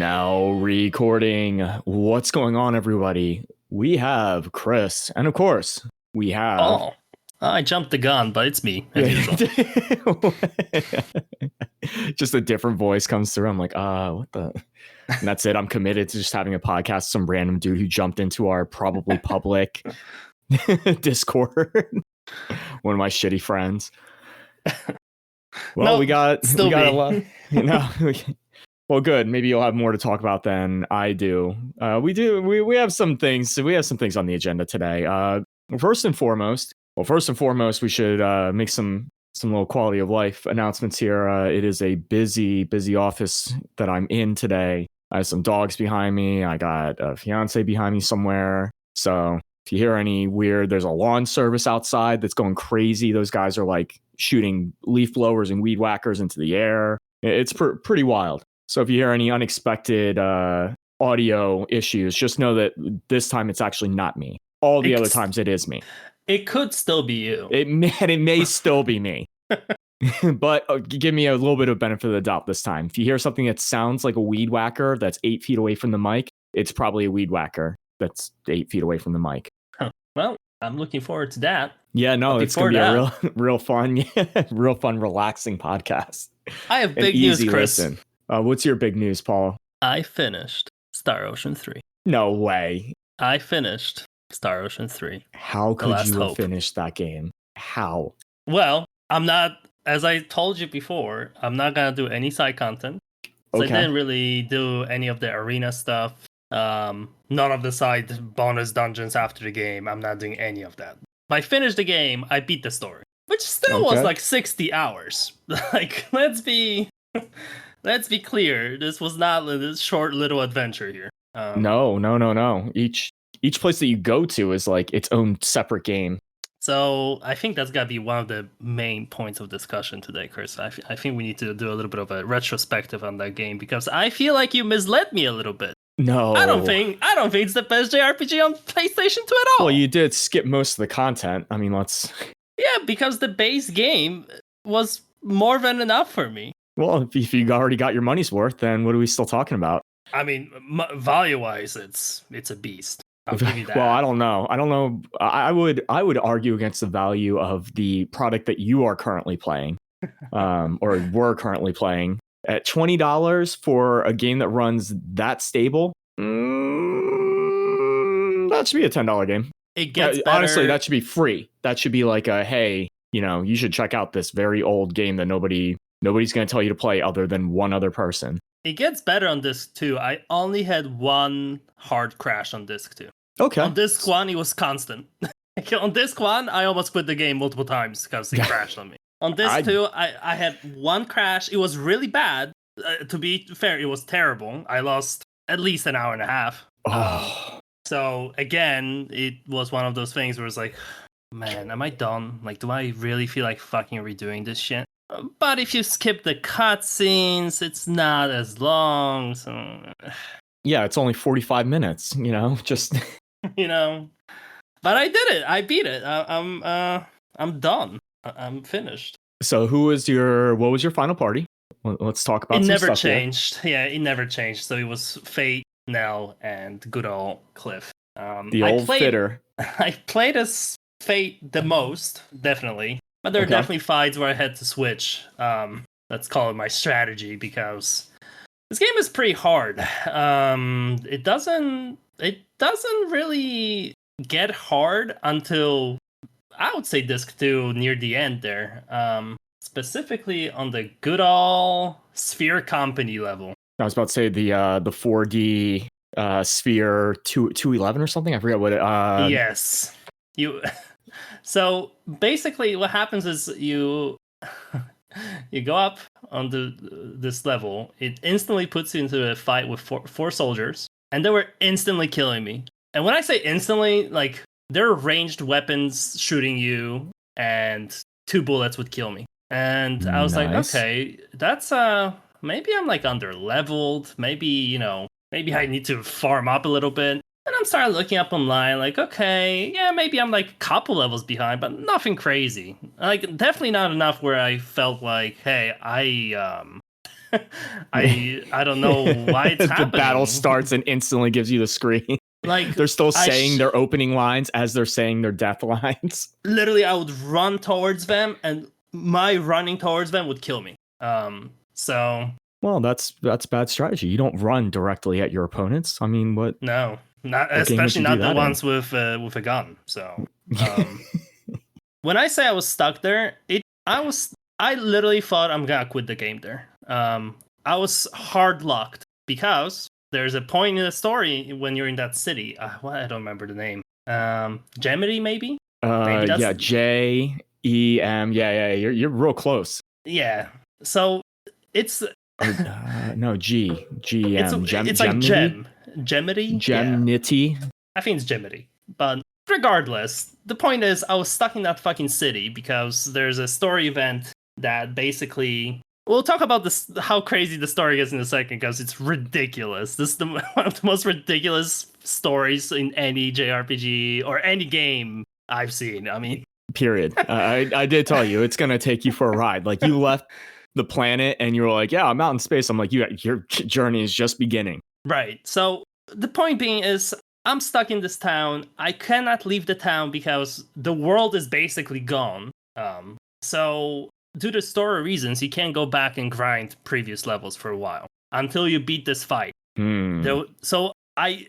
Now recording. What's going on, everybody? We have Chris, and of course, we have... Oh, I jumped the gun, but it's me, as usual. Just a different voice comes through. I'm like, what the... And that's it. I'm committed to just having a podcast. Some random dude who jumped into our probably public Discord. One of my shitty friends. Well, no, we got me. a lot. Well, good. Maybe you'll have more to talk about than I do. We have some things. We have some things on the agenda today. First and foremost, we should make some little quality of life announcements here. It is a busy office that I'm in today. I have some dogs behind me. I got a fiance behind me somewhere. So if you hear any weird, there's a lawn service outside that's going crazy. Those guys are like shooting leaf blowers and weed whackers into the air. It's pretty wild. So if you hear any unexpected audio issues, just know that this time it's actually not me. All the other times it is me. It could still be you. It may still be me. But give me a little bit of benefit of the doubt this time. If you hear something that sounds like a weed whacker that's 8 feet away from the mic, it's probably a weed whacker that's 8 feet away from the mic. Huh. Well, I'm looking forward to that. Yeah, no, it's going to be a real fun, relaxing podcast. I have big news, Chris. Listen. What's your big news, Paul? I finished Star Ocean 3. No way. I finished Star Ocean 3. How could you have finished that game? How? Well, I'm not, as I told you before, I'm not going to do any side content. So I didn't really do any of the arena stuff. None of the side bonus dungeons after the game. I'm not doing any of that. I finished the game. I beat the story, which still was like 60 hours. Like, let's be clear. This was not this short little adventure here. No. Each place that you go to is like its own separate game. So I think that's got to be one of the main points of discussion today, Chris. I think we need to do a little bit of a retrospective on that game because I feel like you misled me a little bit. No, I don't think it's the best JRPG on PlayStation 2 at all. Well, you did skip most of the content. I mean, Yeah, because the base game was more than enough for me. Well, if you already got your money's worth, then what are we still talking about? I mean, value-wise, it's a beast. I'll give you that. Well, I don't know. I would argue against the value of the product that you are currently playing, or were currently playing. At $20 for a game that runs that stable, that should be a $10 game. It gets better. Honestly, that should be free. That should be like hey, you should check out this very old game that nobody's going to tell you to play other than one other person. It gets better on disc 2. I only had one hard crash on disc 2. Okay. On disc 1, it was constant. On disc 1, I almost quit the game multiple times because it crashed on me. On disc 2, I had one crash. It was really bad. To be fair, it was terrible. I lost at least an hour and a half. Oh. So again, it was one of those things where it's like, man, am I done? Like, do I really feel like fucking redoing this shit? But if you skip the cutscenes, it's not as long. So yeah, it's only 45 minutes. Just But I did it. I beat it. I'm done. I'm finished. So what was your final party? Let's talk about it. Some Never stuff changed. Here. Yeah, it never changed. So it was Fate, Nell, and good old Cliff. The old fitter. I played as Fate the most, definitely. But there are definitely fights where I had to switch. Let's call it my strategy because this game is pretty hard. It doesn't really get hard until I would say disc 2 near the end there. Specifically on the good old Sphere Company level. I was about to say the 4D Sphere 211 or something. I forget what it. Yes, you. So basically, what happens is you go up on this level. It instantly puts you into a fight with four soldiers, and they were instantly killing me. And when I say instantly, like there are ranged weapons shooting you, and 2 bullets would kill me. And I was like, okay, that's maybe I'm like under leveled. Maybe maybe I need to farm up a little bit. And I'm starting looking up online, like, okay, yeah, maybe I'm like a couple levels behind, but nothing crazy. Like, definitely not enough where I felt like, hey, I I don't know why it's happening. The battle starts and instantly gives you the screen. Like, they're still saying their opening lines as they're saying their death lines. Literally, I would run towards them, and my running towards them would kill me. So. Well, that's bad strategy. You don't run directly at your opponents. I mean, what? No, not especially not the ones with a gun. So, when I say I was stuck there, I literally thought I'm gonna quit the game there. I was hard locked because there's a point in the story when you're in that city. I don't remember the name. Gemini, maybe? Yeah, Jem. Yeah. You're real close. Yeah. So it's no, GM. It's like Gemini. Gemnity. Yeah. I think it's Gemini. But regardless, the point is I was stuck in that fucking city because there's a story event that basically. We'll talk about this, how crazy the story is in a second, because it's ridiculous. This is one of the most ridiculous stories in any JRPG or any game I've seen. I mean, period. I did tell you it's gonna take you for a ride. Like, you left the planet and you were like, "Yeah, I'm out in space." I'm like, your journey is just beginning. Right. So the point being is, I'm stuck in this town. I cannot leave the town because the world is basically gone. So. Due to story reasons, you can't go back and grind previous levels for a while until you beat this fight. So I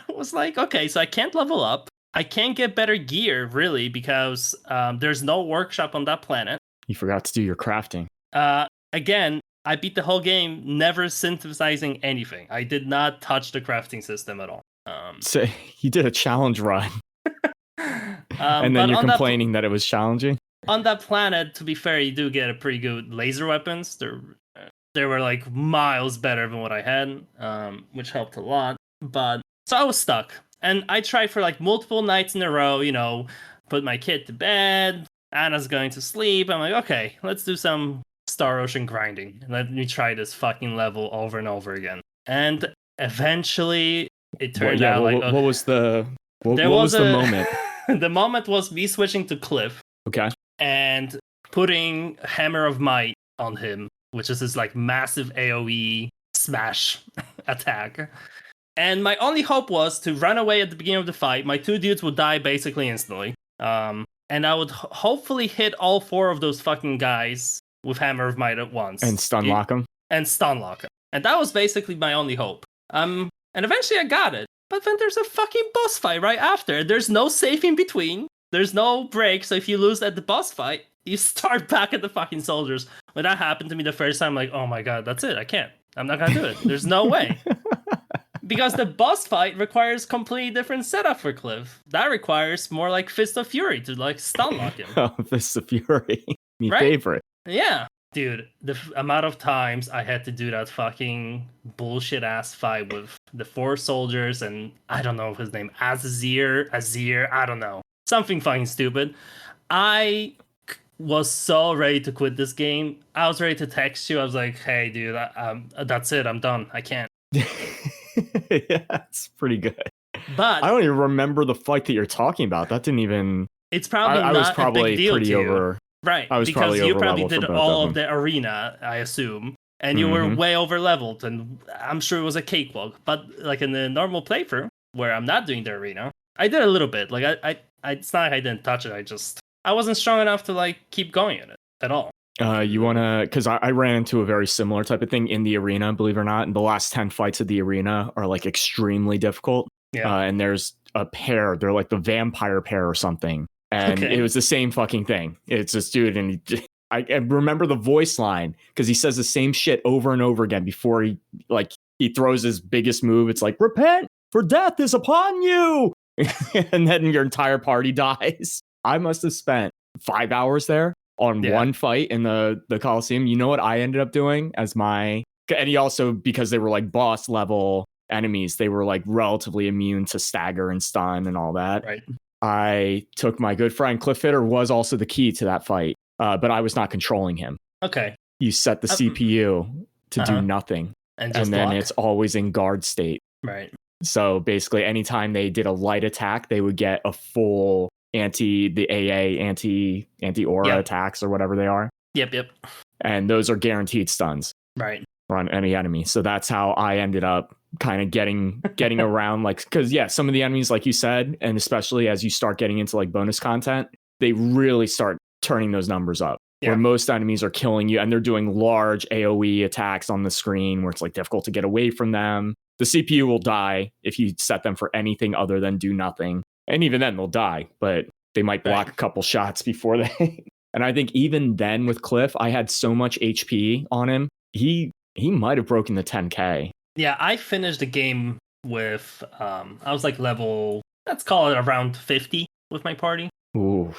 was like, okay, so I can't level up. I can't get better gear, really, because there's no workshop on that planet. You forgot to do your crafting. Again, I beat the whole game never synthesizing anything. I did not touch the crafting system at all. So you did a challenge run. And then you're complaining that it was challenging? On that planet, to be fair, you do get a pretty good laser weapons. They were like miles better than what I had, which helped a lot. But so I was stuck, and I tried for like multiple nights in a row. Put my kid to bed. Anna's going to sleep. I'm like, okay, let's do some Star Ocean grinding. Let me try this fucking level over and over again. And eventually, it turned out like what was the moment? The moment was me switching to Cliff. Okay. And putting Hammer of Might on him, which is this like massive AoE smash attack. And my only hope was to run away at the beginning of the fight. My two dudes would die basically instantly. And I would hopefully hit all four of those fucking guys with Hammer of Might at once. And stun lock them. And that was basically my only hope. And eventually I got it. But then there's a fucking boss fight right after. There's no safe in between. There's no break, so if you lose at the boss fight, you start back at the fucking soldiers. When that happened to me the first time, I'm like, oh my god, that's it. I can't. I'm not gonna do it. There's no way. Because the boss fight requires completely different setup for Cliff. That requires more like Fist of Fury to like stun lock him. Oh, Fist of Fury. My favorite. Yeah. Dude, the amount of times I had to do that fucking bullshit ass fight with the four soldiers and I don't know his name, Azir, I don't know. Something fucking stupid. I was so ready to quit this game. I was ready to text you. I was like, hey, dude, that's it. I'm done. I can't. Yeah, it's pretty good. But I don't even remember the fight that you're talking about. That didn't even... It's probably not a big deal to you. Right, I was because you probably did all of the arena, I assume. And you were way over leveled, and I'm sure it was a cakewalk. But like in the normal playthrough, where I'm not doing the arena, I did a little bit. Like it's not like I didn't touch it. I wasn't strong enough to like keep going in it at all. You wanna? Because I ran into a very similar type of thing in the arena. Believe it or not, and the last 10 fights of the arena are like extremely difficult. Yeah. And there's a pair. They're like the vampire pair or something. And It was the same fucking thing. It's this dude, and I remember the voice line because he says the same shit over and over again before he throws his biggest move. It's like, repent, for death is upon you. And then your entire party dies. I must have spent 5 hours there on one fight in the Coliseum. You know what I ended up doing as my... And he also, because they were like boss level enemies, they were like relatively immune to stagger and stun and all that. Right. I took my good friend Cliff Hitter, was also the key to that fight, but I was not controlling him. Okay. You set the CPU to do nothing, and then it's always in guard state. Right. So basically, anytime they did a light attack, they would get a full anti-aura attacks or whatever they are. Yep. And those are guaranteed stuns. Right. on any enemy. So that's how I ended up kind of getting around, like, because some of the enemies, like you said, and especially as you start getting into like bonus content, they really start turning those numbers up. Where most enemies are killing you and they're doing large AoE attacks on the screen where it's like difficult to get away from them. The CPU will die if you set them for anything other than do nothing. And even then they'll die, but they might block a couple shots before they. And I think even then with Cliff, I had so much HP on him. He might have broken the 10K. Yeah, I finished the game with I was like level, let's call it around 50 with my party. Ooh.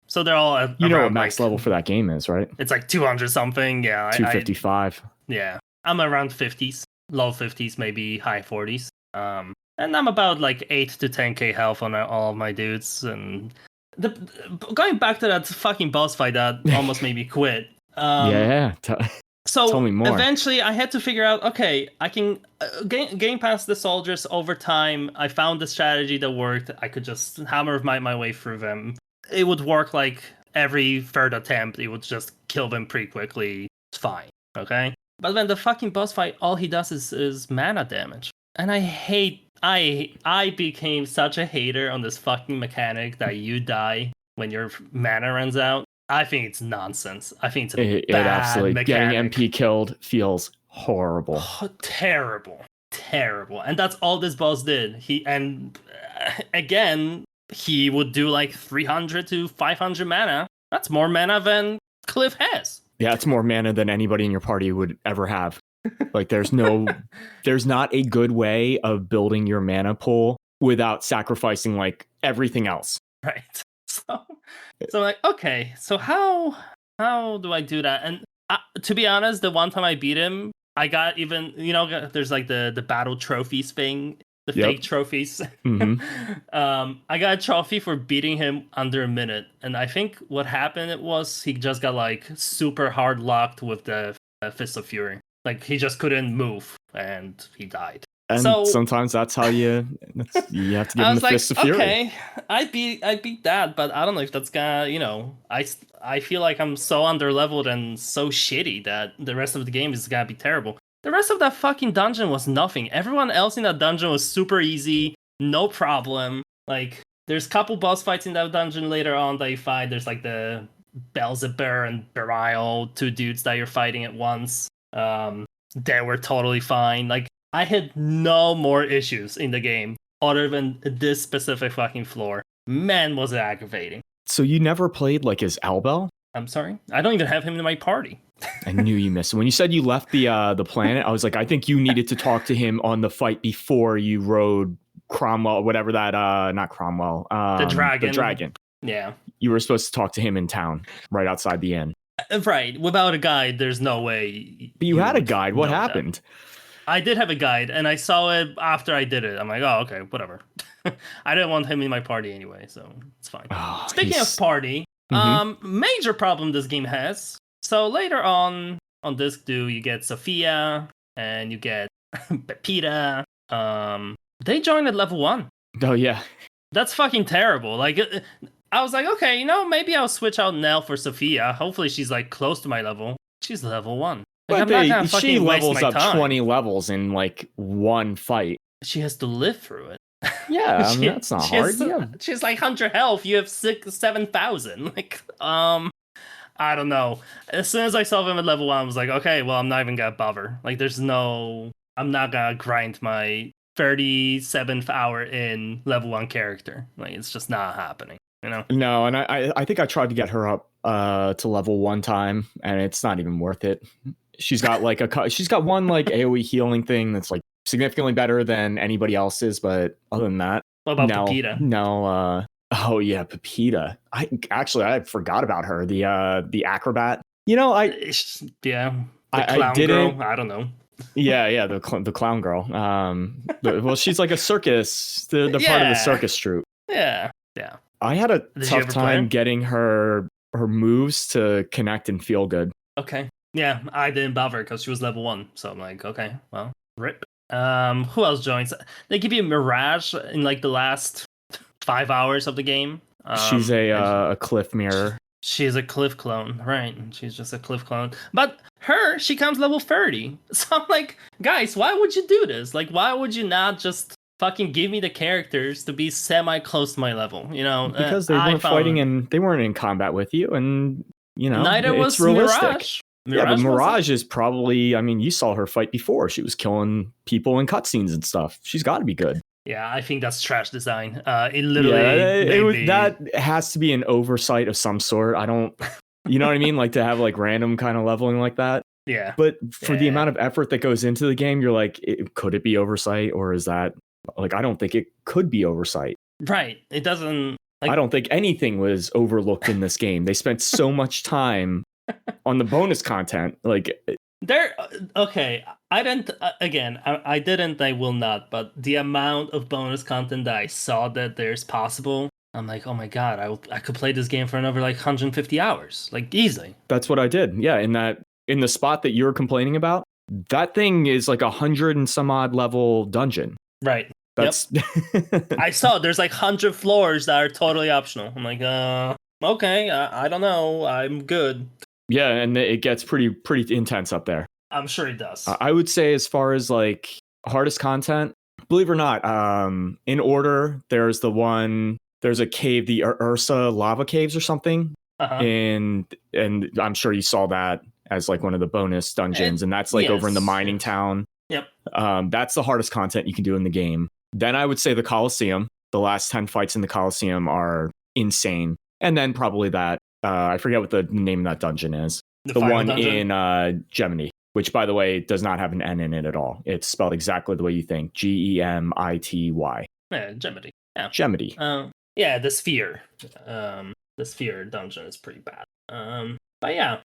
So they're all you know what max level for that game is, right? It's like 200 something. Yeah, 255. Yeah, I'm around 50s, low 50s, maybe high 40s. And I'm about like 8 to 10k health on all of my dudes. And going back to that fucking boss fight that almost made me quit. So tell me more. Eventually I had to figure out, okay, I can gain past the soldiers over time. I found the strategy that worked. I could just hammer my way through them. It would work like every third attempt. It would just kill them pretty quickly. It's fine, okay? But when the fucking boss fight, all he does is mana damage. And I became such a hater on this fucking mechanic that you die when your mana runs out. I think it's nonsense. I think it's a bad absolutely mechanic. Getting MP killed feels horrible. Oh, terrible. And that's all this boss did. Again, he would do like 300 to 500 mana. That's more mana than Cliff has. Yeah, it's more mana than anybody in your party would ever have. Like there's not a good way of building your mana pool without sacrificing like everything else. Right. So I'm like, okay, so how do I do that? And to be honest, the one time I beat him, I got even, there's like the battle trophies thing, the fake trophies. Mm-hmm. I got a trophy for beating him under a minute. And I think what happened was he just got like super hard locked with the Fist of Fury. Like he just couldn't move and he died. And so, sometimes that's how you have to give him the Fist of Fury. Okay, I beat that, but I don't know if that's gonna, I feel like I'm so underleveled and so shitty that the rest of the game is gonna be terrible. The rest of that fucking dungeon was nothing. Everyone else in that dungeon was super easy, no problem. Like, there's a couple boss fights in that dungeon later on that you fight. There's like the Beelzebub and Belial, two dudes that you're fighting at once. They were totally fine. Like, I had no more issues in the game other than this specific fucking floor. Man, was it aggravating. So you never played like his Albel? I'm sorry? I don't even have him in my party. I knew you missed it. When you said you left the planet, I was like, I think you needed to talk to him on the fight before you rode Cromwell, whatever that, not Cromwell. The dragon. The dragon. Yeah. You were supposed to talk to him in town, right outside the inn. Right. Without a guide, there's no way. But you had a guide. What happened? That. I did have a guide, and I saw it after I did it. I'm like, oh, okay, whatever. I didn't want him in my party anyway, so it's fine. Oh, Speaking of party, major problem this game has. So later on Disc 2, you get Sophia, and you get Pepita. They joined at level 1. Oh, yeah. That's fucking terrible. Like, I was like, okay, maybe I'll switch out Nell for Sophia. Hopefully she's, like, close to my level. She's level 1. Like, she levels up 20 levels in like one fight. She has to live through it. Yeah, that's not hard. She has like 100 health. You have 7,000. Like, I don't know. As soon as I saw them at level 1, I was like, okay, well, I'm not even gonna bother. Like, I'm not gonna grind my 37th hour in level 1 character. Like, it's just not happening. No, and I think I tried to get her up to level 1 time, and it's not even worth it. She's got like one like AoE healing thing that's like significantly better than anybody else's, but other than that, what about Pepita? No, oh yeah, Pepita. I forgot about her. The acrobat. The clown girl. I don't know. Yeah, the clown girl. Well, she's like a circus, the part of the circus troupe. Yeah. I had a tough time getting her moves to connect and feel good. Okay. Yeah, I didn't bother because she was level 1. So I'm like, okay, well, rip. Who else joins? They give you Mirage in like the last 5 hours of the game. She's a cliff mirror. She's a Cliff clone, right? She's just a Cliff clone. But she comes level 30. So I'm like, guys, why would you do this? Like, why would you not just fucking give me the characters to be semi close to my level? You know, because they weren't fighting and they weren't in combat with you, and you know, neither it's was realistic. Mirage. Yeah, but Mirage is probably, I mean, you saw her fight before. She was killing people in cutscenes and stuff. She's got to be good. Yeah, I think that's trash design. It literally that has to be an oversight of some sort. I don't, you know what I mean? Like to have like random kind of leveling like that. Yeah. But for the amount of effort that goes into the game, you're like, could it be oversight, or is that like, I don't think it could be oversight. Right. It doesn't. I don't think anything was overlooked in this game. They spent so much time on the bonus content. Like okay. I didn't. I didn't. I will not. But the amount of bonus content that I saw that there's possible, I'm like, oh my god, I could play this game for another like 150 hours, like easily. That's what I did. Yeah, in the spot that you were complaining about, that thing is like 100 and some odd level dungeon. Right. That's. Yep. I saw there's like 100 floors that are totally optional. I'm like, okay, I don't know, I'm good. Yeah, and it gets pretty intense up there. I'm sure it does. I would say as far as like hardest content, believe it or not, in order, there's a cave, the Ursa lava caves or something. And I'm sure you saw that as like one of the bonus dungeons, and that's like over in the mining town. Yep. That's the hardest content you can do in the game. Then I would say the Colosseum. The last 10 fights in the Colosseum are insane. And then probably that, I forget what the name of that dungeon is. The one dungeon? In Gemini, which by the way does not have an N in it at all. It's spelled exactly the way you think. Gemity. Yeah, Gemini. Yeah. Gemini. Yeah, the sphere. The sphere dungeon is pretty bad. But yeah.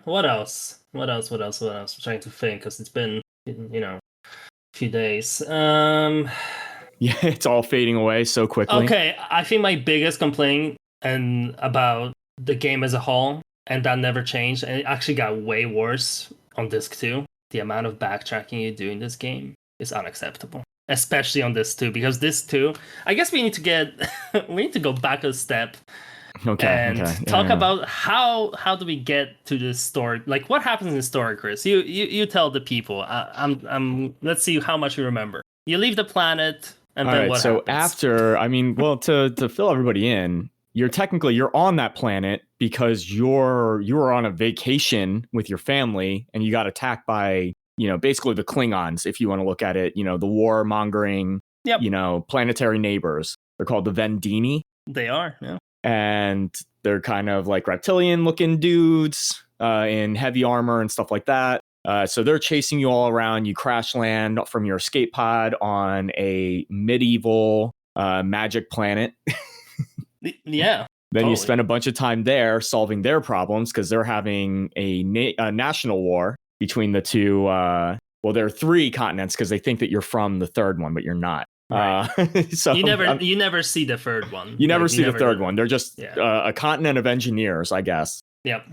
What else? I'm trying to think because it's been, a few days. Yeah, it's all fading away so quickly. Okay, I think my biggest complaint and about the game as a whole, and that never changed, and it actually got way worse on disc 2. The amount of backtracking you do in this game is unacceptable, especially on disc 2, because disc 2, I guess we need to go back a step. Okay. Talk about how do we get to this story? Like, what happens in the story, Chris? You tell the people. Let's see how much you remember. You leave the planet, and then what happens? So after, to fill everybody in, you're on that planet because you were on a vacation with your family, and you got attacked by basically the Klingons, if you want to look at it. The warmongering, planetary neighbors. They're called the Vendini. They are, yeah. And they're kind of like reptilian looking dudes in heavy armor and stuff like that. So they're chasing you all around. You crash land from your escape pod on a medieval magic planet. Yeah. Then totally. You spend a bunch of time there solving their problems because they're having a national war between the two. There are 3 continents because they think that you're from the third one, but you're not. Right. So you never see the third one. You never see the third one. They're just a continent of engineers, I guess. Yep.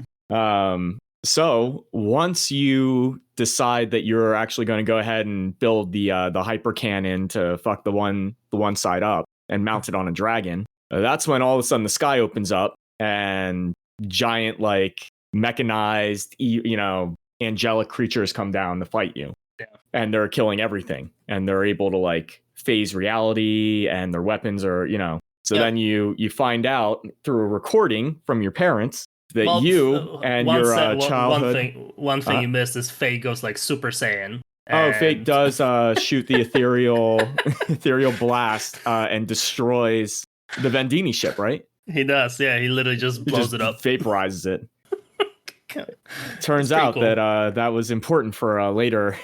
So once you decide that you're actually going to go ahead and build the hyper cannon to fuck the one side up and mount it on a dragon, that's when all of a sudden the sky opens up and giant like mechanized angelic creatures come down to fight you. Yeah. And they're killing everything, and they're able to like phase reality, and their weapons are so then you find out through a recording from your parents that you and your childhood one thing you missed is Faye goes like Super Saiyan. Fate does shoot the ethereal blast and destroys the Vendini ship, right? He does, yeah. He literally just blows it up, vaporizes it. Turns out cool. that was important for a later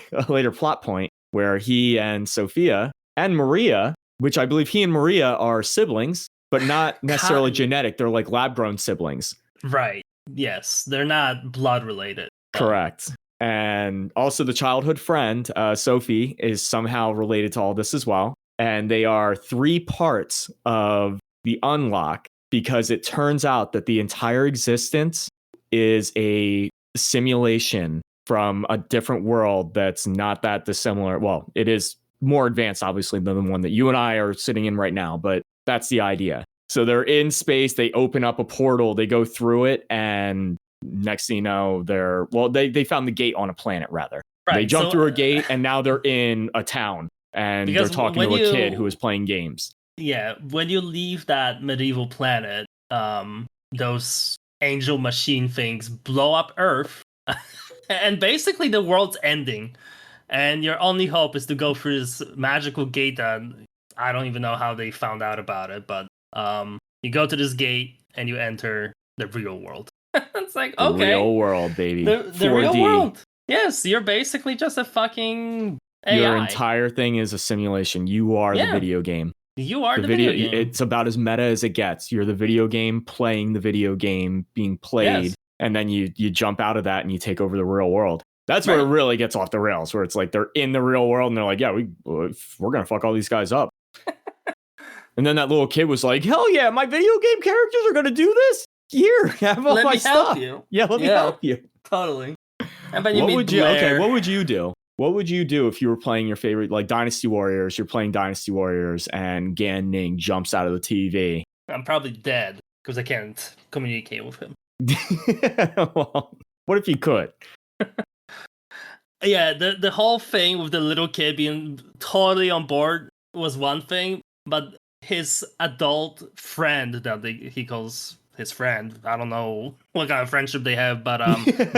plot point where he and Sophia and Maria, which I believe he and Maria are siblings, but not necessarily genetic. They're like lab-grown siblings. Right. Yes. They're not blood related. Correct. And also the childhood friend, Sophie, is somehow related to all this as well. And they are 3 parts of the unlock because it turns out that the entire existence is a simulation from a different world that's not that dissimilar. Well, it is more advanced, obviously, than the one that you and I are sitting in right now, but that's the idea. So they're in space. They open up a portal. They go through it, and next thing you know, they found the gate on a planet rather. Right, They jump so, through a gate, and now they're in a town, and they're Because talking when to a you- kid who is playing games. Yeah, when you leave that medieval planet, those angel machine things blow up Earth, and basically the world's ending. And your only hope is to go through this magical gate that I don't even know how they found out about it, but you go to this gate and you enter the real world. It's like, The okay, real world, baby. the real world. Yes, you're basically just a fucking AI. Your entire thing is a simulation. You are the video game. You are the video game. It's about as meta as it gets. You're the video game playing the video game being played, and then you jump out of that and you take over the real world. That's where it really gets off the rails, where it's like they're in the real world and they're like, yeah, we're gonna fuck all these guys up. And then that little kid was like, hell yeah, my video game characters are gonna do this. Here, have all my stuff. Help you. Yeah, let me help you. Totally. And then What would you do? What would you do if you were playing your favorite, like Dynasty Warriors? You're playing Dynasty Warriors, and Gan Ning jumps out of the TV. I'm probably dead because I can't communicate with him. Well, what if you could? Yeah, the whole thing with the little kid being totally on board was one thing, but his adult friend that he calls his friend, I don't know what kind of friendship they have, but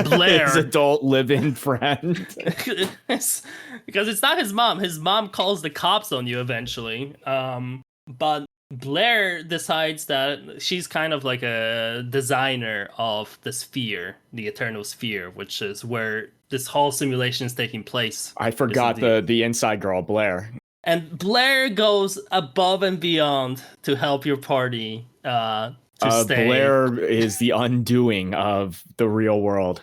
Blair, his adult living friend, because it's not his mom. His mom calls the cops on you eventually. But Blair decides that she's kind of like a designer of the sphere, the Eternal Sphere, which is where this whole simulation is taking place. I forgot the inside girl, Blair. And Blair goes above and beyond to help your party stay. Blair is the undoing of the real world.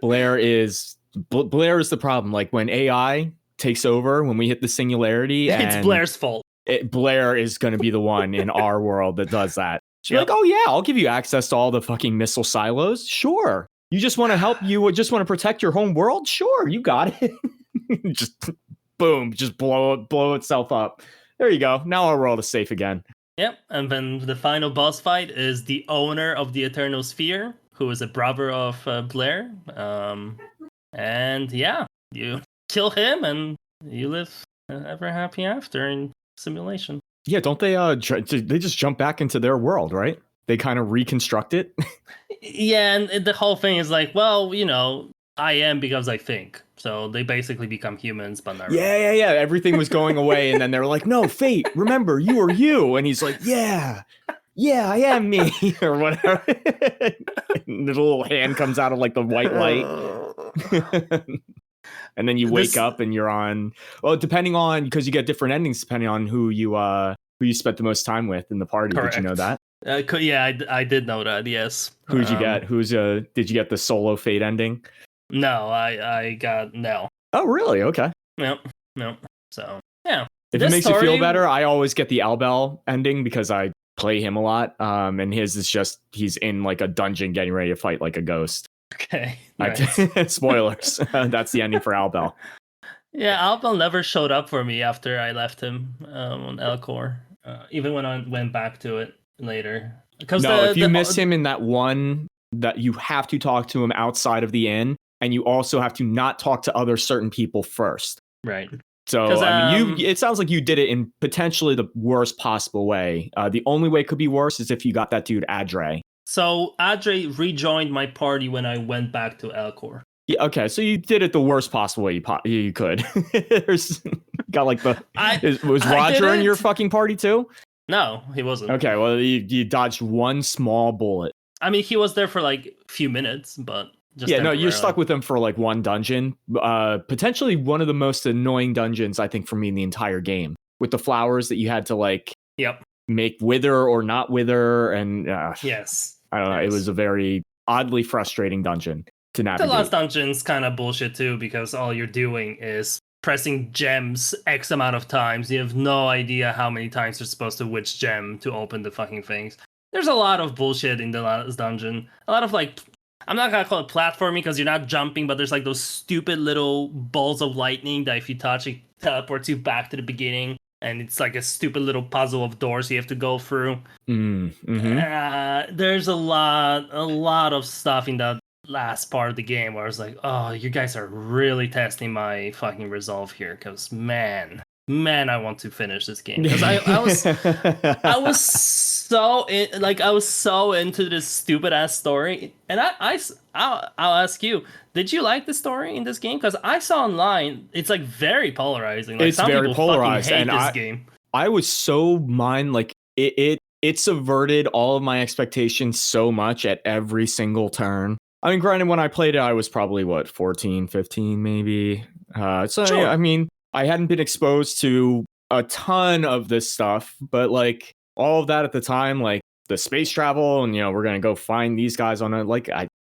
Blair is the problem. Like when AI takes over, when we hit the singularity, it's Blair's fault. Blair is going to be the one in our world that does that. She's like, oh yeah, I'll give you access to all the fucking missile silos. Sure. You just want to help, you just want to protect your home world? Sure, you got it. Just boom, just blow itself up. There you go. Now our world is safe again. Yep, and then the final boss fight is the owner of the Eternal Sphere, who is a brother of Blair. And yeah, you kill him and you live ever happy after in simulation. Yeah, don't they they just jump back into their world, right? They kind of reconstruct it. Yeah, and the whole thing is like, well, you know, I am because I think. So they basically become humans, but not really. Yeah. Everything was going away, and then they're like, no, Fate, remember, you are you. And he's like, yeah, I am me, or whatever. And the little hand comes out of like the white light. And then you wake up and you're on, well, depending on, because you get different endings depending on who you spent the most time with in the party. Correct. Did you know that? Yeah, I did know that, yes. Who did you get? Did you get the solo Fate ending? No, I got no. Oh, really? Okay. Nope. So, yeah. If it makes you feel better, I always get the Albel ending because I play him a lot. And his is just, he's in like a dungeon getting ready to fight like a ghost. Okay. Nice. Spoilers. That's the ending for Albel. Yeah, Albel never showed up for me after I left him on Elcor. Even when I went back to it later. If you miss him in that one, that you have to talk to him outside of the inn, and you also have to not talk to other certain people first. Right. So I mean, it sounds like you did it in potentially the worst possible way. The only way it could be worse is if you got that dude Adre. So Adre rejoined my party when I went back to Elcor. Yeah, okay, so you did it the worst possible way you could. Got like was Roger in your fucking party too? No, he wasn't. Okay, well you dodged one small bullet. I mean, he was there for like a few minutes, but just you're stuck with him for like one dungeon. Potentially one of the most annoying dungeons I think for me in the entire game, with the flowers that you had to like make wither or not wither, and yes, I don't know. It was a very oddly frustrating dungeon to navigate. The last dungeon's kind of bullshit too, because all you're doing is pressing gems X amount of times. You have no idea how many times you're supposed to which gem to open the fucking things. There's a lot of bullshit in the last dungeon. A lot of like, I'm not gonna call it platforming because you're not jumping, but there's like those stupid little balls of lightning that if you touch, it teleports you back to the beginning. and it's like a stupid little puzzle of doors you have to go through. Mm-hmm. There's a lot of stuff in that last part of the game where I was like, oh, you guys are really testing my fucking resolve here, because man, I want to finish this game, because I was so I was so into this stupid ass story, and I'll ask you, did you like the story in this game? Because I saw online it's like very polarizing. Like, it's some very people polarized, fucking hate and this game. I was so like it subverted all of my expectations so much at every single turn. I mean, granted, when I played it, I was probably, 14, 15, maybe. So, Sure. I mean, I hadn't been exposed to a ton of this stuff, but, like, all of that at the time, like, the space travel and, we're going to go find these guys on it,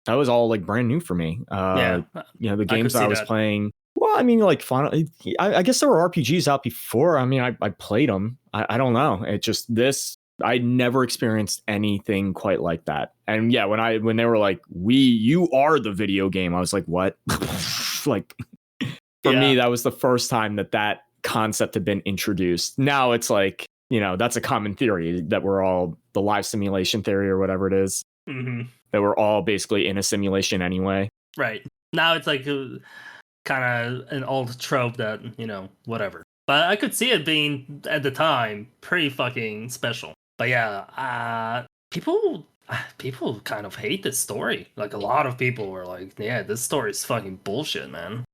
that was all, like, brand new for me. Yeah. The games I was that. playing, well, I mean, like, Final, I guess there were RPGs out before. I mean, I played them. I don't know. It just, I never experienced anything quite like that. And yeah, when they were like, you are the video game, I was like, what? Like, for me, that was the first time that concept had been introduced. Now it's like, that's a common theory that we're all the live simulation theory or whatever it is. Mm-hmm. That we're all basically in a simulation anyway. Right. Now it's like kind of an old trope that, whatever. But I could see it being, at the time, pretty fucking special. But yeah, people kind of hate this story. Like, a lot of people were like, yeah, this story is fucking bullshit, man.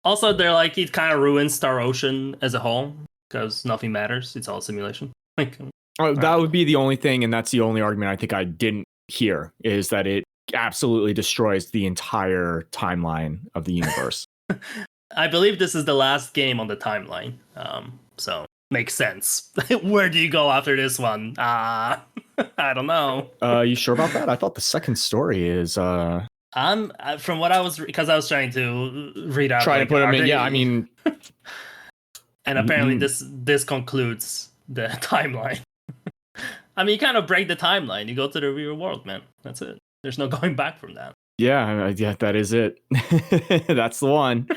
Also, they're like, it kind of ruins Star Ocean as a whole, because nothing matters. It's all simulation. Like, that would be the only thing, and that's the only argument I think I didn't hear, is that it absolutely destroys the entire timeline of the universe. I believe this is the last game on the timeline, so makes sense. Where do you go after this one? I don't know. You sure about that? I thought the second story is. I'm from what I was, because I was trying to read out. Trying to put them in. Yeah, I mean. And apparently this concludes the timeline. I mean, you kind of break the timeline. You go to the real world, man. That's it. There's no going back from that. Yeah, that is it. That's the one.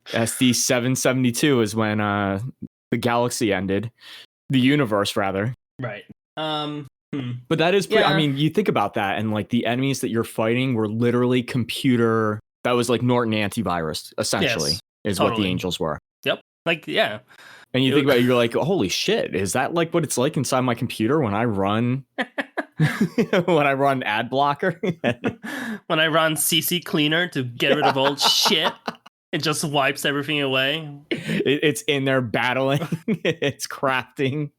SD 772 is when the galaxy ended, the universe rather. Right. But that is pretty, I mean, you think about that, and like the enemies that you're fighting were literally computer. That was like Norton antivirus, essentially, is totally what the angels were. Yep. Like, yeah. And you think about it, you're like, holy shit, is that like what it's like inside my computer when I run when I run ad blocker? When I run CC cleaner to get rid of old shit, it just wipes everything away. It's in there battling. It's crafting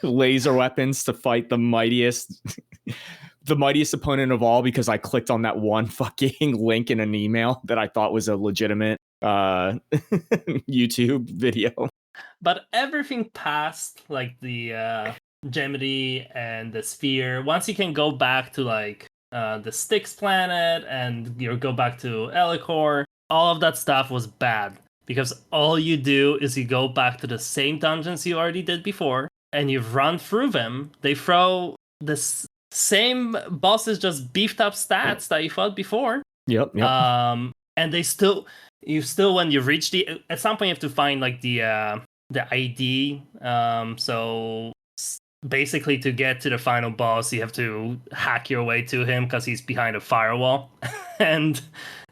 laser weapons to fight the mightiest opponent of all, because I clicked on that one fucking link in an email that I thought was a legitimate YouTube video. But everything past, like, the Gemini and the sphere, once you can go back to like the Styx planet and you go back to Elicor, all of that stuff was bad, because all you do is you go back to the same dungeons you already did before and you run through them. They throw the same bosses, just beefed up stats that you fought before. Yep. And they still when you reach at some point you have to find like the ID. So basically, to get to the final boss, you have to hack your way to him because he's behind a firewall. And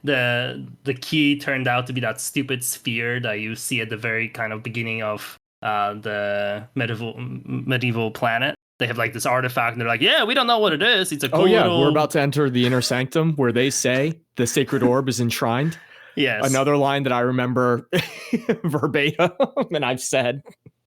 the key turned out to be that stupid sphere that you see at the very kind of beginning of the medieval planet. They have like this artifact and they're like, yeah, we don't know what it is. It's a cool little... we're about to enter the inner sanctum where they say the sacred orb is enshrined. Yes. Another line that I remember verbatim, and I've said.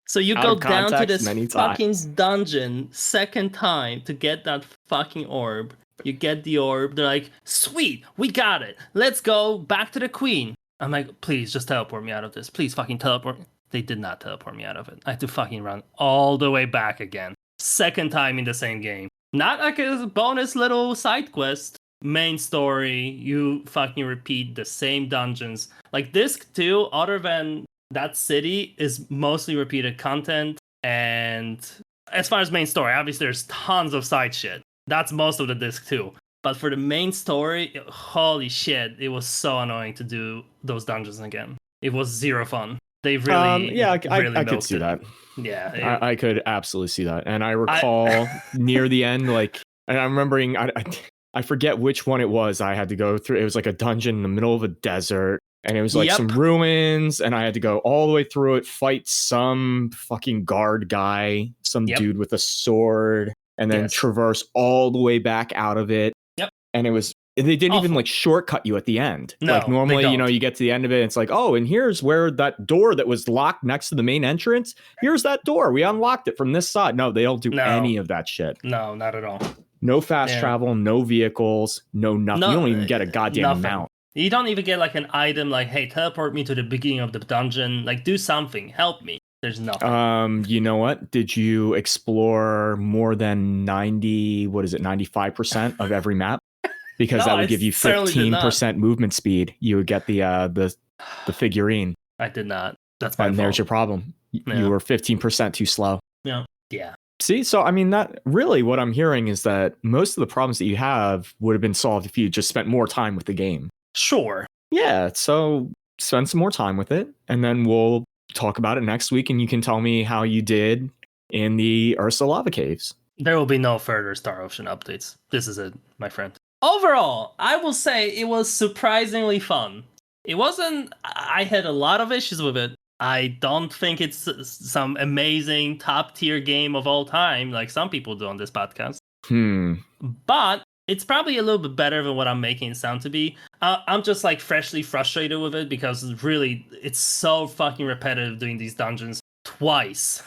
So you go down to this fucking dungeon second time to get that fucking orb. You get the orb. They're like, sweet, we got it. Let's go back to the queen. I'm like, please just teleport me out of this. Please fucking teleport. They did not teleport me out of it. I had to fucking run all the way back again. Second time in the same game. Not like a bonus little side quest. Main story, you fucking repeat the same dungeons. Like Disc 2, other than that city, is mostly repeated content. And as far as main story, obviously there's tons of side shit. That's most of the Disc 2. But for the main story, holy shit, it was so annoying to do those dungeons again. It was zero fun. They really, yeah, really I could milked see it. that. Yeah, I could absolutely see that. And I recall near the end, like, and I'm remembering, I forget which one it was I had to go through. It was like a dungeon in the middle of a desert, and it was like some ruins, and I had to go all the way through it, fight some fucking guard guy, some dude with a sword, and then traverse all the way back out of it. Yep. And it was, they didn't even like shortcut you at the end. No, like normally, you know, you get to the end of it, it's like, oh, and here's where that door that was locked next to the main entrance. Here's that door. We unlocked it from this side. No, they don't do any of that shit. No, not at all. No fast travel, no vehicles, no nothing. You don't even get a goddamn mount. You don't even get like an item like, hey, teleport me to the beginning of the dungeon. Like, do something. Help me. There's nothing. You know what? Did you explore more than 95% of every map? Because that would give you 15% movement speed. You would get the figurine. I did not. That's my fault. And there's your problem. You were 15% too slow. Yeah. See, so I mean, that really what I'm hearing is that most of the problems that you have would have been solved if you just spent more time with the game. Sure. Yeah, so spend some more time with it, and then we'll talk about it next week, and you can tell me how you did in the Ursa Lava Caves. There will be no further Star Ocean updates. This is it, my friend. Overall, I will say it was surprisingly fun. It wasn't... I had a lot of issues with it. I don't think it's some amazing top-tier game of all time, like some people do on this podcast. But it's probably a little bit better than what I'm making it sound to be. I'm just like freshly frustrated with it because really, it's so fucking repetitive doing these dungeons twice.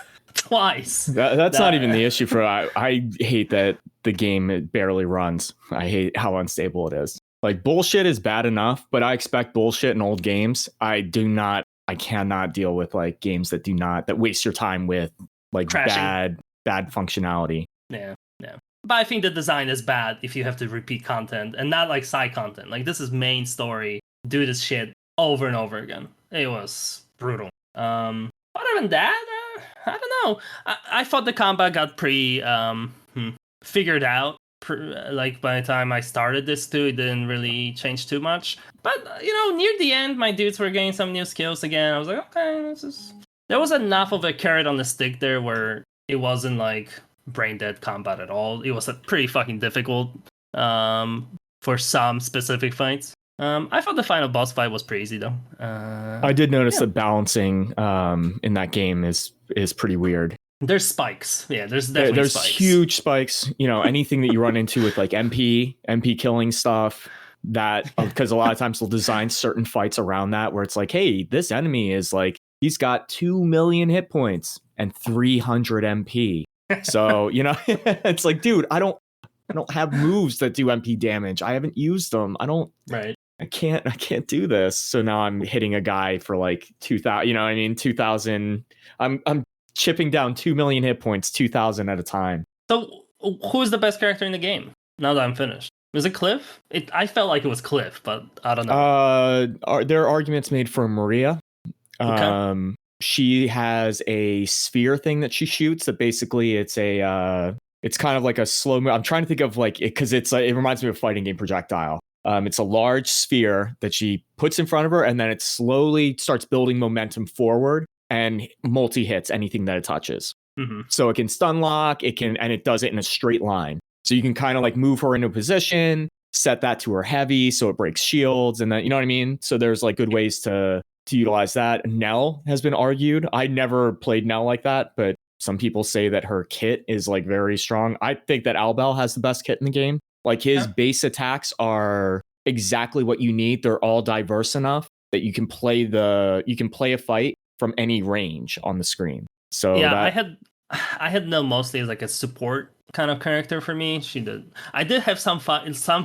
That's not even the issue for I hate that the game it barely runs. I hate how unstable it is. Like, bullshit is bad enough, but I expect bullshit in old games. I cannot deal with like games that waste your time with like crashing. bad functionality. Yeah. But I think the design is bad if you have to repeat content and not like side content. Like, this is main story. Do this shit over and over again. It was brutal. Other than that, I don't know. I thought the combat got pretty figured out. Like, by the time I started this too, it didn't really change too much. But, you know, near the end, my dudes were getting some new skills again. I was like, okay, there was enough of a carrot on the stick there where it wasn't like brain dead combat at all. It was pretty fucking difficult for some specific fights. I thought the final boss fight was pretty easy though. I did notice that balancing in that game is pretty weird. There's spikes. Yeah, there's definitely spikes. There's huge spikes. You know, anything that you run into with like MP killing stuff, that because a lot of times they'll design certain fights around that where it's like, hey, this enemy is like, he's got 2 million hit points and 300 MP. So, you know, it's like, dude, I don't have moves that do MP damage. I haven't used them. I can't do this. So now I'm hitting a guy for like 2,000, you know what I mean? 2,000. I'm chipping down 2 million hit points, 2,000 at a time. So who's the best character in the game now that I'm finished? Was it Cliff? I felt like it was Cliff, but I don't know. There are arguments made for Maria. Okay. She has a sphere thing that she shoots that basically it's kind of like a slow mo. I'm trying to think of like it because it reminds me of a fighting game projectile. It's a large sphere that she puts in front of her, and then it slowly starts building momentum forward and multi-hits anything that it touches. Mm-hmm. So it can stun lock, and it does it in a straight line. So you can kind of like move her into a position, set that to her heavy so it breaks shields, and then, you know what I mean? So there's like good ways to utilize that. Nell has been argued. I never played Nell like that, but some people say that her kit is like very strong. I think that Albel has the best kit in the game. Like, his base attacks are exactly what you need. They're all diverse enough that you can play a fight from any range on the screen. So yeah, I had Nell mostly as like a support kind of character for me. I did have some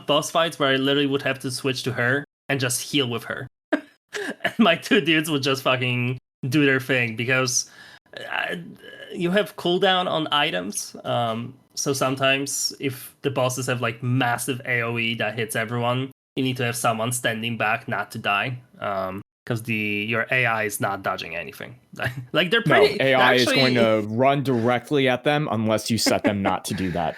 boss fights where I literally would have to switch to her and just heal with her. And my two dudes would just fucking do their thing because you have cooldown on items. So sometimes if the bosses have like massive AoE that hits everyone, you need to have someone standing back not to die. Because your AI is not dodging anything. Like, they're pretty... No, AI is going to run directly at them unless you set them not to do that.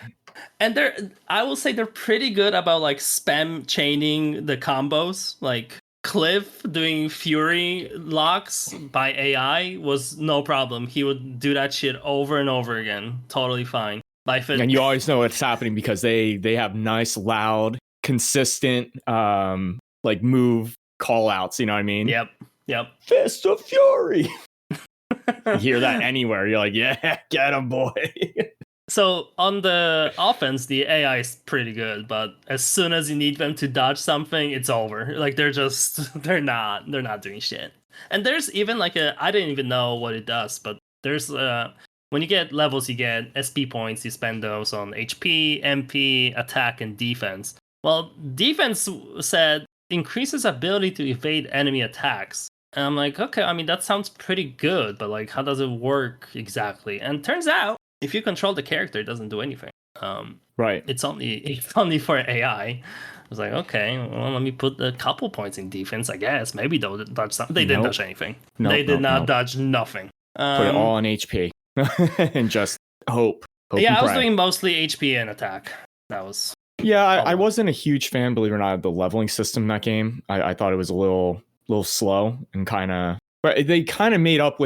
And I will say they're pretty good about like spam chaining the combos. Like, Cliff doing Fury locks by AI was no problem. He would do that shit over and over again. Totally fine. And you always know what's happening because they have nice, loud, consistent like move call outs, you know what I mean? Yep. Fist of Fury. You hear that anywhere. You're like, yeah, get him, boy. So on the offense, the AI is pretty good, but as soon as you need them to dodge something, it's over. Like they're not doing shit. And there's even like I didn't even know what it does, but there's when you get levels, you get SP points. You spend those on HP, MP, attack, and defense. Well, defense said increases ability to evade enemy attacks. And I'm like, okay, I mean that sounds pretty good, but like, how does it work exactly? And turns out, if you control the character, it doesn't do anything. Right. It's only for AI. I was like, okay, well, let me put a couple points in defense, I guess. Maybe they'll dodge something. They didn't dodge anything. They did not dodge nothing. Put it all on HP and just hope I was doing mostly HP and attack. That was. Yeah, I wasn't a huge fan, believe it or not, of the leveling system in that game. I thought it was a little slow and kind of, but they kind of made up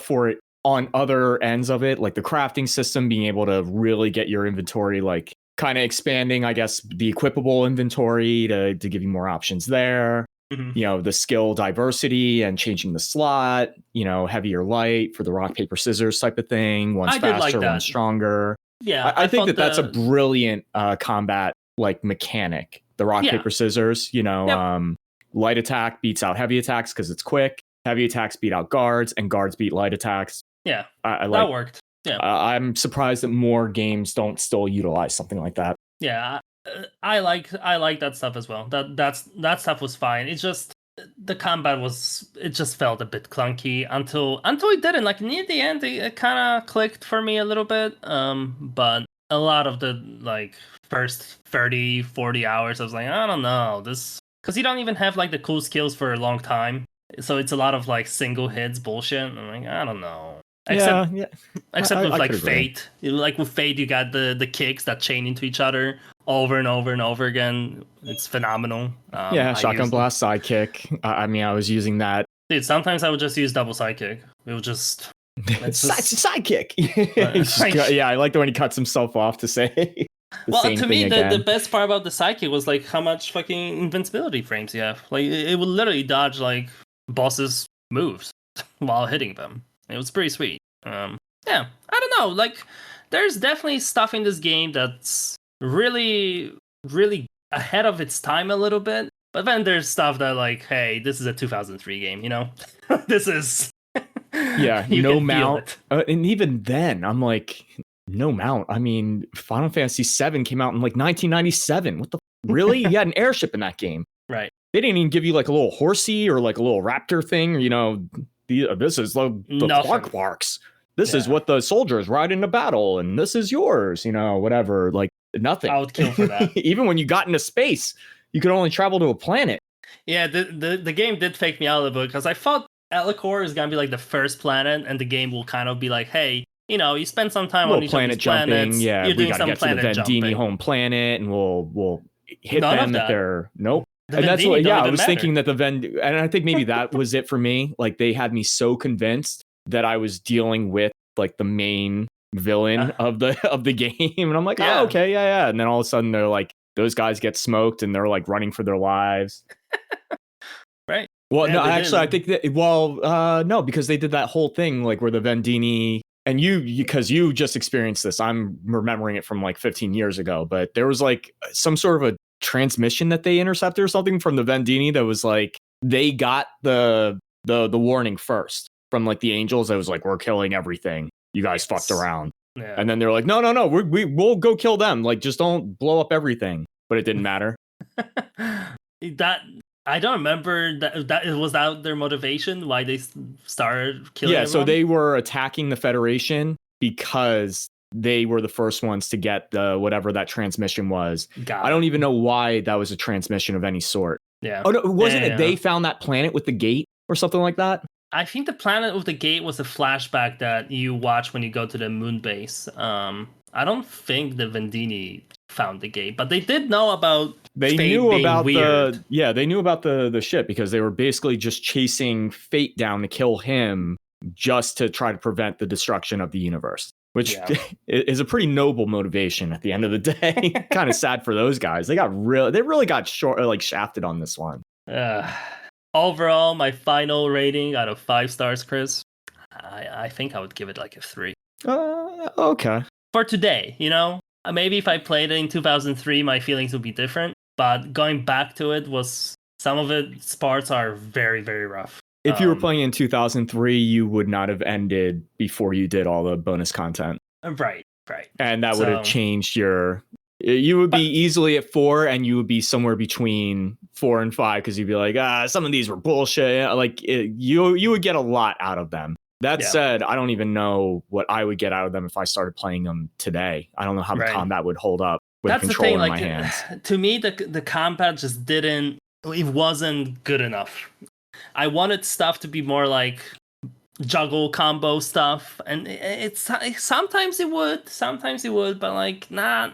for it on other ends of it, like the crafting system, being able to really get your inventory, like kind of expanding, I guess, the equipable inventory to give you more options there. Mm-hmm. You know, the skill diversity and changing the slot, you know, heavy or light for the rock, paper, scissors type of thing. One's faster, one's stronger. Yeah, I think that's a brilliant combat like mechanic. The rock, paper, scissors, you know, light attack beats out heavy attacks because it's quick. Heavy attacks beat out guards, and guards beat light attacks. Yeah, I that worked. Yeah, I'm surprised that more games don't still utilize something like that. Yeah, I like that stuff as well. That stuff was fine. It's just the combat just felt a bit clunky until it didn't. Like near the end, it kind of clicked for me a little bit. But a lot of the like first 30, 40 hours, I was like, I don't know this, because you don't even have like the cool skills for a long time. So it's a lot of like single hits bullshit. I'm like, I don't know. Except with like Fate. Like with Fate, you got the kicks that chain into each other over and over and over again. It's phenomenal. Shotgun blast, sidekick. I mean, I was using that. Dude, sometimes I would just use double sidekick. It would just... sidekick. I like the when he cuts himself off to say... to me, the best part about the sidekick was like how much fucking invincibility frames you have. Like it would literally dodge like bosses' moves while hitting them. It was pretty sweet. I don't know. Like, there's definitely stuff in this game that's really, really ahead of its time a little bit. But then there's stuff that like, hey, this is a 2003 game, you know? This is... no mount. And even then, I'm like, no mount. I mean, Final Fantasy VII came out in like 1997. What the... Really? You had an airship in that game. Right. They didn't even give you like a little horsey or like a little raptor thing, you know... This is the Clark Marks. This is what the soldiers ride into battle, and this is yours, you know, whatever. Like, nothing. I would kill for that. Even when you got into space, you could only travel to a planet. Yeah, the game did fake me out a little bit, because I thought Elicor is going to be like the first planet, and the game will kind of be like, hey, you know, you spend some time on each planet of these jumping. Planets, Yeah, we got to get to the Vendini home planet, and we'll hit them if they're... Nope. And that's what, I was thinking that and I think maybe that was it for me. Like, they had me so convinced that I was dealing with like the main villain of the game, and I'm like, oh, okay, yeah. And then all of a sudden they're like, those guys get smoked, and they're like running for their lives. Right. Well, no, actually, I think that no, because they did that whole thing like where the Vendini, and because you just experienced this. I'm remembering it from like 15 years ago, but there was like some sort of a transmission that they intercepted or something from the Vendini that was like they got the warning first from like the angels that was like, we're killing everything, you guys fucked around. And then they're like, no, we'll go kill them, like just don't blow up everything. But it didn't matter. That I don't remember that it was that their motivation why they started killing everyone? So they were attacking the Federation because they were the first ones to get the whatever that transmission was. I don't even know why that was a transmission of any sort. Yeah. Oh no, wasn't it? They found that planet with the gate or something like that. I think the planet with the gate was a flashback that you watch when you go to the moon base. I don't think the Vendini found the game, but they did know about they Fate knew being about weird. they knew about the ship because they were basically just chasing Fate down to kill him just to try to prevent the destruction of the universe, which is a pretty noble motivation at the end of the day. Kind of sad for those guys. They really got shafted on this one. Overall, my final rating out of 5 stars, Chris, I think I would give it like a 3. Okay. For today, maybe if I played it in 2003, my feelings would be different. But going back to it some of its parts are very, very rough. If you were playing in 2003, you would not have ended before you did all the bonus content. Right. And that would have changed you would be easily at 4 and you would be somewhere between 4 and 5 because you'd be like, some of these were bullshit. Like you would get a lot out of them. That said, I don't even know what I would get out of them if I started playing them today. I don't know how the combat would hold up with a controller in my hands. To me, the combat just it wasn't good enough. I wanted stuff to be more like juggle combo stuff, and it's sometimes it would, but like not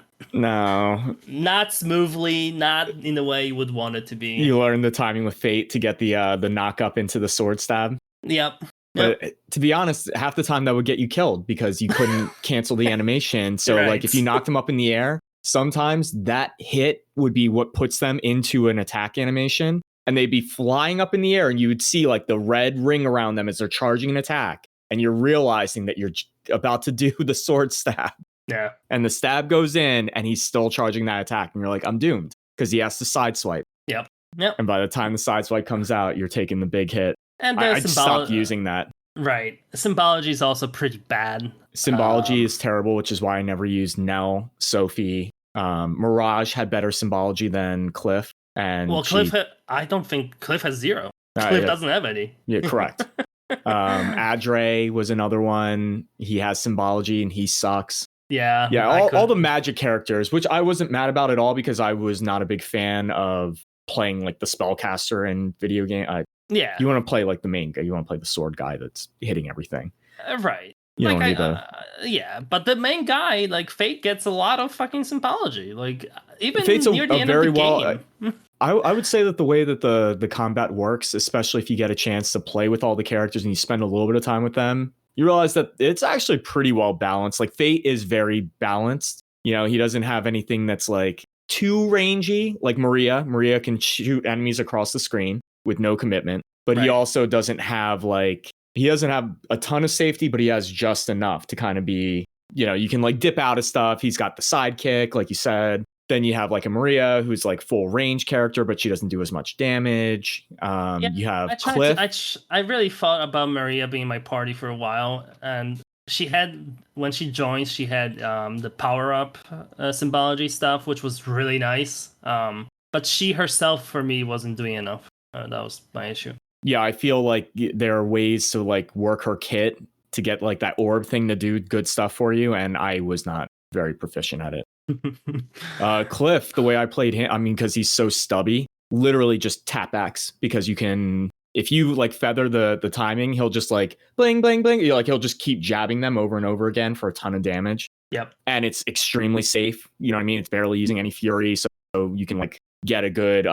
smoothly, not in the way you would want it to be. You learn the timing with Fate to get the knock up into the sword stab. Yep. But to be honest, half the time that would get you killed because you couldn't cancel the animation. So like if you knocked them up in the air, sometimes that hit would be what puts them into an attack animation. And they'd be flying up in the air and you would see like the red ring around them as they're charging an attack. And you're realizing that you're about to do the sword stab. Yeah. And the stab goes in and he's still charging that attack. And you're like, I'm doomed because he has to sideswipe. Yep. And by the time the sideswipe comes out, you're taking the big hit. And I stopped using that. Right. Symbology is also pretty bad. Symbology is terrible, which is why I never used Nell, Sophie. Mirage had better symbology than Cliff. And Cliff, I don't think Cliff has 0. Cliff doesn't have any. Yeah, correct. Adre was another one. He has symbology and he sucks. Yeah. All the magic characters, which I wasn't mad about at all because I was not a big fan of playing like the spellcaster in video game. You want to play like the main guy. You want to play the sword guy that's hitting everything. Right. You don't need but the main guy, like Fate, gets a lot of fucking symbology. Like even Fate's near the end of the game. I would say that the way that the combat works, especially if you get a chance to play with all the characters and you spend a little bit of time with them, you realize that it's actually pretty well balanced. Like Fate is very balanced. He doesn't have anything that's like too rangy. Like Maria can shoot enemies across the screen with no commitment, but he also doesn't have he doesn't have a ton of safety, but he has just enough to kind of be, you can like dip out of stuff. He's got the sidekick, like you said. Then you have like a Maria who's like full range character, but she doesn't do as much damage. You have Cliff. I really thought about Maria being my party for a while, and when she joined, she had the power up symbology stuff, which was really nice. But she herself for me wasn't doing enough. That was my issue. Yeah, I feel like there are ways to like work her kit to get like that orb thing to do good stuff for you, and I was not very proficient at it. Cliff, the way I played him, because he's so stubby, literally just tap X because you can, if you like feather the timing, he'll just like bling, bling, bling. He'll just keep jabbing them over and over again for a ton of damage. Yep. And it's extremely safe. You know what I mean? It's barely using any fury. So you can like get a good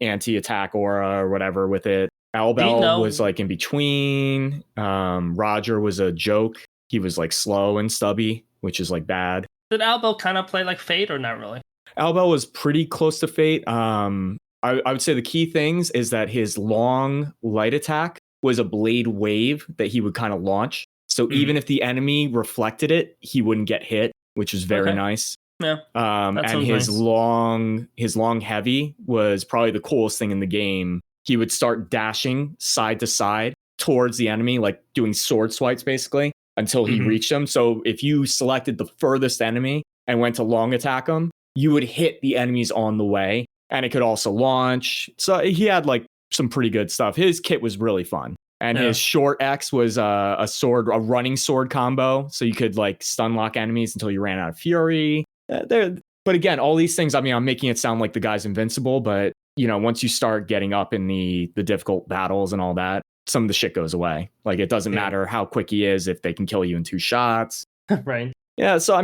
anti-attack aura or whatever with it. Albel was like in between. Roger was a joke. He was like slow and stubby, which is like bad. Did Albel kind of play like Fate or not really? Albel was pretty close to Fate. I would say the key things is that his long light attack was a blade wave that he would kind of launch. So even if the enemy reflected it, he wouldn't get hit, which is very nice. Yeah. And his long heavy was probably the coolest thing in the game. He would start dashing side to side towards the enemy, like doing sword swipes basically, until he reached them. So if you selected the furthest enemy and went to long attack them, you would hit the enemies on the way. And it could also launch. So he had like some pretty good stuff. His kit was really fun. And his short X was a running sword combo. So you could like stun lock enemies until you ran out of fury. But again, all these things, I'm making it sound like the guy's invincible, but once you start getting up in the difficult battles and all that, some of the shit goes away. Like it doesn't matter how quick he is if they can kill you in 2 shots. Right. Yeah. So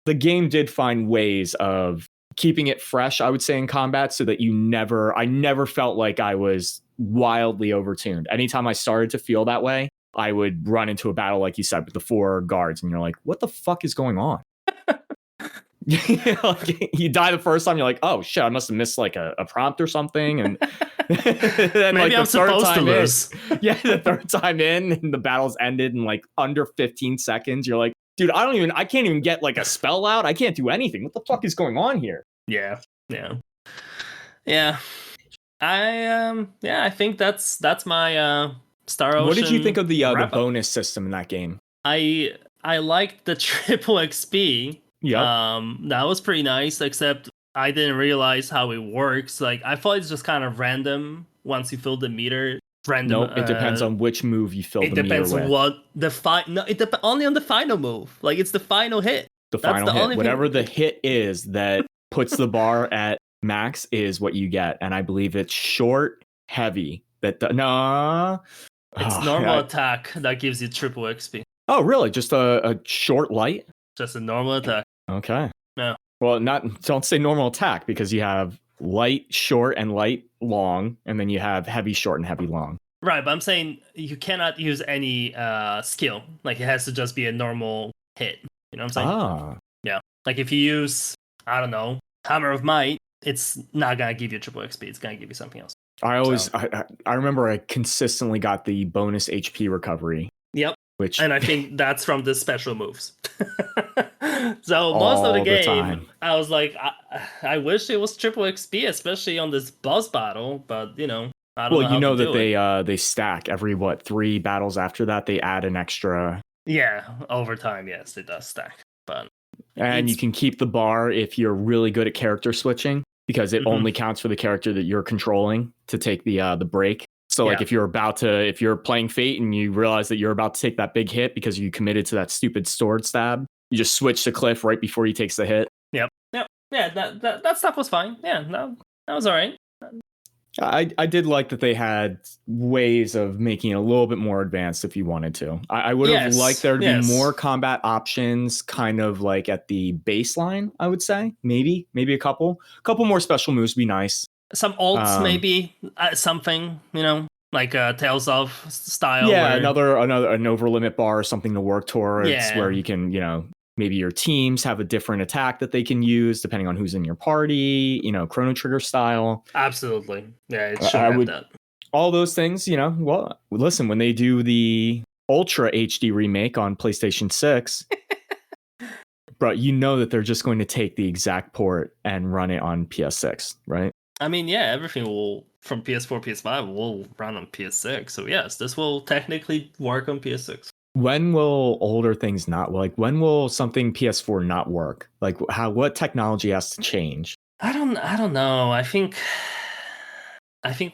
the game did find ways of keeping it fresh, I would say, in combat, so that I never felt like I was wildly overtuned. Anytime I started to feel that way, I would run into a battle, like you said, with the 4 guards, and you're like, what the fuck is going on? Like, you die the first time, you're like, oh shit, I must have missed like a prompt or something, and then Maybe like I'm supposed to lose. The third time in, and the battle's ended in like under 15 seconds. You're like, dude, I can't even get like a spell out. I can't do anything. What the fuck is going on here? Yeah. I think that's my Star Ocean. What did you think of the wrap-up. bonus system in that game? I liked the triple XP. Yeah. That was pretty nice, except I didn't realize how it works. Like, I thought it's just kind of random once you fill the meter. Random. Nope, it depends on which move you fill the meter with. It depends on what the only on the final move. Like, it's the final hit. The final hit. Whatever the hit is that puts the bar at max is what you get. And I believe it's short, heavy. It's normal attack that gives you triple XP. Oh, really? Just a short light? Just a normal attack. Okay. Yeah. Well, don't say normal attack, because you have light, short, and light, long, and then you have heavy, short, and heavy, long. Right, but I'm saying you cannot use any skill. Like, it has to just be a normal hit. You know what I'm saying? Ah. Yeah. Like, if you use, I don't know, Hammer of Might, it's not gonna give you triple XP. It's gonna give you something else. I remember I consistently got the bonus HP recovery. Yep. And I think that's from the special moves. So most of the game, I was like, I wish it was triple XP, especially on this boss battle. But I don't know. Well, you know that they stack every 3 battles after that. They add an extra. Yeah, over time, yes, it does stack. And you can keep the bar if you're really good at character switching, because it only counts for the character that you're controlling to take the break. So like if you're playing Fate and you realize that you're about to take that big hit because you committed to that stupid sword stab, you just switch to Cliff right before he takes the hit. Yep. Yeah, that stuff was fine. Yeah, no, that was all right. I did like that they had ways of making it a little bit more advanced if you wanted to. I would have liked there to be more combat options, kind of like at the baseline, I would say. Maybe a couple more special moves would be nice. Some ults, maybe something, like Tales of style. Yeah, another an over limit bar or something to work towards, where you can, maybe your teams have a different attack that they can use depending on who's in your party, Chrono Trigger style. Absolutely. Yeah, it should have that. All those things, well, listen, when they do the Ultra HD remake on PlayStation 6, bro, that they're just going to take the exact port and run it on PS6, right? I mean, yeah, everything from PS4, PS5 will run on PS6. So yes, this will technically work on PS6. When will older things not like? When will something PS4 not work? Like what technology has to change? I don't know. I think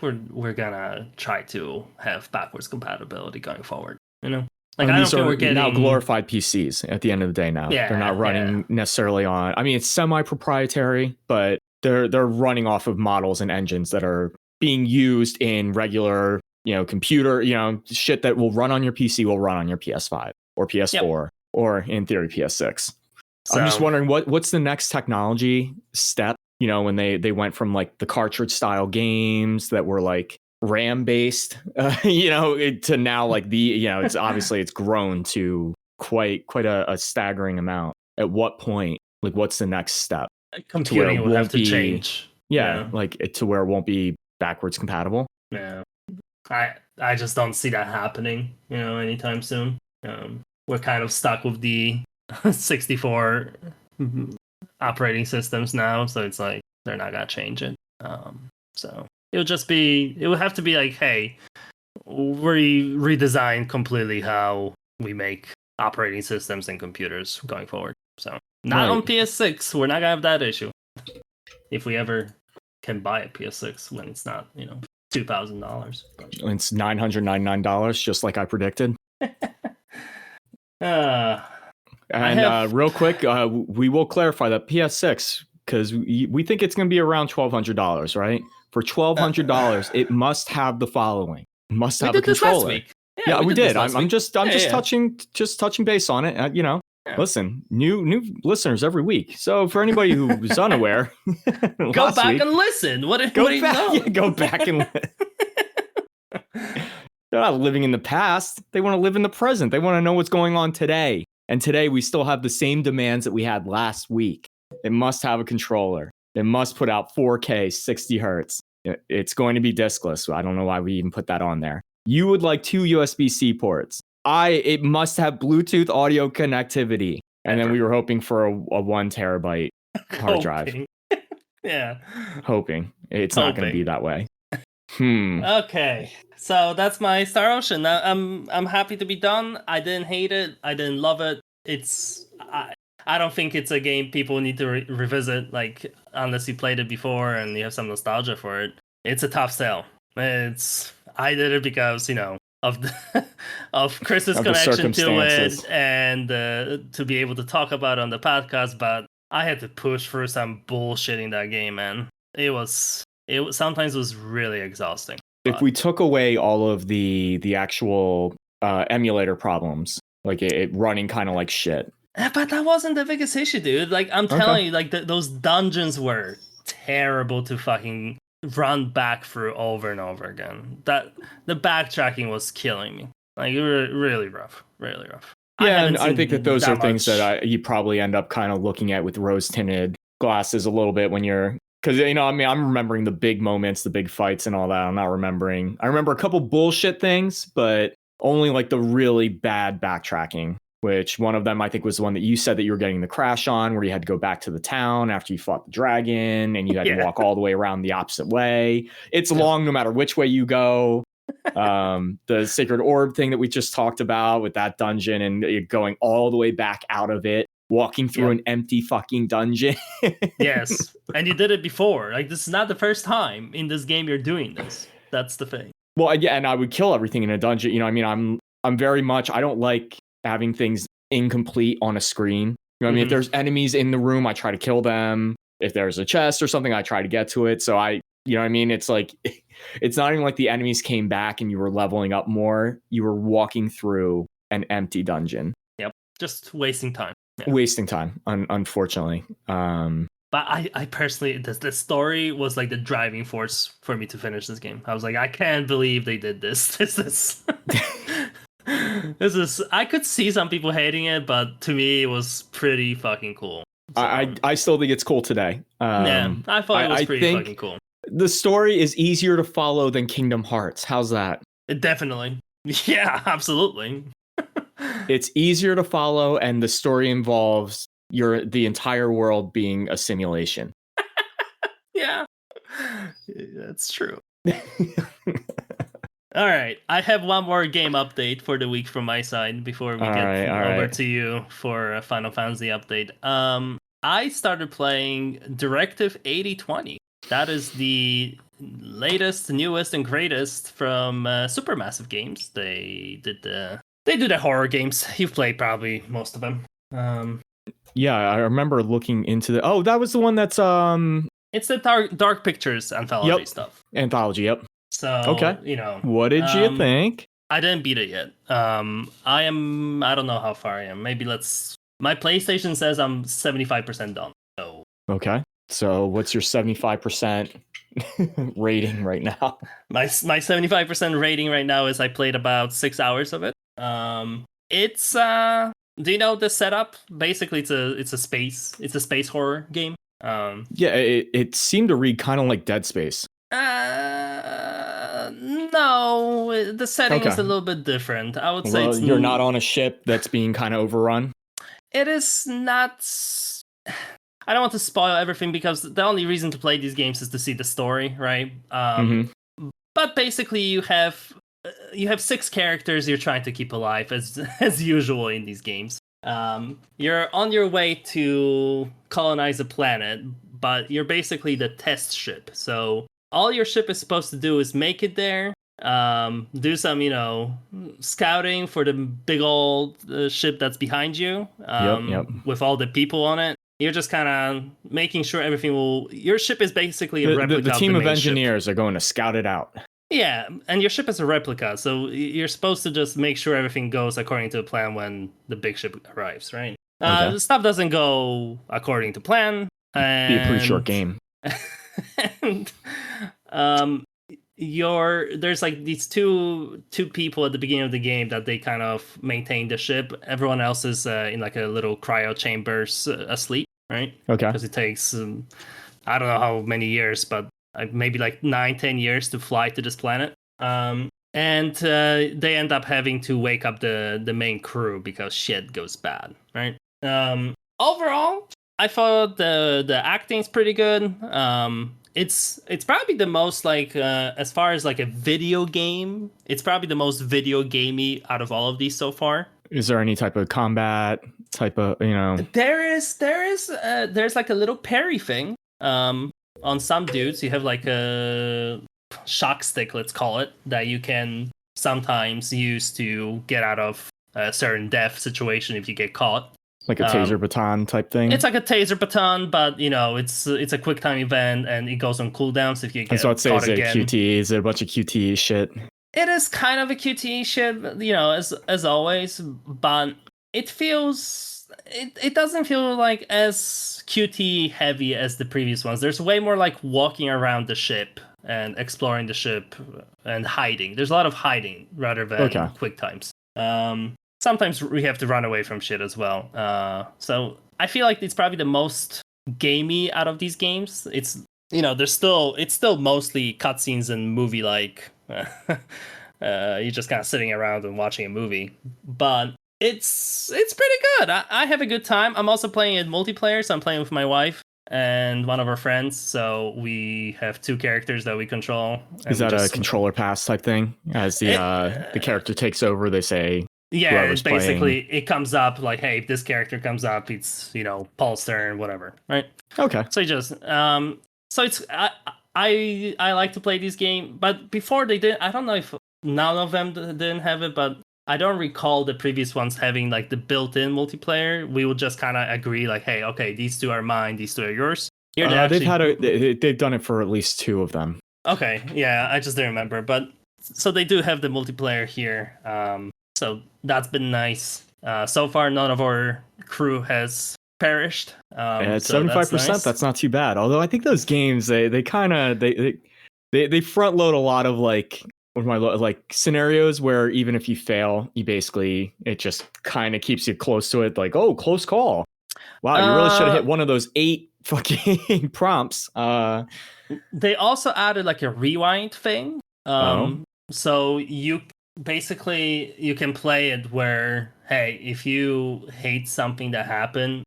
we're gonna try to have backwards compatibility going forward. Like, I don't think we're getting now glorified PCs at the end of the day. Now they're not running necessarily on. I mean, it's semi-proprietary, but they're running off of models and engines that are being used in regular, computer, shit that will run on your PC will run on your PS5 or PS4 or in theory PS6. So, I'm just wondering what's the next technology step, when they went from like the cartridge style games that were like RAM based, to now like it's obviously it's grown to quite a staggering amount. At what point, like what's the next step? Computing will have to change. Yeah, like to where it won't be backwards compatible. Yeah. I just don't see that happening, anytime soon. We're kind of stuck with the 64 operating systems now, so it's like they're not gonna change it. So it would have to be like, hey, we redesign completely how we make operating systems and computers going forward. So not on PS6, we're not gonna have that issue. If we ever can buy a PS6 when it's not, $2,000. It's $999, just like I predicted. Real quick, we will clarify that PS6, because we think it's going to be around $1,200, right? For $1,200, it must have the following: it must have a controller. This last week. Yeah, we did. I'm just touching base on it. Listen, new listeners every week. So for anybody who's unaware, Go back and listen. What do you know? Go back and they're not living in the past. They want to live in the present. They want to know what's going on today. And today we still have the same demands that we had last week. It must have a controller. It must put out 4K 60 hertz. It's going to be diskless. I don't know why we even put that on there. You would like 2 USB-C ports. It must have Bluetooth audio connectivity. And then we were hoping for a 1 terabyte hard drive. Yeah. Hoping. It's not going to be that way. Okay. So that's my Star Ocean. I'm happy to be done. I didn't hate it. I didn't love it. I don't think it's a game people need to revisit, like, unless you played it before and you have some nostalgia for it. It's a tough sell. I did it because, of Chris's connection to it and to be able to talk about it on the podcast, but I had to push through some bullshit in that game, man. It sometimes was really exhausting. If we took away all of the actual emulator problems, like it running kind of like shit. But that wasn't the biggest issue, dude. Like, I'm telling you, like, those dungeons were terrible to fucking run back through over and over again. The backtracking was killing me. Like, really rough. Really rough. Yeah, and I think that those are things that you probably end up kind of looking at with rose-tinted glasses a little bit when you're... Because, I'm remembering the big moments, the big fights and all that. I'm not remembering... I remember a couple bullshit things, but only, like, the really bad backtracking. Which one of them I think was the one that you said that you were getting the crash on, where you had to go back to the town after you fought the dragon and you had to walk all the way around the opposite way. It's long no matter which way you go. The sacred orb thing that we just talked about with that dungeon and going all the way back out of it, walking through an empty fucking dungeon. Yes, and you did it before. Like, this is not the first time in this game you're doing this. That's the thing. Well, yeah, and I would kill everything in a dungeon. I'm very much, I don't like having things incomplete on a screen. If there's enemies in the room, I try to kill them. If there's a chest or something, I try to get to it. So it's like, it's not even like the enemies came back and you were leveling up more. You were walking through an empty dungeon. Yep. Just wasting time. Yeah. Wasting time, unfortunately. But I personally, the story was like the driving force for me to finish this game. I was like, I can't believe they did this. I could see some people hating it, but to me, it was pretty fucking cool. So, I still think it's cool today. I thought it was pretty fucking cool. The story is easier to follow than Kingdom Hearts. How's that? Definitely. Yeah, absolutely. It's easier to follow, and the story involves the entire world being a simulation. Yeah, that's true. All right, I have one more game update for the week from my side before we get over to you for a Final Fantasy update. I started playing Directive 8020. That is the latest, newest, and greatest from Supermassive Games. They do the horror games. You've played probably most of them. Yeah, I remember looking into that was the one that's It's the Dark Pictures anthology stuff. Anthology, yep. So, what did you think? I didn't beat it yet. I don't know how far I am. Maybe my PlayStation says I'm 75% done. So. Okay. So what's your 75% rating right now? My 75% rating right now is I played about 6 hours of it. It's do you know the setup? Basically it's a space horror game. Yeah, it seemed to read kind of like Dead Space. No, the setting is a little bit different. I would say you're not on a ship that's being kind of overrun. It is not. I don't want to spoil everything because the only reason to play these games is to see the story, right? But basically, you have 6 characters you're trying to keep alive as usual in these games. You're on your way to colonize a planet, but you're basically the test ship. So all your ship is supposed to do is make it there, do some, scouting for the big old ship that's behind you, with all the people on it. You're just kind of making sure your ship is basically a replica. The team of of engineers are going to scout it out. Yeah, and your ship is a replica, so you're supposed to just make sure everything goes according to the plan when the big ship arrives, right? Okay. Stuff doesn't go according to plan. Be a pretty short game. And there's like these two people at the beginning of the game that they kind of maintain the ship. Everyone else is in like a little cryo chambers asleep, right? Okay. Because it takes I don't know how many years, but maybe like 9-10 years to fly to this planet. And they end up having to wake up the main crew because shit goes bad, right? Overall, I thought the acting's pretty good. It's probably the most like as far as like a video game, it's probably the most video gamey out of all of these so far. Is there any type of combat type of, you know? There's like a little parry thing. On some dudes, you have like a shock stick, let's call it, that you can sometimes use to get out of a certain death situation if you get caught. Like a taser baton type thing? It's like a taser baton, but you know, it's a quick time event and it goes on cooldowns if you get so I'd say, caught is it again. QTE? Is it a bunch of QTE shit? It is kind of a QTE shit, you know, as always, but it feels it doesn't feel like as QTE heavy as the previous ones. There's way more like walking around the ship and exploring the ship and hiding. There's a lot of hiding rather than quick times. Sometimes we have to run away from shit as well. So I feel like it's probably the most gamey out of these games. It's, you know, it's still mostly cutscenes and movie like. You're just kind of sitting around and watching a movie, but it's pretty good. I have a good time. I'm also playing it multiplayer, so I'm playing with my wife and one of our friends. So we have two characters that we control. Is that a controller pass type thing? As the character takes over, they say. Yeah, basically it comes up like, hey, if this character comes up, it's, you know, Paul's turn, whatever, right? Okay. So you just so it's I like to play this game, but before they did, I don't know if none of them didn't have it, but I don't recall the previous ones having like the built-in multiplayer. We would just kind of agree like, hey, okay, these two are mine, these two are yours. Here they've done it for at least two of them. Okay, yeah, I just didn't remember, but so they do have the multiplayer here. So that's been nice. So far, none of our crew has perished. At 75%, nice. That's not too bad. Although I think those games, they kind of they front load a lot of like scenarios where even if you fail, it just kind of keeps you close to it. Like, oh, close call. Wow, you really should have hit one of those 8 fucking prompts. They also added like a rewind thing. So you can play it where, hey, if you hate something that happened,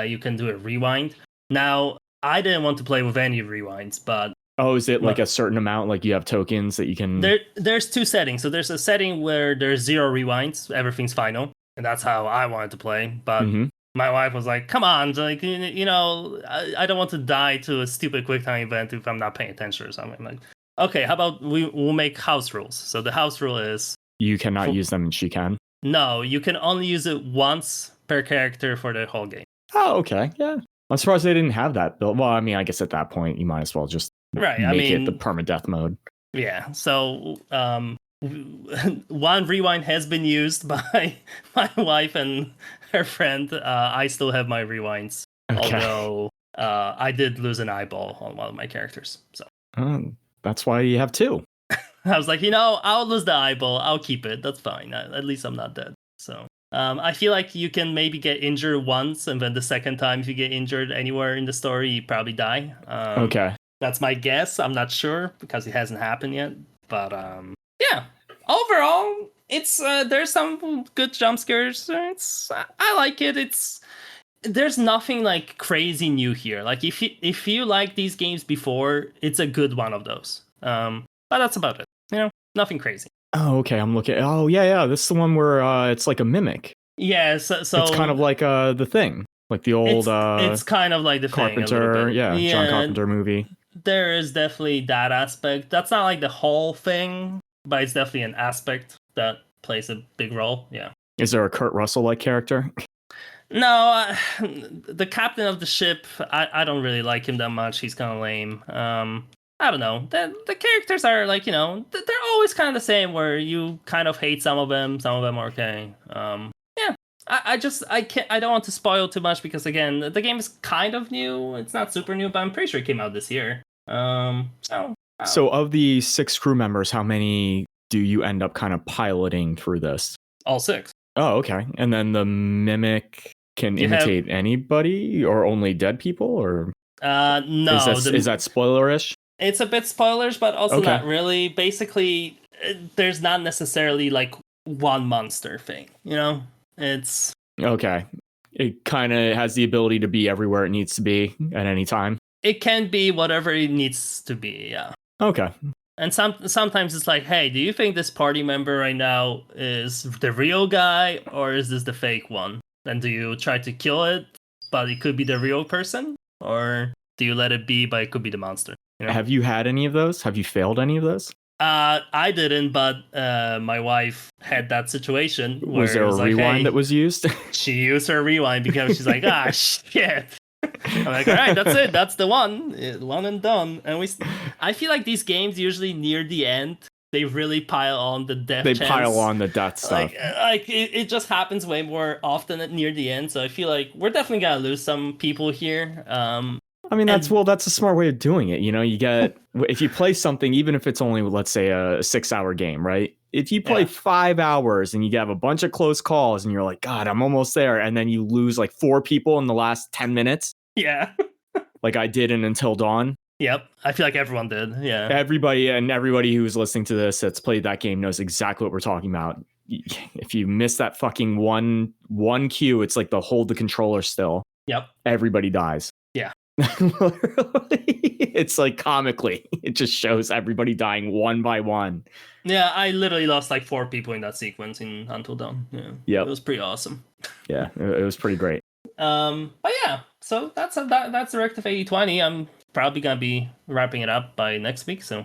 you can do a rewind. Now, I didn't want to play with any rewinds, but is it like a certain amount? Like you have tokens that you can. There's 2 settings. So there's a setting where there's 0 rewinds, everything's final, and that's how I wanted to play. But my wife was like, "Come on, like, you know, I don't want to die to a stupid QuickTime event if I'm not paying attention or something." I'm like, okay, how about we'll make house rules? So the house rule is you cannot use them and she can. No, you can only use it once per character for the whole game. Oh, okay, yeah. I'm surprised they didn't have that built. Well, I mean, I guess at that point you might as well just make it the permadeath mode. Yeah. So one rewind has been used by my wife and her friend. I still have my rewinds, although I did lose an eyeball on one of my characters. So that's why you have 2. I was like, you know, I'll lose the eyeball. I'll keep it. That's fine. At least I'm not dead. So I feel like you can maybe get injured once, and then the second time, if you get injured anywhere in the story, you probably die. Okay. That's my guess. I'm not sure because it hasn't happened yet. But yeah, overall, it's there's some good jump scares. I like it. There's nothing like crazy new here. Like if you like these games before, it's a good one of those. But that's about it. You know, nothing crazy. Oh, okay. I'm looking. Oh, yeah. This is the one where it's like a mimic. Yeah, so it's kind of like The Thing, like the old. It's kind of like The Carpenter, Thing. Yeah, John Carpenter movie. There is definitely that aspect. That's not like the whole thing, but it's definitely an aspect that plays a big role. Yeah. Is there a Kurt Russell-like character? No, the captain of the ship. I don't really like him that much. He's kind of lame. I don't know. The characters are like, you know, they're always kind of the same, where you kind of hate some of them are okay. Yeah, I don't want to spoil too much because again, the game is kind of new. It's not super new, but I'm pretty sure it came out this year. So of the 6 crew members, how many do you end up kind of piloting through this? All 6. Oh, okay. And then the mimic can imitate anybody or only dead people, or no. Is that spoilerish? It's a bit spoilers, but also not really. Basically, there's not necessarily like one monster thing, you know? It's okay. It kind of has the ability to be everywhere it needs to be at any time. It can be whatever it needs to be, yeah. Okay. And sometimes it's like, hey, do you think this party member right now is the real guy or is this the fake one? And do you try to kill it, but it could be the real person? Or do you let it be, but it could be the monster? You know? Have you had any of those? Have you failed any of those? I didn't, but my wife had that situation. Where was there a rewind that was used? She used her rewind because she's like, shit. I'm like, all right, that's it. That's the one and done. And I feel like these games usually near the end, they really pile on the death. They pile on the death stuff. Like it just happens way more often near the end. So I feel like we're definitely gonna lose some people here. I mean, that's a smart way of doing it. You know, you get, if you play something, even if it's only, let's say, a 6-hour game, right? If you play 5 hours and you have a bunch of close calls and you're like, God, I'm almost there. And then you lose like 4 people in the last 10 minutes. Yeah. Like I did in Until Dawn. Yep. I feel like everyone did. Yeah. Everybody who's listening to this that's played that game knows exactly what we're talking about. If you miss that fucking one cue, it's like the hold the controller still. Yep. Everybody dies. Yeah. It's like comically, it just shows everybody dying one by one. Yeah, I literally lost like 4 people in that sequence in Until Dawn. Yeah, it was pretty awesome. Yeah, it was pretty great. But yeah, so that's Directive 8020. I'm probably gonna be wrapping it up by next week. So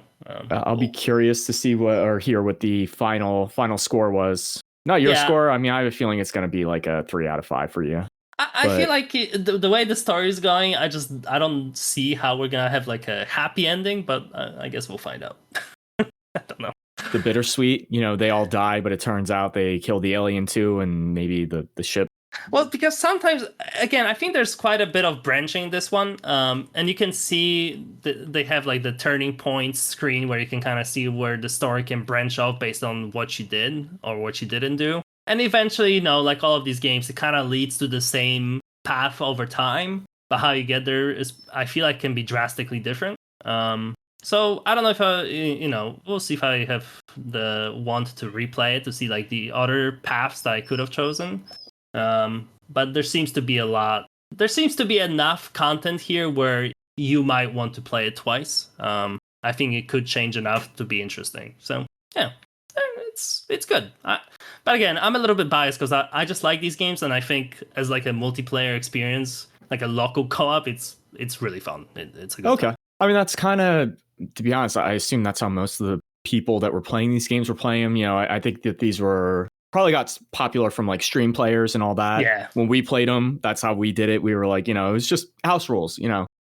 I'll be curious to see hear what the final score was. Not your score. I mean, I have a feeling it's gonna be like a 3 out of 5 for you. I feel like the way the story is going, I don't see how we're gonna have like a happy ending, but I guess we'll find out. I don't know. The bittersweet, they all die, but it turns out they killed the alien too, and maybe the ship. Well, because sometimes, again, I think there's quite a bit of branching in this one, and you can see they have like the turning point screen where you can kind of see where the story can branch off based on what you did or what you didn't do. And eventually, like all of these games, it kind of leads to the same path over time. But how you get there is, I feel like, can be drastically different. So I don't know if we'll see if I have the want to replay it to see like the other paths that I could have chosen. But there seems to be enough content here where you might want to play it twice. I think it could change enough to be interesting. So yeah. It's good. But again, I'm a little bit biased because I just like these games, and I think as like a multiplayer experience, like a local co-op, it's really fun. It's a good time. I mean, that's kind of, to be honest, I assume that's how most of the people that were playing these games were playing them. I think that these were probably got popular from like stream players and all that. Yeah. When we played them, that's how we did it. We were like, it was just house rules.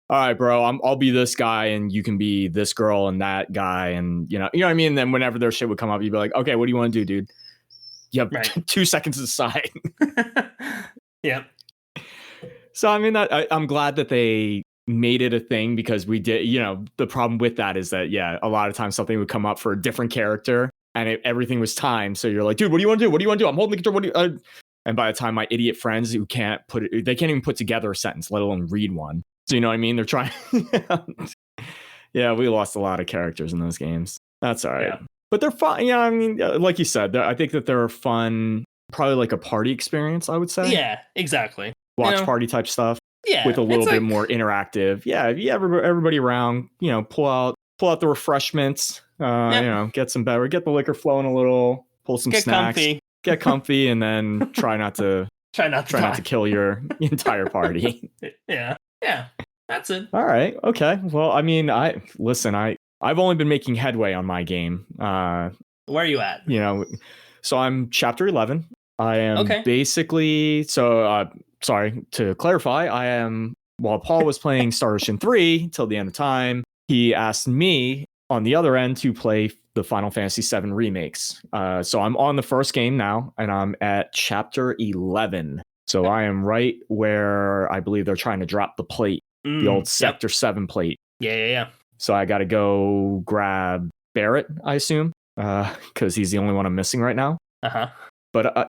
All right, bro, I'll be this guy and you can be this girl and that guy. And, you know what I mean? And then whenever their shit would come up, you'd be like, okay, what do you want to do, dude? You have 2 seconds to decide. Yep. So, I mean, I'm glad that they made it a thing because we did, the problem with that is that, a lot of times something would come up for a different character and everything was timed. So you're like, dude, what do you want to do? What do you want to do? I'm holding the control. And by the time my idiot friends who they can't even put together a sentence, let alone read one. So you know what I mean? They're trying. Yeah, we lost a lot of characters in those games. That's all right. Yeah. But they're fun. Yeah, I mean, like you said, I think that they're fun, probably like a party experience, I would say. Yeah, exactly. Watch party type stuff. Yeah. With a little bit more interactive. Yeah, if you have everybody around, pull out the refreshments, get some better, get the liquor flowing a little, pull some snacks. Get comfy, and then try not to kill your entire party. Yeah, that's it. All right, okay. Well, I mean, I've only been making headway on my game. Where are you at? So I'm chapter 11. I am basically sorry to clarify. I am while Paul was playing Star Ocean 3 till the end of time. He asked me on the other end to play the Final Fantasy VII remakes. So I'm on the first game now, and I'm at chapter 11. So I am right where I believe they're trying to drop the plate, the old Sector 7 plate. Yeah. So I got to go grab Barrett, I assume, because he's the only one I'm missing right now. But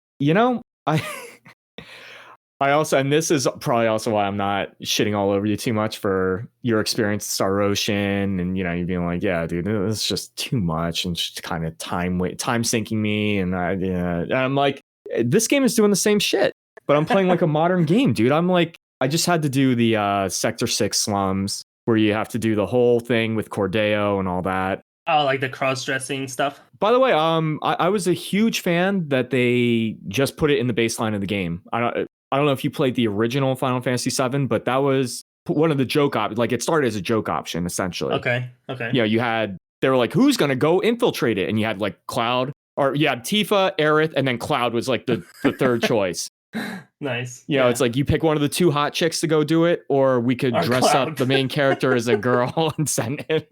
I also, and this is probably also why I'm not shitting all over you too much for your experience at Star Ocean, and you being like, yeah, dude, it's just too much and just kind of time sinking me, and I'm like, this game is doing the same shit, but I'm playing like a modern game, dude. I'm like, I just had to do the Sector 6 slums where you have to do the whole thing with Cordeo and all that. Oh, like the cross-dressing stuff? By the way, I was a huge fan that they just put it in the baseline of the game. I don't know if you played the original Final Fantasy VII, but that was one of the joke options. Like, it started as a joke option, essentially. Okay. They were like, who's going to go infiltrate it? And you had like Cloud, or you had Tifa, Aerith, and then Cloud was like the third choice. Nice. It's like you pick one of the two hot chicks to go do it, or we could dress Cloud. up the main character as a girl and send him.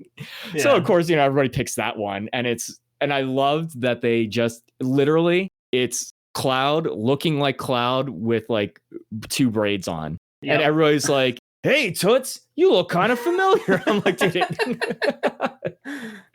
Yeah. So of course, everybody picks that one. And I loved that they just literally, it's Cloud looking like Cloud with like two braids on. Yep. And everybody's like, hey, Toots, you look kind of familiar. I'm like, dude.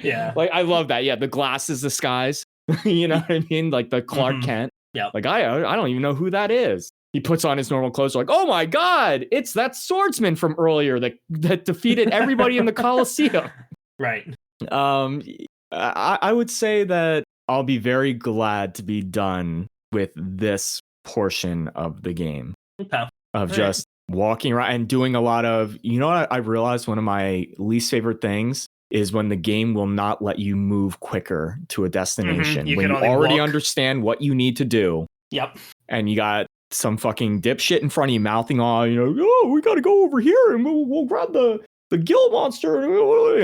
Yeah. Like, I love that. Yeah, the glasses disguise. You know what I mean? Like the Clark Kent. Yeah. Like, I don't even know who that is. He puts on his normal clothes, like, oh my God, it's that swordsman from earlier that defeated everybody in the Colosseum. Right. I would say that I'll be very glad to be done with this portion of the game. Okay. Of just walking around and doing a lot of, what I realized one of my least favorite things is when the game will not let you move quicker to a destination. When you already understand what you need to do. Yep. And you got some fucking dipshit in front of you mouthing all, oh, we got to go over here and we'll grab the gill monster,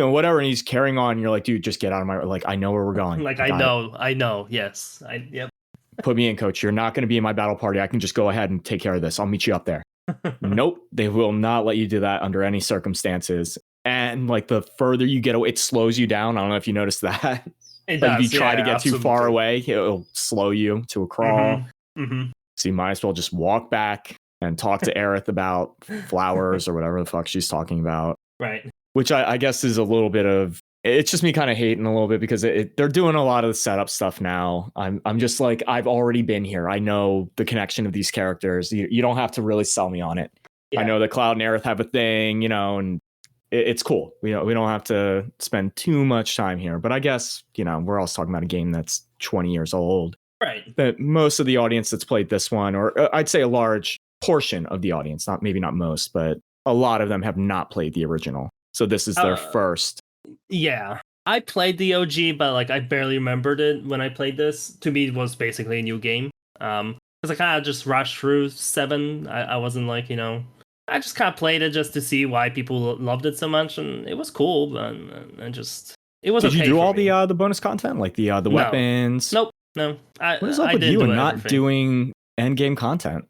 whatever. And he's carrying on. And you're like, dude, just get out of my, like, I know where we're going. Like, I know. Yes. Yep. Put me in, coach. You're not going to be in my battle party. I can just go ahead and take care of this. I'll meet you up there. Nope. They will not let you do that under any circumstances. And like the further you get away, it slows you down. I don't know if you noticed that. It like does, if you try to get absolutely. too far away, it'll slow you to a crawl. Mm-hmm. So you might as well just walk back and talk to Aerith about flowers or whatever the fuck she's talking about. Right. Which I guess is a little bit of, it's just me kind of hating a little bit because they're doing a lot of the setup stuff now. I'm just like, I've already been here. I know the connection of these characters. You don't have to really sell me on it. Yeah. I know that Cloud and Aerith have a thing, and it's cool. We don't have to spend too much time here. But I guess, we're also talking about a game that's 20 years old. Right. That most of the audience that's played this one, or I'd say a large portion of the audience, maybe not most, but a lot of them have not played the original. So this is their first. Yeah. I played the OG, but like I barely remembered it when I played this. To me, it was basically a new game. Because I kind of just rushed through 7. I wasn't like, I just kind of played it just to see why people loved it so much, and it was cool. But it was. Did okay you do all me. the bonus content, like the weapons? Nope. No. What is up with you and not doing end game content?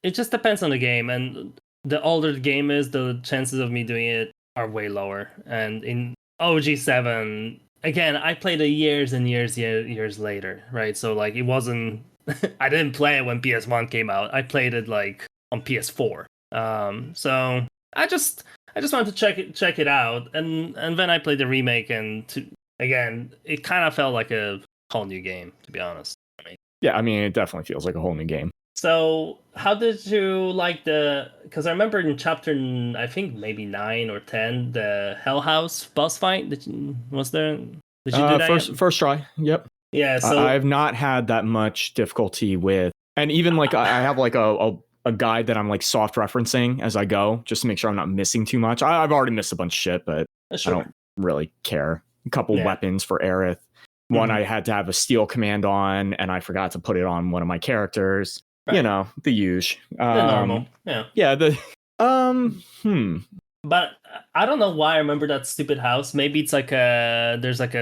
It just depends on the game, and the older the game is, the chances of me doing it are way lower. And in OG 7, again, I played it years and years later, right? So like it wasn't. I didn't play it when PS1 came out. I played it like on PS4. So I just wanted to check it out, and then I played the remake, and again, it kind of felt like a whole new game, to be honest. Yeah, I mean, it definitely feels like a whole new game. So how did you like because I remember in chapter, I think maybe 9 or 10, the Hell House boss fight. Did you do that? First try. Yep. Yeah. So I've not had that much difficulty with, and even like I have like a guide that I'm like soft referencing as I go, just to make sure I'm not missing too much. I've already missed a bunch of shit, but sure. I don't really care. A couple weapons for Aerith. One I had to have a steel command on, and I forgot to put it on one of my characters. Right. The usual. The normal. Yeah. Yeah. But I don't know why I remember that stupid house. Maybe it's like there's like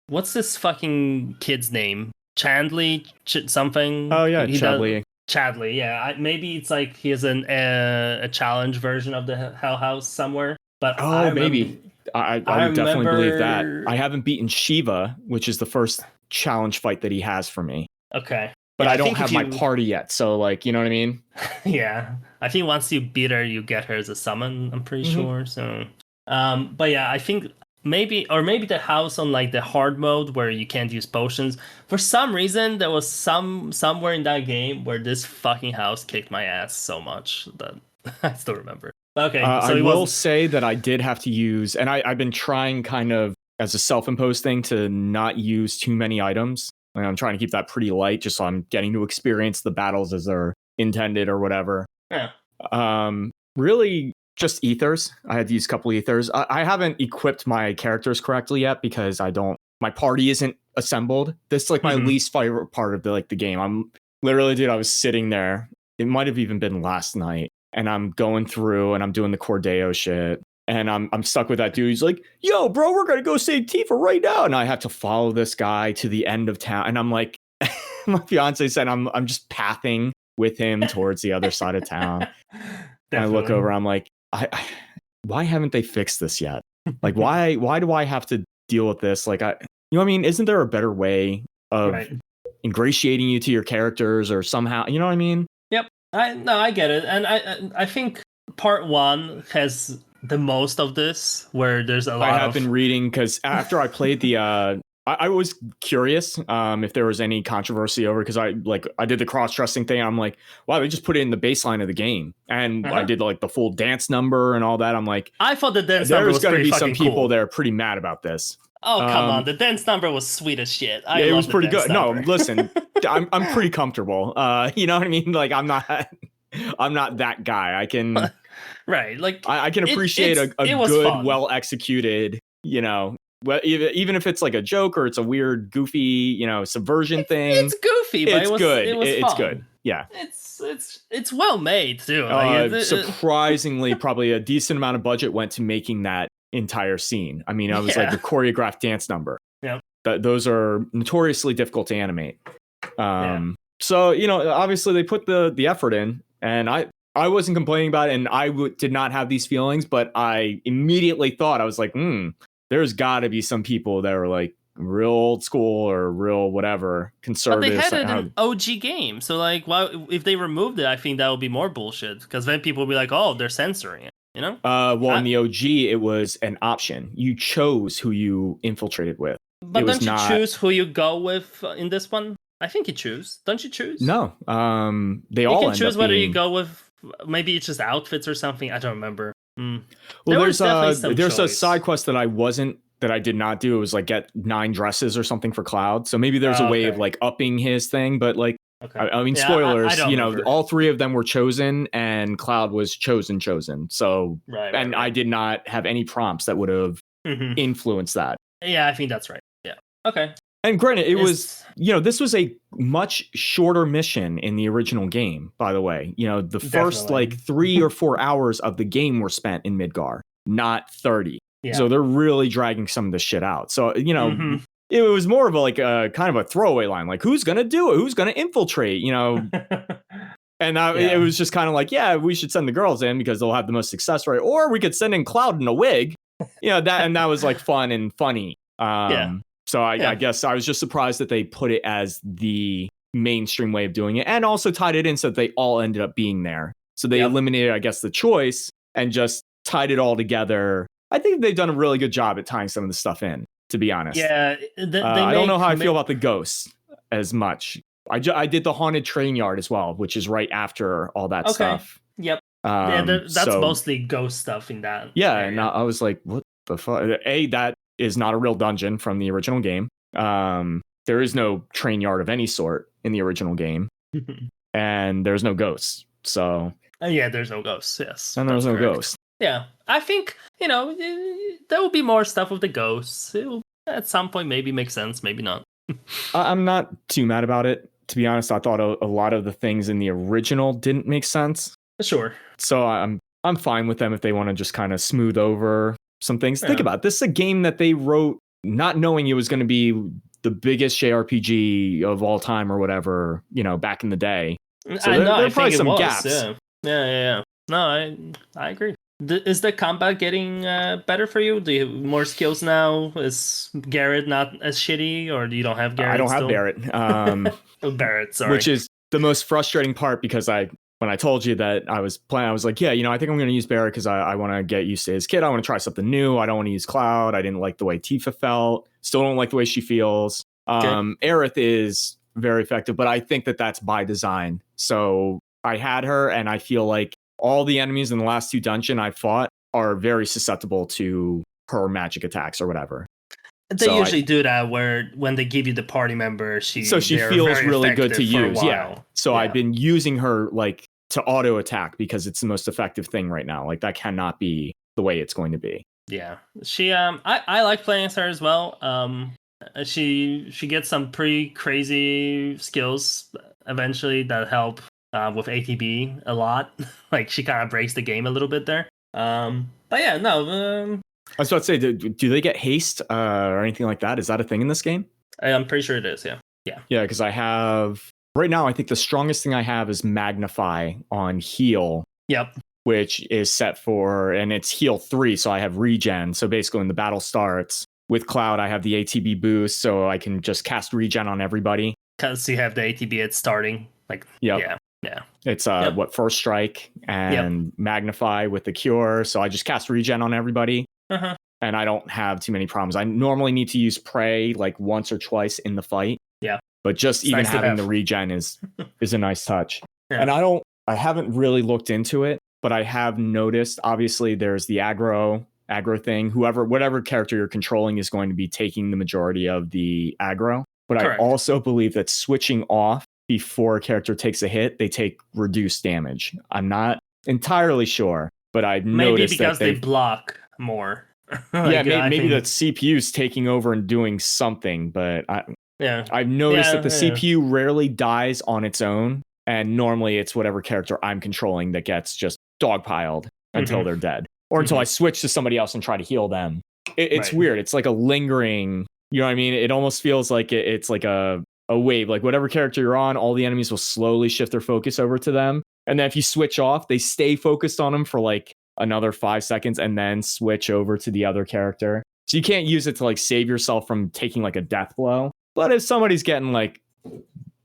what's this fucking kid's name? Chandley something? Oh yeah, Chadley. Chadley, yeah. Maybe it's like he has a challenge version of the Hell House somewhere. But maybe. I would definitely believe that. remember. I haven't beaten Shiva, which is the first challenge fight that he has for me. Okay. But Yeah, I don't think have if my you, party yet, so like, you know what I mean? yeah, I think once you beat her, you get her as a summon. I'm pretty sure. So, but yeah, I think maybe the house on like the hard mode where you can't use potions. For some reason, there was somewhere in that game where this fucking house kicked my ass so much that I still remember. Okay, so I it will was. say that I did have to use, and I've been trying kind of as a self-imposed thing to not use too many items. Like, I'm trying to keep that pretty light, just so I'm getting to experience the battles as they're intended or whatever. Yeah. Really just ethers. I had to use a couple ethers. I haven't equipped my characters correctly yet because my party isn't assembled. This is like my least favorite part of the game. I'm literally, dude, I was sitting there. It might have even been last night. And I'm going through and I'm doing the Cordeo shit. And I'm stuck with that dude. He's like, yo, bro, we're going to go save Tifa right now. And I have to follow this guy to the end of town. And I'm like, my fiance said, I'm just pathing with him towards the other side of town. And I look over, I'm like, why haven't they fixed this yet? Like, why do I have to deal with this? Like, you know what I mean? Isn't there a better way of ingratiating you to your characters or somehow, you know what I mean? Yep. I get it. And I think part 1 has the most of this, where there's a lot I have been reading, because after I played the I was curious if there was any controversy over, because I did the cross-dressing thing. I'm like, wow, they just put it in the baseline of the game. And I did like the full dance number and all that. I'm like, I thought the dance number was pretty fucking cool. There's going to be some people that are pretty mad about this. Oh, come on. The dance number was sweet as shit. Yeah, it was pretty good. No, listen, I'm pretty comfortable. You know what I mean? Like, I'm not that guy. I can right. Like, I can appreciate a good, well executed, you know, well, even if it's like a joke or it's a weird, goofy, you know, subversion thing. It's goofy, but it's good. It's good. Yeah. It's well made too. Surprisingly, probably a decent amount of budget went to making that entire scene. I mean, I was like the choreographed dance number. Yeah. Those are notoriously difficult to animate. So, you know, obviously they put the effort in, and I wasn't complaining about it, and I did not have these feelings, but I immediately thought, I was like, there's got to be some people that are like real old school or real whatever conservative. But they had an OG game, so like, why if they removed it, I think that would be more bullshit, because then people would be like, oh, they're censoring it, you know? Well, in the OG, it was an option. You chose who you infiltrated with. But don't you choose who you go with in this one? I think you choose. Don't you choose? No. They you all can choose whether you go with. Maybe it's just outfits or something. I don't remember. Well, there's a side quest that I did not do. It was like get 9 dresses or something for Cloud. So maybe there's a way of like upping his thing. But like, I mean, spoilers. You know, all 3 of them were chosen, and Cloud was chosen. So, right. I did not have any prompts that would have influenced that. Yeah, I think that's right. Yeah. Okay. And granted, it was, you know, this was a much shorter mission in the original game, by the way. You know, the first like 3 or 4 hours of the game were spent in Midgar, not 30. Yeah. So they're really dragging some of this shit out. So, you know, it was more of a kind of a throwaway line, like, who's going to do it? Who's going to infiltrate, you know? And it was just kind of like, yeah, we should send the girls in because they'll have the most success rate. Or we could send in Cloud in a wig. You know, that was like fun and funny. So I guess I was just surprised that they put it as the mainstream way of doing it, and also tied it in so that they all ended up being there. So they eliminated, I guess, the choice and just tied it all together. I think they've done a really good job at tying some of the stuff in, to be honest. Yeah. I don't know how I feel about the ghosts as much. I did the haunted train yard as well, which is right after all that stuff. Yep. That's mostly ghost stuff in that. Yeah, area. And I was like, what the fuck? That is not a real dungeon from the original game. There is no train yard of any sort in the original game. And there's no ghosts. So there's no ghosts, yes. And there's no ghosts. Yeah. I think, you know, there will be more stuff with the ghosts. It will at some point maybe make sense, maybe not. I'm not too mad about it. To be honest, I thought a lot of the things in the original didn't make sense. Sure. So I'm fine with them if they want to just kind of smooth over some things. Think about it. This is a game that they wrote not knowing it was going to be the biggest JRPG of all time or whatever, you know, back in the day. So there are probably some gaps. Yeah. No, I agree. Is the combat getting better for you? Do you have more skills now? Is Garrett not as shitty, or do you don't have Garrett? I don't have still? Barrett. Barrett, sorry. Which is the most frustrating part because when I told you that I was playing, I was like, yeah, I think I'm going to use Barrett because I want to get used to his kid. I want to try something new. I don't want to use Cloud. I didn't like the way Tifa felt. Still don't like the way she feels. Aerith is very effective, but I think that that's by design. So I had her, and I feel like all the enemies in the last 2 dungeons I fought are very susceptible to her magic attacks or whatever. They usually do that when they give you the party member, she feels really good to use. Yeah. So yeah. I've been using her like to auto attack because it's the most effective thing right now. Like that cannot be the way it's going to be. Yeah. She I like playing as her as well. She gets some pretty crazy skills eventually that help with ATB a lot. Like she kind of breaks the game a little bit there. But yeah, no. I was about to say, do they get haste or anything like that? Is that a thing in this game? I'm pretty sure it is. Yeah. Yeah, because I have right now. I think the strongest thing I have is Magnify on heal. Yep. Which is set for, and it's heal 3, so I have regen. So basically, when the battle starts with Cloud, I have the ATB boost, so I can just cast regen on everybody. Because you have the ATB at starting. Like, yeah. It's first strike and Magnify with the cure. So I just cast regen on everybody. And I don't have too many problems. I normally need to use Prey like once or twice in the fight. Yeah. But just even nice having the regen is a nice touch. Yeah. And I haven't really looked into it, but I have noticed, obviously, there's the aggro thing. Whatever character you're controlling is going to be taking the majority of the aggro. But correct. I also believe that switching off before a character takes a hit, they take reduced damage. I'm not entirely sure, but I've noticed maybe because they block more. Maybe that CPU's taking over and doing something, but I've noticed that the CPU rarely dies on its own, and normally it's whatever character I'm controlling that gets just dogpiled until they're dead, or until I switch to somebody else and try to heal them. It's weird. It's like a lingering, you know what I mean? It almost feels like it's like a wave, like whatever character you're on, all the enemies will slowly shift their focus over to them. And then if you switch off, they stay focused on them for like another 5 seconds and then switch over to the other character. So you can't use it to like save yourself from taking like a death blow. But if somebody's getting like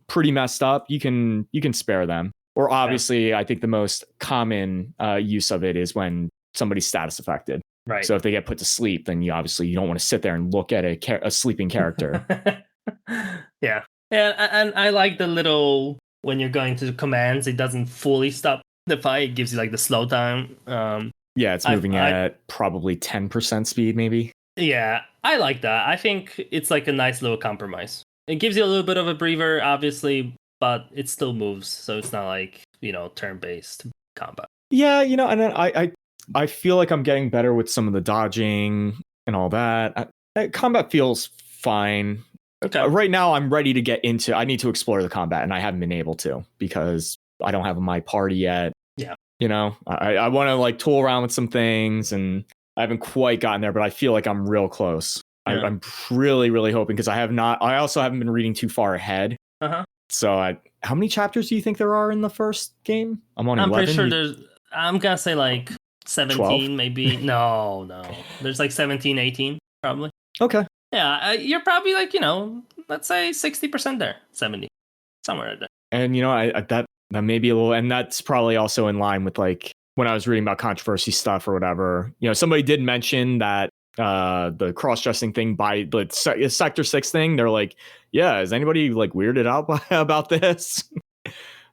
pretty messed up, you can spare them. Or obviously, I think the most common use of it is when somebody's status affected. Right. So if they get put to sleep, then you don't want to sit there and look at a sleeping character. Yeah. And I like the little, when you're going to the commands, it doesn't fully stop the fight. It gives you like the slow time. It's moving at probably 10% speed, maybe. Yeah, I like that. I think it's like a nice little compromise. It gives you a little bit of a breather, obviously, but it still moves, so it's not like, turn-based combat. Yeah, and then I feel like I'm getting better with some of the dodging and all that. Combat feels fine. Okay. Right now, I'm ready to get into. I need to explore the combat, and I haven't been able to because I don't have my party yet. Yeah. I want to like tool around with some things, and I haven't quite gotten there, but I feel like I'm real close. Yeah. I'm really, really hoping because I also haven't been reading too far ahead. So how many chapters do you think there are in the first game? I'm 11. Pretty sure I'm going to say like 17, 12? Maybe. No. There's like 17, 18, probably. Okay. Yeah, you're probably like, let's say 60% there, 70, somewhere right there. And, that may be a little, and that's probably also in line with like when I was reading about controversy stuff or whatever. Somebody did mention that the cross-dressing thing by the Sector 6 thing. They're like, yeah, is anybody like weirded out about this?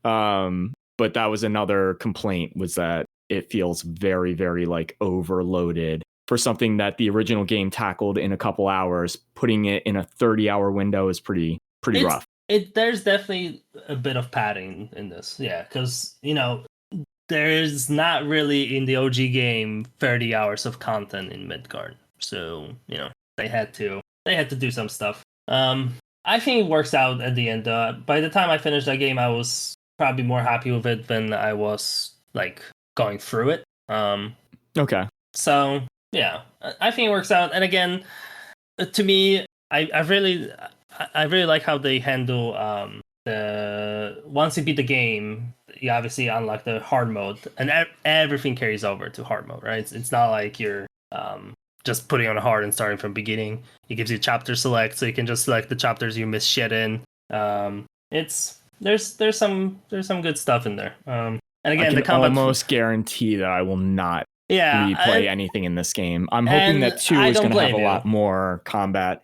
But that was another complaint, was that it feels very, very like overloaded for something that the original game tackled in a couple hours. Putting it in a 30-hour window is pretty rough. There's definitely a bit of padding in this, yeah, because there's not really in the OG game 30 hours of content in Midgard, so they had to do some stuff. I think it works out at the end. By the time I finished that game, I was probably more happy with it than I was like going through it. Okay. So yeah, I think it works out. And again, to me, I really like how they handle once you beat the game, you obviously unlock the hard mode, and everything carries over to hard mode, right? It's not like you're just putting on hard and starting from beginning. It gives you chapter select, so you can just select the chapters you miss shit in. There's some good stuff in there. And again, I can almost guarantee that I will not replay anything in this game. I'm hoping that 2 is going to have a lot more combat.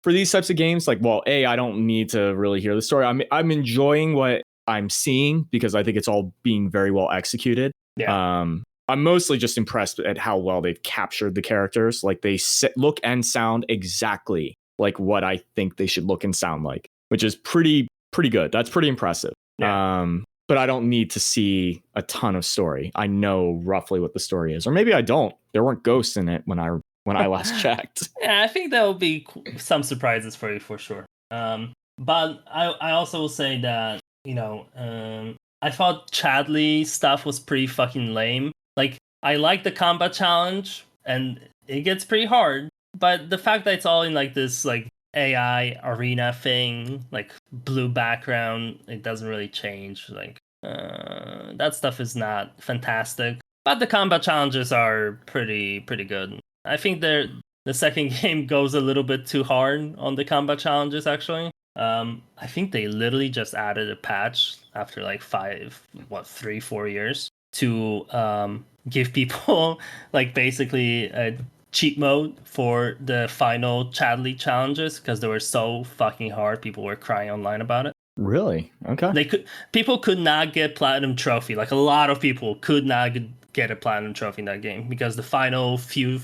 For these types of games, like, well, I don't need to really hear the story. I'm enjoying what I'm seeing because I think it's all being very well executed. Yeah. I'm mostly just impressed at how well they've captured the characters. Like, they look and sound exactly like what I think they should look and sound like, which is pretty good. That's pretty impressive. Yeah. But I don't need to see a ton of story. I know roughly what the story is, or maybe I don't. There weren't ghosts in it when I last checked. Yeah, I think there will be some surprises for you for sure. But I also will say that, I thought Chadley stuff was pretty fucking lame. Like, I like the combat challenge, and it gets pretty hard, but the fact that it's all in like this like AI arena thing, like blue background, it doesn't really change. Like, that stuff is not fantastic, but the combat challenges are pretty good. I think the second game goes a little bit too hard on the combat challenges, actually. I think they literally just added a patch after like 3-4 years to give people like basically a cheat mode for the final Chadley challenges because they were so fucking hard. People were crying online about it. Really? Okay. People could not get platinum trophy. Like, a lot of people could not get a platinum trophy in that game because the final few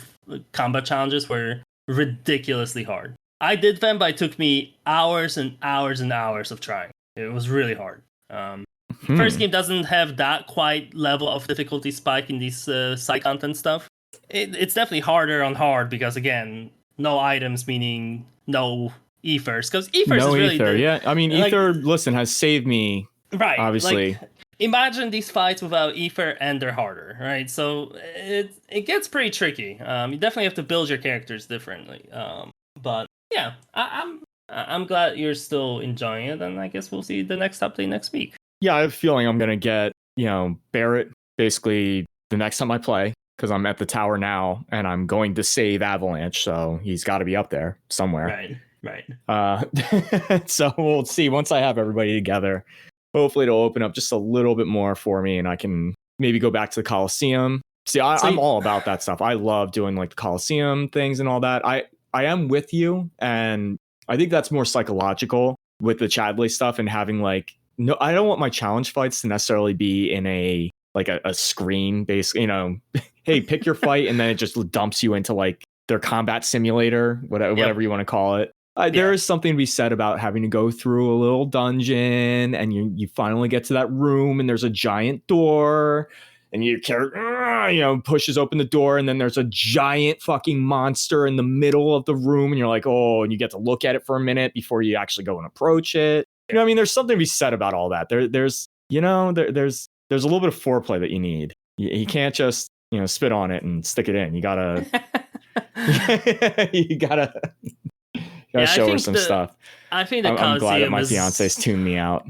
combat challenges were ridiculously hard. I did them, but it took me hours and hours and hours of trying. It was really hard. First game doesn't have that quite level of difficulty spike in these side content stuff. It's definitely harder on hard because, again, no items, meaning no ethers. Because ethers is really ether. Yeah, I mean, ether. Listen, has saved me. Right. Obviously. Like, imagine these fights without ether, and they're harder, right? So it gets pretty tricky. You definitely have to build your characters differently. But yeah, I'm glad you're still enjoying it, and I guess we'll see the next update next week. Yeah, I have a feeling I'm gonna get Barrett basically the next time I play, because I'm at the tower now and I'm going to save Avalanche, so he's got to be up there somewhere. Right. So we'll see once I have everybody together. Hopefully it'll open up just a little bit more for me and I can maybe go back to the Coliseum. See, I'm all about that stuff. I love doing like the Coliseum things and all that. I am with you, and I think that's more psychological with the Chadley stuff and having like, no, I don't want my challenge fights to necessarily be in a screen based, hey, pick your fight, and then it just dumps you into like their combat simulator, whatever you want to call it. There is something to be said about having to go through a little dungeon and you finally get to that room and there's a giant door and your character, pushes open the door and then there's a giant fucking monster in the middle of the room and you're like, oh, and you get to look at it for a minute before you actually go and approach it. I mean, there's something to be said about all that. There's a little bit of foreplay that you need. You can't just, spit on it and stick it in. You gotta, show her some stuff. I think the I'm glad that my fiance's tuned me out.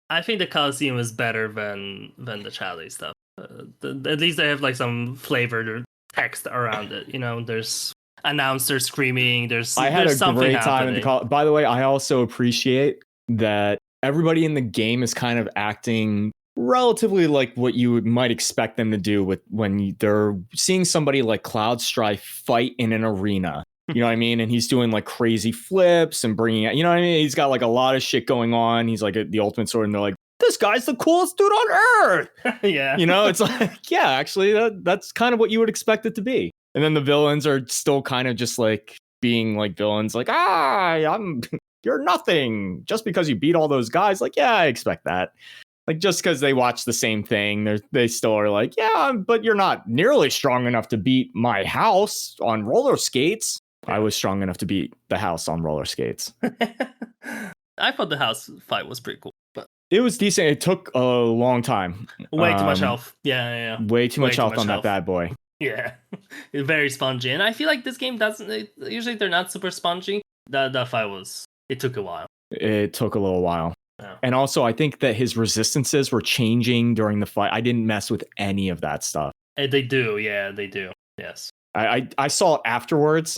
I think the Coliseum is better than the Chadley stuff. At least they have like some flavored text around it. There's announcers screaming. I had a great time at the By the way, I also appreciate that everybody in the game is kind of acting relatively like what you might expect them to do when they're seeing somebody like Cloud Strife fight in an arena. You know what I mean? And he's doing like crazy flips and bringing out, what I mean? He's got like a lot of shit going on. He's like the ultimate sword, and they're like, this guy's the coolest dude on earth. Yeah. It's like, yeah, actually, that's kind of what you would expect it to be. And then the villains are still kind of just like being like villains, like, you're nothing just because you beat all those guys. Like, yeah, I expect that. Like, just because they watch the same thing, they still are like, yeah, but you're not nearly strong enough to beat my house on roller skates. I was strong enough to beat the house on roller skates. I thought the house fight was pretty cool, but it was decent. It took a long time. Way too much health. Yeah. Way too much health on that bad boy. Yeah, it's very spongy, and I feel like this game doesn't. Usually, they're not super spongy. That fight it took a while. It took a little while. Oh. And also, I think that his resistances were changing during the fight. I didn't mess with any of that stuff. They do, yeah, they do. Yes. I saw it afterwards,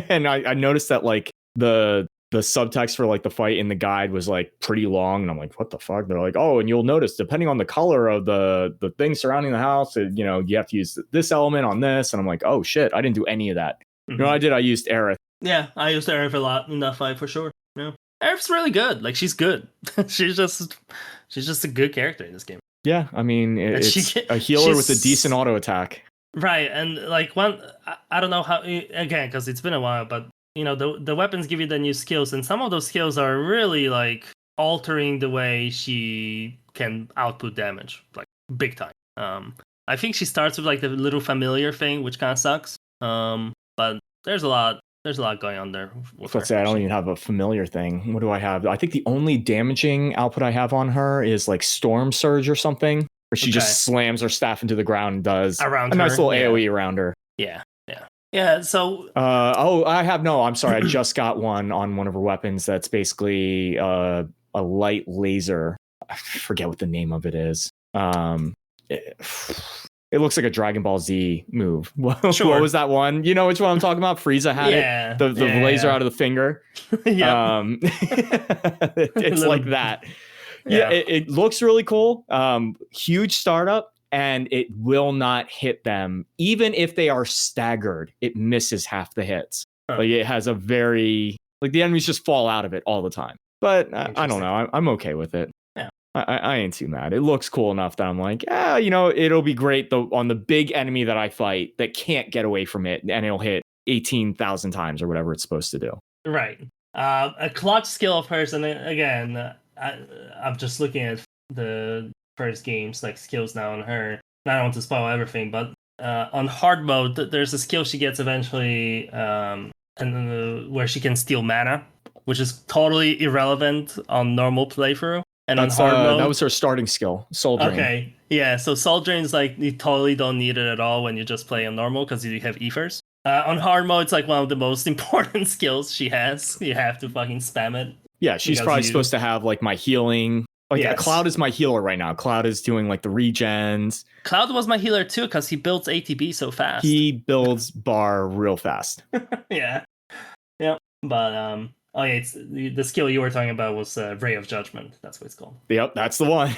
and I noticed that like the subtext for like the fight in the guide was like pretty long, and I'm like, what the fuck? They're like, oh, and you'll notice depending on the color of the thing surrounding the house, you know, you have to use this element on this, and I'm like, oh shit, I didn't do any of that. You know what I did? I used Aerith. Yeah, I used Aerith a lot in that fight for sure. Yeah, Aerith's really good. Like she's good. she's just a good character in this game. Yeah, I mean, it's a healer with a decent auto attack. Right, and like I don't know how, again, because it's been a while, but you know the weapons give you the new skills, and some of those skills are really like altering the way she can output damage, like big time. I think she starts with like the little familiar thing, which kind of sucks. But there's a lot going on there. Let's say I don't even have a familiar thing. What do I have? I think the only damaging output I have on her is like Storm Surge or something, where she just slams her staff into the ground and does around a nice little AoE around her. Yeah. So I'm sorry. I just got one on one of her weapons that's basically a light laser. I forget what the name of it is. It looks like a Dragon Ball Z move. Sure. What was that one? You know which one I'm talking about? Frieza had it. The laser out of the finger. It's like that. Yeah, it looks really cool. Huge startup, and it will not hit them. Even if they are staggered, it misses half the hits. Like it has a very, like the enemies just fall out of it all the time. But I don't know. I'm okay with it. I ain't too mad. It looks cool enough that I'm like, you know, it'll be great on the big enemy that I fight that can't get away from it, and it'll hit 18,000 times or whatever it's supposed to do. Right. A clutch skill of hers, and again, I'm just looking at the first game's like skills now on her. I don't want to spoil everything, but on hard mode, there's a skill she gets eventually, and where she can steal mana, which is totally irrelevant on normal playthrough. And on hard mode, that was her starting skill, Soul Drain. Okay, yeah. So Soul Drain's like you totally don't need it at all when you just play on normal because you have ethers. On hard mode, it's like one of the most important skills she has. You have to fucking spam it. Yeah, she's probably supposed to have like my healing. Like Cloud is my healer right now. Cloud is doing like the regens. Cloud was my healer too because he builds ATB so fast. He builds bar real fast. Yeah. But it's the skill you were talking about was Ray of Judgment. That's what it's called. Yep, that's the one.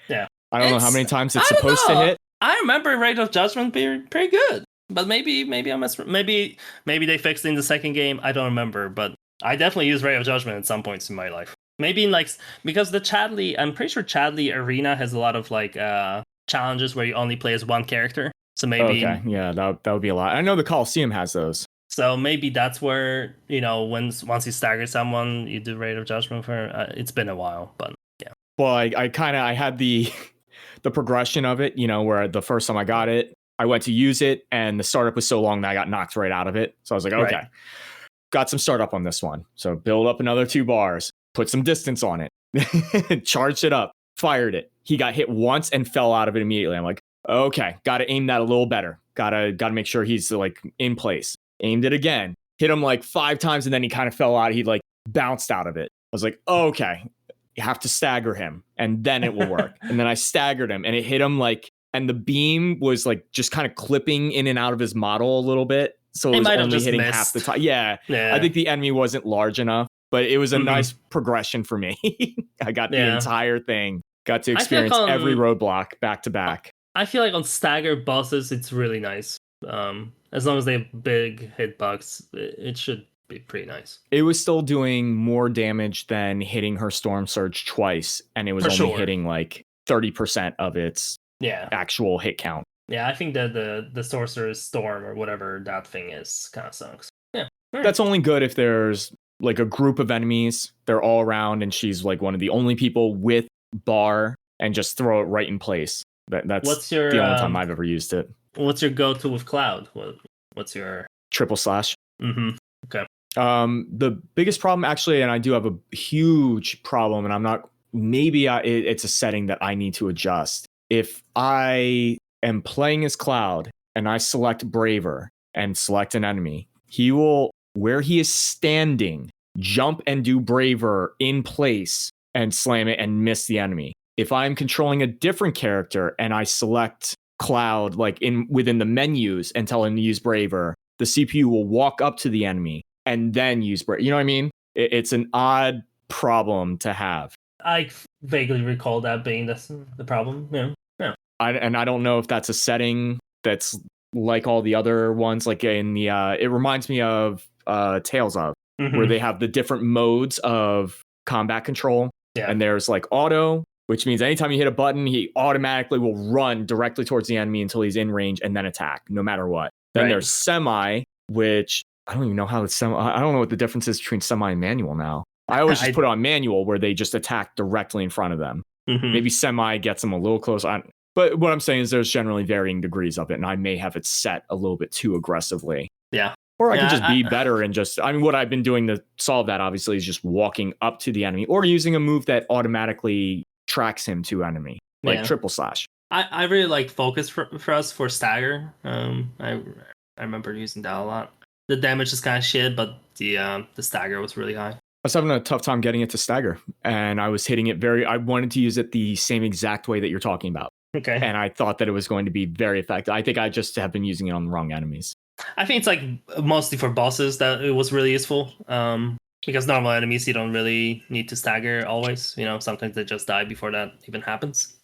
Yeah. I don't know how many times it's supposed to hit. I remember Ray of Judgment being pretty good. But maybe they fixed it in the second game. I don't remember, but I definitely used Ray of Judgment at some points in my life. Maybe in like because the Chadley, I'm pretty sure Chadley Arena has a lot of like challenges where you only play as one character. So maybe that would be a lot. I know the Coliseum has those. So maybe that's where, you know, once you stagger someone, you do Ray of Judgment for. It's been a while, but yeah. Well, I had the progression of it, you know, where the first time I got it, I went to use it, and the startup was so long that I got knocked right out of it. So I was like, okay, got some startup on this one. So build up another 2 bars, put some distance on it, charged it up, fired it. He got hit once and fell out of it immediately. I'm like, okay, got to aim that a little better. Got to make sure he's like in place. Aimed it again, hit him like 5 times, and then he kind of fell out. He like bounced out of it. I was like, okay, you have to stagger him, and then it will work. And then I staggered him, and it hit him like, and the beam was like just kind of clipping in and out of his model a little bit. So it was only hitting half the time. Yeah, I think the enemy wasn't large enough, but it was a nice progression for me. I got the entire thing. Got to experience every roadblock back to back. I feel like on staggered bosses, it's really nice. As long as they have big hitbox, it should be pretty nice. It was still doing more damage than hitting her Storm Surge twice, and it was only hitting like 30% of its actual hit count. Yeah, I think that the Sorcerer's Storm or whatever that thing is kind of sucks. Yeah, that's only good if there's like a group of enemies, they're all around, and she's like one of the only people with bar, and just throw it right in place. That's the only time I've ever used it. What's your go-to with Cloud? What's your triple slash? Mm-hmm. Okay. The biggest problem, actually, and I do have a huge problem, and I'm not. Maybe it's a setting that I need to adjust. If I am playing as Cloud and I select Braver and select an enemy, he will, where he is standing, jump and do Braver in place and slam it and miss the enemy. If I'm controlling a different character and I select Cloud like within the menus and tell him to use Braver, the CPU will walk up to the enemy and then use Braver. You know what I mean? It's an odd problem to have. I vaguely recall that being the problem. Yeah. I don't know if that's a setting that's like all the other ones. Like in the, it reminds me of Tales of, where they have the different modes of combat control. Yeah. And there's like auto, which means anytime you hit a button, he automatically will run directly towards the enemy until he's in range and then attack, no matter what. Then there's semi, which I don't even know how it's semi. I don't know what the difference is between semi and manual now. I always just put it on manual where they just attack directly in front of them. Maybe semi gets them a little close. But what I'm saying is there's generally varying degrees of it, and I may have it set a little bit too aggressively. Yeah. Or I could just be better and just, I mean, what I've been doing to solve that, obviously, is just walking up to the enemy or using a move that automatically tracks him to enemy, like triple slash. I really like focus for us for stagger. I remember using that a lot. The damage is kind of shit, but the stagger was really high. I was having a tough time getting it to stagger, and I was hitting it I wanted to use it the same exact way that you're talking about. Okay. And I thought that it was going to be very effective. I think I just have been using it on the wrong enemies. I think it's like mostly for bosses that it was really useful. Because normal enemies you don't really need to stagger always. You know, sometimes they just die before that even happens.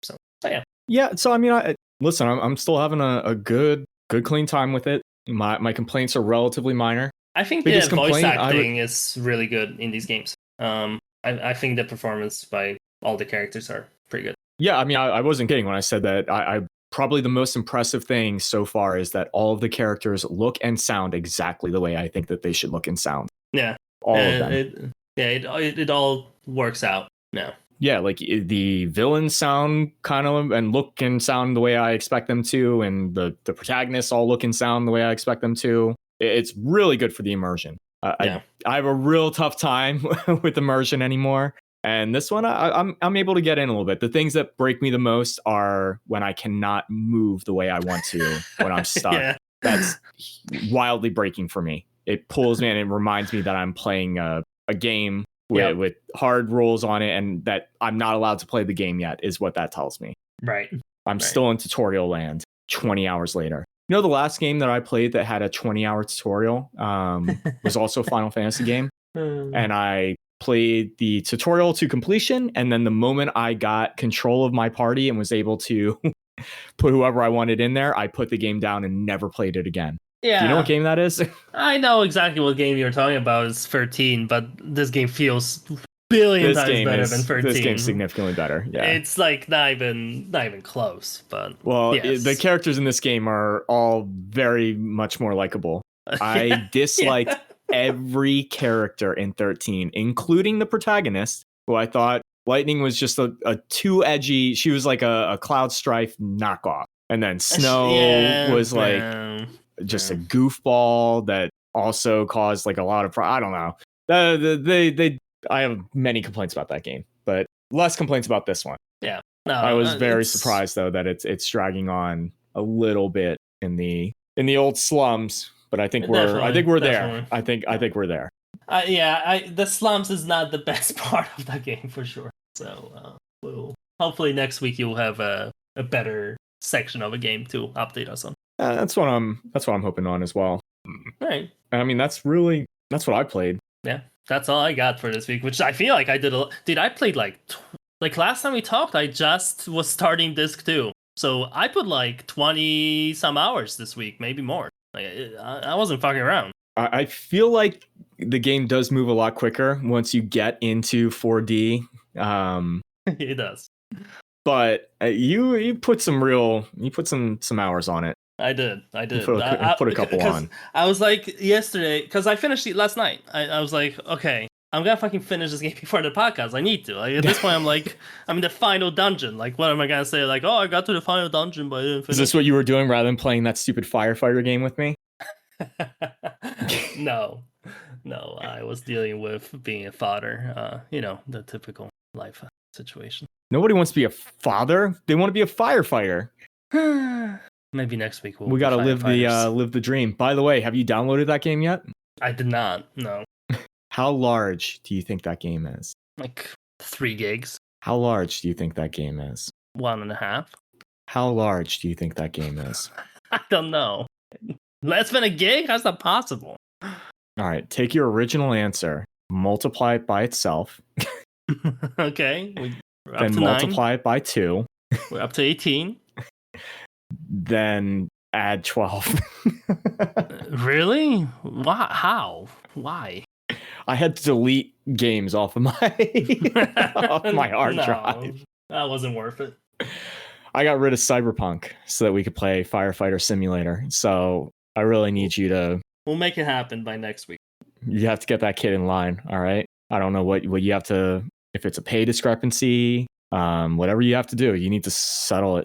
So yeah. Yeah. So I mean, listen, I'm still having a good clean time with it. My complaints are relatively minor. I think the voice acting is really good in these games. I think the performance by all the characters are pretty good. Yeah, I mean, I wasn't kidding when I said that. I probably the most impressive thing so far is that all of the characters look and sound exactly the way I think that they should look and sound. Yeah, all of them. It all works out now. Yeah, like the villains sound kind of and look and sound the way I expect them to, and the protagonists all look and sound the way I expect them to. It's really good for the immersion. I have a real tough time with immersion anymore. And this one, I'm able to get in a little bit. The things that break me the most are when I cannot move the way I want to when I'm stuck. That's wildly breaking for me. It pulls me and it reminds me that I'm playing a game with hard rules on it and that I'm not allowed to play the game yet is what that tells me. Right. I'm still in tutorial land 20 hours later. You know, the last game that I played that had a 20-hour tutorial was also a Final Fantasy game. And I played the tutorial to completion, and then the moment I got control of my party and was able to put whoever I wanted in there, I put the game down and never played it again. Yeah. Do you know what game that is? I know exactly what game you're talking about. It's 13, but this game feels billion times better than 13. This game's significantly better. Yeah. It's like not even close, but the characters in this game are all very much more likable. I disliked every character in 13, including the protagonist, who I thought Lightning was just a too edgy. She was like a Cloud Strife knockoff. And then Snow was like just a goofball that also caused like a lot of I don't know. I have many complaints about that game, but less complaints about this one. Yeah. No, I was very surprised though that it's dragging on a little bit in the old slums. But I think we're there. I think we're there. The slums is not the best part of that game for sure. So hopefully next week you'll have a better section of a game to update us on. That's what I'm hoping on as well. Right. I mean, that's what I played. Yeah, that's all I got for this week. Which I feel like I did Dude, I played like last time we talked. I just was starting Disc 2, so I put like 20 some hours this week, maybe more. Like, I wasn't fucking around. I feel like the game does move a lot quicker once you get into 4D. It does. But you put some hours on it. I did. Put a couple on. I was like yesterday, because I finished it last night. I was like, okay, I'm gonna fucking finish this game before the podcast. I need to. Like, at this point, I'm like, I'm in the final dungeon. Like, what am I gonna say? Like, oh, I got to the final dungeon, but I didn't finish. Is this what you were doing rather than playing that stupid firefighter game with me? No, I was dealing with being a father. The typical life situation. Nobody wants to be a father. They want to be a firefighter. Maybe next week we gotta live the dream. By the way, have you downloaded that game yet? I did not. No. How large do you think that game is? Like 3 gigs, How large do you think that game is? 1.5. How large do you think that game is? I don't know. Less than a gig? How's that possible? All right, take your original answer, multiply it by itself, Okay, we're up then to 9. multiply it by 2, We're up to 18. then add 12. Really? Why? How? Why? I had to delete games off of my hard No, drive. that wasn't worth it. I got rid of Cyberpunk so that we could play Firefighter Simulator. So I really need you to. We'll make it happen by next week. You have to get that kid in line. All right. I don't know what you have to. If it's a pay discrepancy, whatever you have to do, you need to settle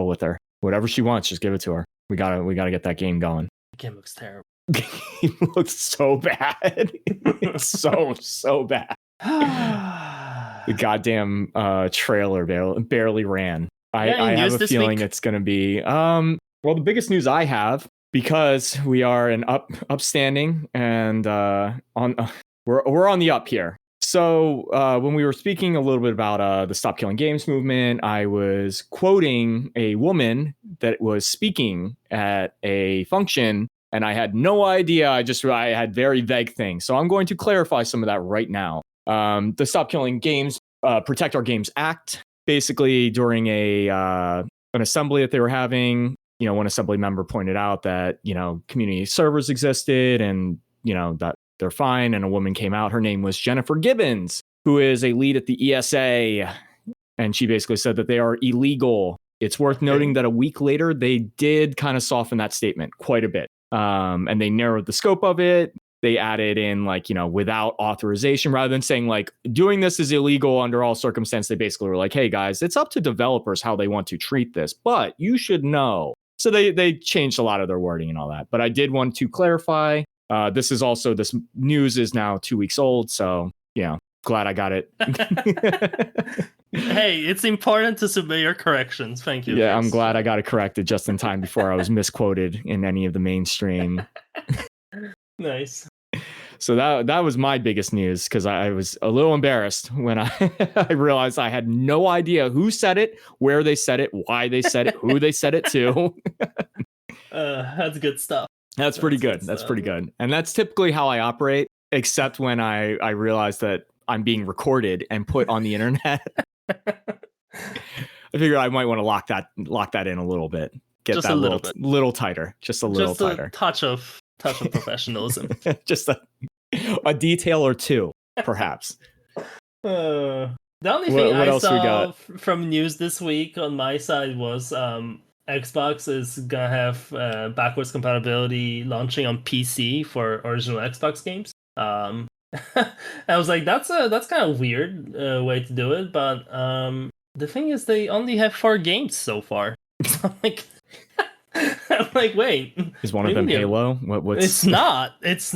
with her. Whatever she wants, just give it to her. We gotta get that game going. The game looks terrible. It looks so bad. It's so bad. The goddamn trailer barely ran. I have a feeling it's going to be well, the biggest news I have, because we are an upstanding and we're on the up here. So when we were speaking a little bit about the Stop Killing Games movement, I was quoting a woman that was speaking at a function, and I had no idea. I had very vague things. So I'm going to clarify some of that right now. The Stop Killing Games Protect Our Games Act, basically during an assembly that they were having, one assembly member pointed out that, community servers existed and, that they're fine. And a woman came out. Her name was Jennifer Gibbons, who is a lead at the ESA. And she basically said that they are illegal. It's worth noting that a week later, they did kind of soften that statement quite a bit. And they narrowed the scope of it. They added in without authorization, rather than saying doing this is illegal under all circumstances. They basically were like, hey guys, it's up to developers how they want to treat this, but you should know. So they changed a lot of their wording and all that. But I did want to clarify. This news is now 2 weeks old. So glad I got it. Hey, it's important to submit your corrections. Thank you. Yeah, I'm glad I got it corrected just in time before I was misquoted in any of the mainstream. Nice. So that was my biggest news, because I was a little embarrassed when I realized I had no idea who said it, where they said it, why they said it, who they said it to. That's good stuff. That's pretty good. That's pretty good. And that's typically how I operate, except when I realize that I'm being recorded and put on the internet. I figure I might want to lock that in a little bit. Get just that little tighter. Just a little tighter. Touch of professionalism. Just a detail or two, perhaps. The only thing I saw from news this week on my side was Xbox is gonna have backwards compatibility launching on PC for original Xbox games. I was like, that's kind of weird way to do it, but the thing is, they only have 4 games so far. So I'm like, wait. Is one of them Halo? What's... It's not. It's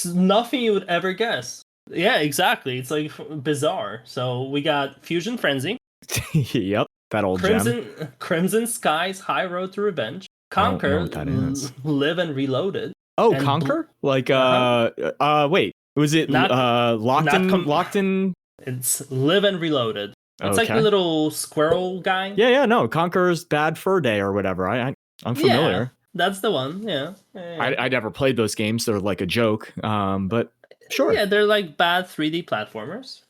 nothing you would ever guess. Yeah, exactly. It's like bizarre. So we got Fusion Frenzy. Yep, that old gem. Crimson Skies High Road to Revenge. Conquer, Live and Reloaded. Oh, and Conquer? Wait. Was it locked in? It's Live and Reloaded. It's like the little squirrel guy. Yeah, no. Conquer's Bad Fur Day or whatever. I'm familiar. Yeah, that's the one. Yeah. I never played those games. They're like a joke. But sure. Yeah, they're like bad 3D platformers.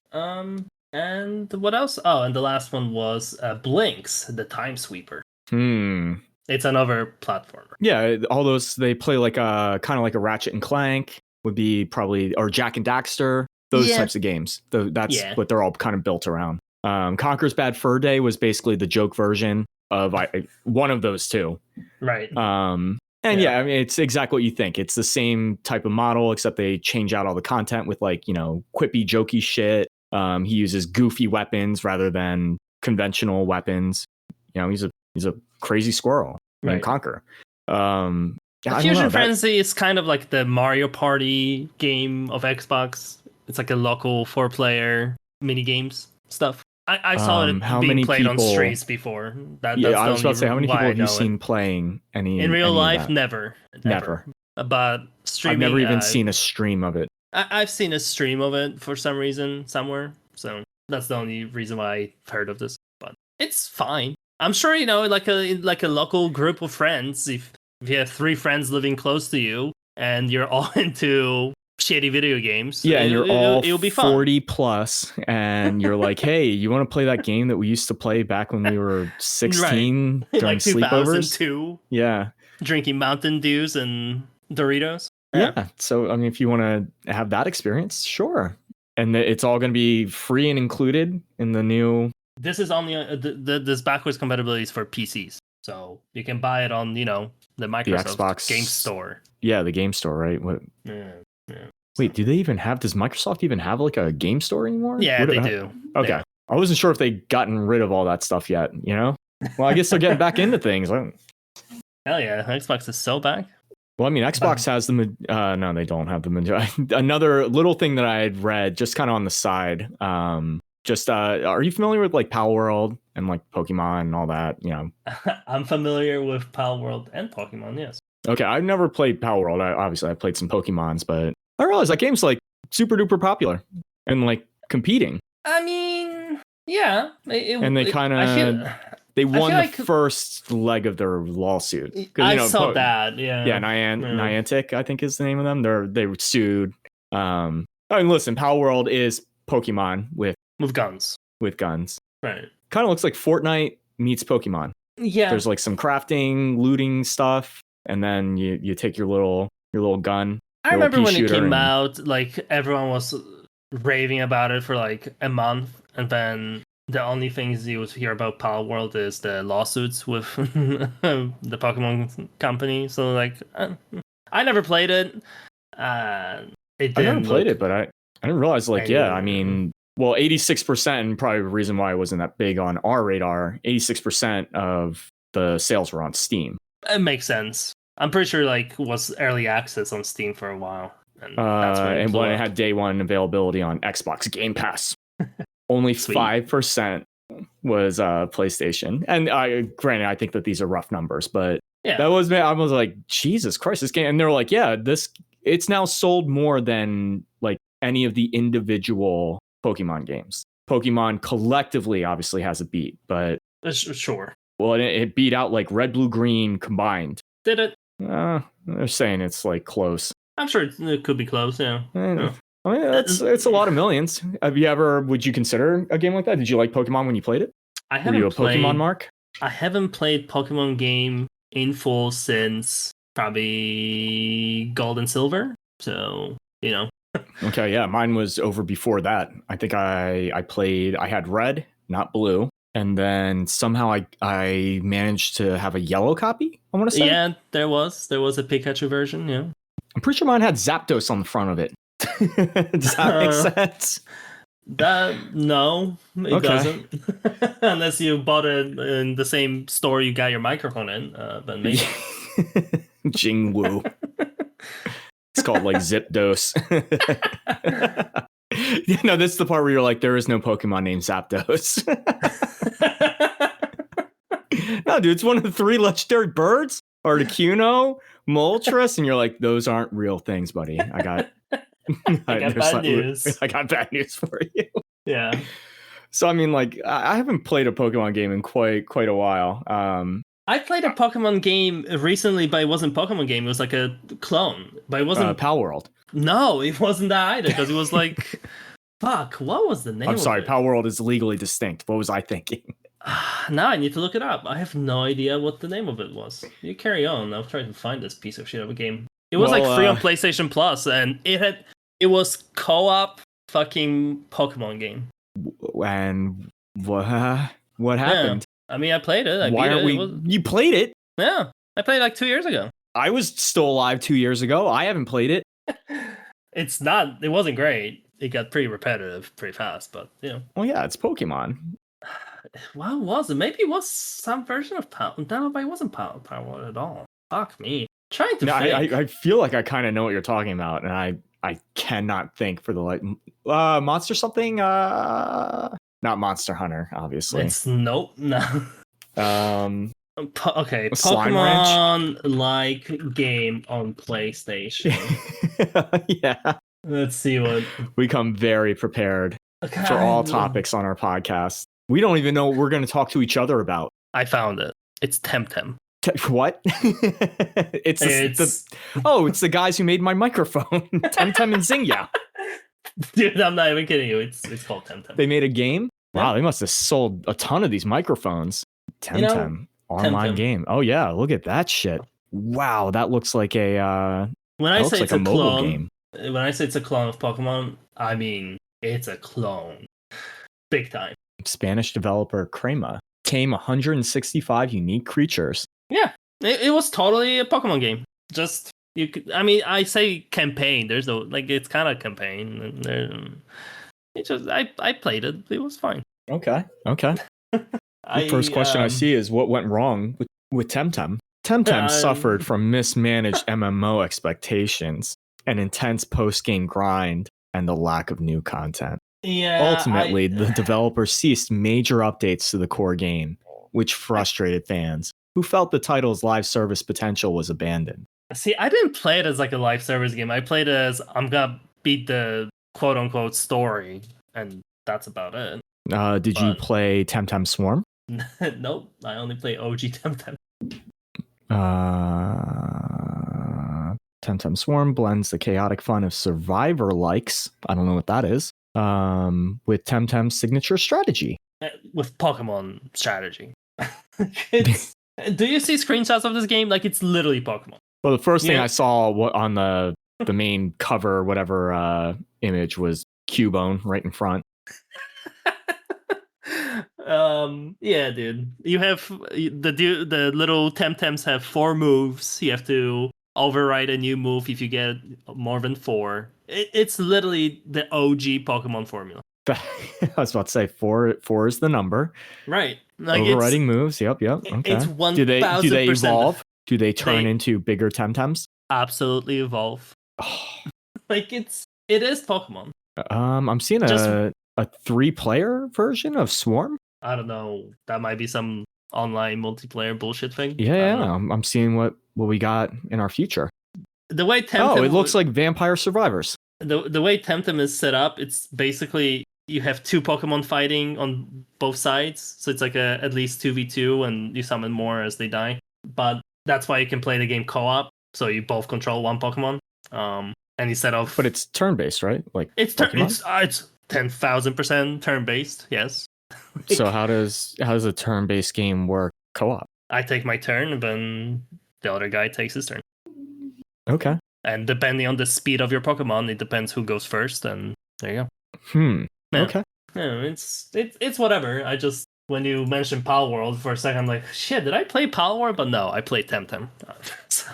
And what else? Oh, and the last one was Blinks, the Time Sweeper. It's another platformer. Yeah, all those, they play like kind of like a Ratchet and Clank would be probably, or Jack and Daxter. Those types of games. That's what they're all kind of built around. Conker's Bad Fur Day was basically the joke version of one of those two. Right. I mean, it's exactly what you think. It's the same type of model, except they change out all the content with quippy, jokey shit. He uses goofy weapons rather than conventional weapons. He's a crazy squirrel. Right. And Conker. Fusion Frenzy is kind of like the Mario Party game of Xbox. It's like a local 4-player mini games stuff. I saw it being played on streams before. That's I was about to say, how many people have you seen playing any in real life? Never. But streaming, I've never even seen a stream of it. I've seen a stream of it for some reason somewhere, so that's the only reason why I've heard of this. But it's fine. I'm sure like a local group of friends. If you have 3 friends living close to you and you're all into shitty video games, Yeah, and you're all it'll be fun. 40 plus, and you're like, hey, you want to play that game that we used to play back when we were 16 right. during Like sleepovers? 2002. Yeah. Drinking Mountain Dews and Doritos. Yeah. So, I mean, if you want to have that experience, sure. And it's all going to be free and included in the new. This is on this backwards compatibility is for PCs. So you can buy it on, the Microsoft Xbox Game Store. Yeah, the Game Store, right? What? Yeah. Wait, do they even have? Does Microsoft even have like a game store anymore? Yeah, they do. Okay, I wasn't sure if they gotten rid of all that stuff yet. Well, I guess they're getting back into things. Hell yeah, Xbox is so back. Well, I mean, Xbox has the. No, they don't have the. Another little thing that I had read, just kind of on the side. Are you familiar with like Pal World and like Pokemon and all that? I'm familiar with Pal World and Pokemon. Yes. Okay, I've never played Pal World. I played some Pokemons, but I realized that game's like super duper popular and like competing. I mean, yeah. And they kind of they won the first leg of their lawsuit. I saw that. Yeah. Yeah, Niantic, I think is the name of them. They were sued. I mean, listen, Pal World is Pokemon with guns. With guns. Right. Kind of looks like Fortnite meets Pokemon. Yeah. There's like some crafting, looting stuff, and then you take your little gun. I remember when it came out, like everyone was raving about it for like a month, and then the only things you would hear about Pal World is the lawsuits with the Pokemon company. So like, I never played it. I never played it, but I didn't realize I mean, well, 86%, and probably the reason why it wasn't that big on our radar. 86% of the sales were on Steam. It makes sense. I'm pretty sure was early access on Steam for a while. And when it had day one availability on Xbox Game Pass, only 5% was PlayStation. And granted, I think that these are rough numbers, but I was like, Jesus Christ, this game. And they're like, yeah, it's now sold more than like any of the individual Pokemon games. Pokemon collectively obviously has a beat, but sure. Well, it beat out like Red, Blue, Green combined. Did it? They're saying it's like close. I'm sure it could be close. Yeah. I mean, it's a lot of millions. Would you consider a game like that? Did you like Pokemon when you played it? Were you a Pokemon mark? I haven't played Pokemon game in full since probably Gold and Silver. So, Okay, yeah, mine was over before that. I think I had Red, not Blue. And then somehow I managed to have a yellow copy, I want to say. Yeah, there was a Pikachu version, yeah. I'm pretty sure mine had Zapdos on the front of it. Does that make sense? No, it doesn't. Unless you bought it in the same store you got your microphone in, but maybe. Jingwu. It's called like Zipdos. This is the part where you're like, there is no Pokemon named Zapdos. No, dude, it's one of the 3 legendary birds. Articuno, Moltres, and you're like, those aren't real things, buddy. I got bad news. I got bad news for you. Yeah. So I mean, like, I haven't played a Pokemon game in quite a while. I played a Pokemon game recently, but it wasn't Pokemon game. It was like a clone, but it wasn't Pal World. No, it wasn't that either, because it was like, fuck, what was the name? I'm sorry, Pal World is legally distinct. What was I thinking? Now I need to look it up. I have no idea what the name of it was. You carry on. I'll try to find this piece of shit of a game. It was like free on PlayStation Plus, and it was co-op fucking Pokemon game. And what happened? Yeah. I mean, I played it. You played it? Yeah, I played like 2 years ago. I was still alive 2 years ago. I haven't played it. It wasn't great. It got pretty repetitive pretty fast, but Well, yeah, it's Pokemon. What was it? Maybe it was some version of Power. No, but it wasn't Power at all. Fuck me. Trying to think. I feel like I kind of know what you're talking about, and I cannot think for the Monster something. Not Monster Hunter, obviously. It's no. Okay, Slime Ranch? Pokemon like game on PlayStation. Yeah. Let's see what. We come very prepared Okay, for all topics on our podcast. We don't even know what we're going to talk to each other about. I found it. It's Temtem. What? it's the guys who made my microphone, Temtem and Zingya. Dude, I'm not even kidding you. It's called Temtem. They made a game. Yeah. Wow, they must have sold a ton of these microphones. Temtem online game. Oh yeah, look at that shit. Wow, that looks like a when I say it's a a mobile clone, game. When I say it's a clone of Pokemon, I mean it's a clone, big time. Spanish developer Crema came 165 unique creatures. Yeah, it was totally a Pokemon game. Just you could. I mean, I say campaign. There's no it's kind of campaign. And it just I played it. It was fine. Okay. The first question I see is what went wrong with Temtem. Temtem suffered from mismanaged MMO expectations, an intense post-game grind, and the lack of new content. Yeah. Ultimately, the developer ceased major updates to the core game, which frustrated fans who felt the title's live service potential was abandoned. See, I didn't play it as like a live service game. I played it as I'm gonna beat the quote-unquote story, and that's about it. Did you play Temtem Swarm? Nope, I only play OG Temtem. Temtem Swarm blends the chaotic fun of Survivor likes. I don't know what that is. With Temtem's signature strategy. With Pokemon strategy. Do you see screenshots of this game? Like, it's literally Pokemon. Well, the first thing I saw on the main cover, whatever image, was Cubone right in front. Yeah, dude. You have the little Temtems have 4 moves. You have to override a new move if you get more than 4. It's literally the OG Pokemon formula. I was about to say 4 is the number. Right. Like overriding moves. Yep. Okay. It's 1000%. Do they evolve? Do they turn into bigger Temtems? Absolutely evolve. Like it is Pokemon. I'm seeing a 3-player version of Swarm. I don't know. That might be some online multiplayer bullshit thing. Yeah. I'm seeing what we got in our future. The way Temtem it looks like Vampire Survivors. The way Temtem is set up, it's basically you have 2 Pokemon fighting on both sides. So it's like at least 2v2 and you summon more as they die. But that's why you can play the game co-op. So you both control one Pokemon. And instead of... But it's turn-based, right? Like it's 10,000% turn-based, yes. So how does a turn-based game work co-op? I take my turn, and then the other guy takes his turn. Okay. And depending on the speed of your Pokemon, it depends who goes first, and there you go. Yeah. Okay. Yeah, it's whatever. I just, when you mentioned Pal World for a second, I'm like, shit, did I play Pal World? But no, I played Temtem. So...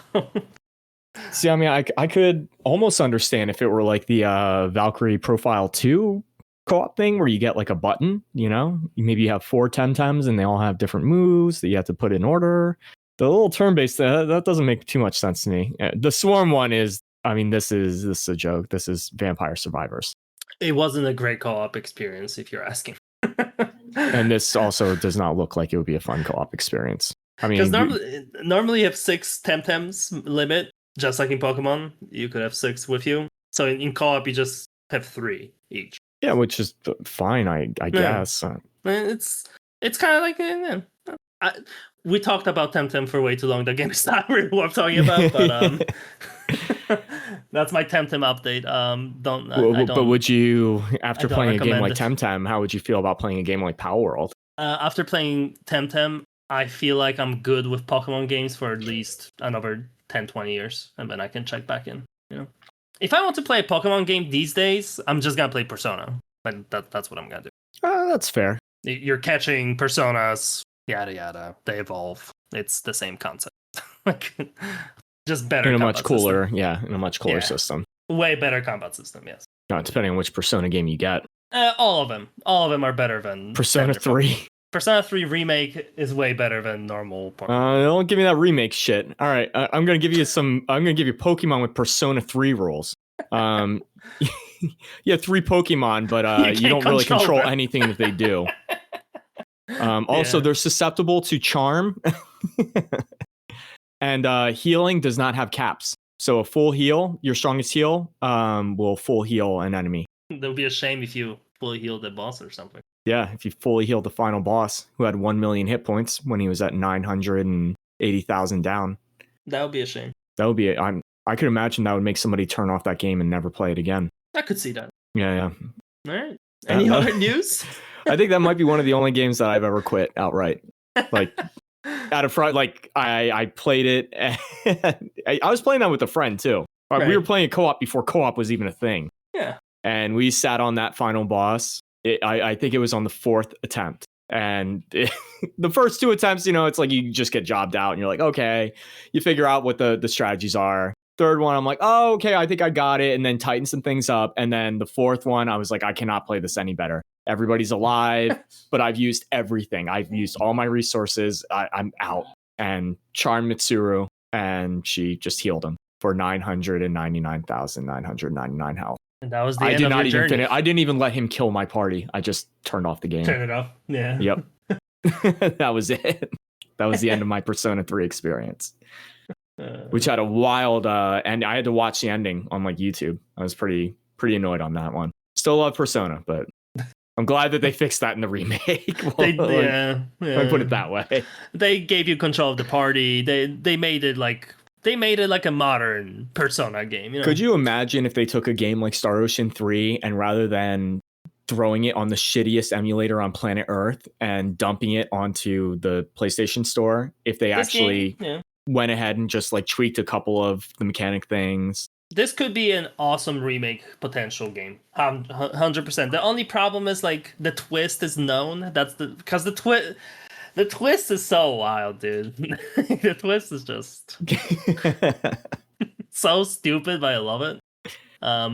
See, I mean, I could almost understand if it were like the Valkyrie Profile 2 co-op thing where you get like a button, maybe you have 4 Temtems and they all have different moves that you have to put in order. The little turn-based, that doesn't make too much sense to me. The Swarm one is, I mean, this is a joke. This is Vampire Survivors. It wasn't a great co-op experience, if you're asking. And this also does not look like it would be a fun co-op experience. I mean, because normally you have 6 Temtems limit, just like in Pokemon. You could have 6 with you. So in co-op, you just have 3 each. Yeah, which is fine, I guess. It's kind of like we talked about Temtem for way too long. The game is not really what I'm talking about, but that's my Temtem update. But would you, after playing a game like Temtem, how would you feel about playing a game like Pal World? After playing Temtem, I feel like I'm good with Pokemon games for at least another 10-20 years, and then I can check back in. If I want to play a Pokemon game these days, I'm just gonna play Persona. But that's what I'm gonna do. That's fair. You're catching Personas, yada yada. They evolve. It's the same concept. Just better. In a much cooler system. Way better combat system. Yes. Depending on which Persona game you get. All of them are better than Persona 3. Persona 3 Remake is way better than normal Pokemon. Don't give me that remake shit. All right, I'm gonna give you Pokemon with Persona 3 rules. You have 3 Pokemon, but you don't really control anything that they do. Also, they're susceptible to charm, and healing does not have caps. So a full heal, your strongest heal, will full heal an enemy. That would be a shame if you fully healed the boss or something. Yeah, if you fully healed the final boss who had 1 million hit points when he was at 980,000 down. That would be a shame. That would be I could imagine that would make somebody turn off that game and never play it again. I could see that. Yeah. All right. Any other news? I think that might be one of the only games that I've ever quit outright. Like out of front, like I played it. I was playing that with a friend too. Right. We were playing co-op before co-op was even a thing. Yeah. And we sat on that final boss. I think it was on the 4th attempt. And the first 2 attempts, it's like you just get jobbed out and you're like, okay, you figure out what the strategies are. Third one, I'm like, oh, okay, I think I got it. And then tighten some things up. And then the 4th one, I was like, I cannot play this any better. Everybody's alive, but I've used everything. I've used all my resources. I'm out. And charmed Mitsuru, and she just healed him for 999,999 health. And that was the end of your journey. Finish. I didn't even let him kill my party. I just turned off the game. Turn it off. Yeah. Yep. That was it. That was the end of my Persona 3 experience. Which had a wild and I had to watch the ending on like YouTube. I was pretty annoyed on that one. Still love Persona, but I'm glad that they fixed that in the remake. Let me put it that way. They gave you control of the party. They made it like a modern Persona game. Could you imagine if they took a game like Star Ocean 3 and rather than throwing it on the shittiest emulator on planet Earth and dumping it onto the PlayStation Store, if they went ahead and just like tweaked a couple of the mechanic things? This could be an awesome remake potential game. 100%. The only problem is like the twist is known. Because the twist is so wild, dude. The twist is just so stupid, but I love it.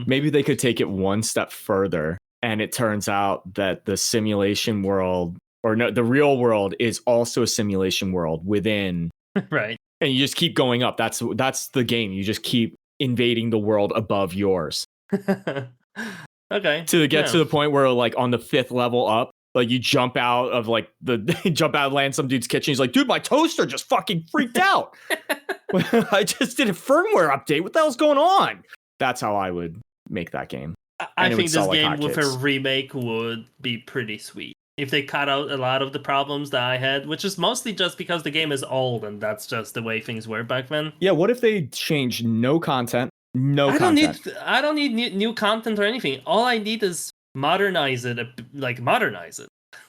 Maybe they could take it one step further, and it turns out that the simulation world, or no, the real world is also a simulation world within. Right. And you just keep going up. That's the game. You just keep invading the world above yours. Okay. To get to the point where like on the 5th level up, like you jump out of like land some dude's kitchen. He's like, dude, my toaster just fucking freaked out. I just did a firmware update. What the hell's going on? That's how I would make that game. I think this game with a remake would be pretty sweet. If they cut out a lot of the problems that I had, which is mostly just because the game is old and that's just the way things were back then. Yeah, what if they change no content? I don't need new content or anything. All I need is modernize it.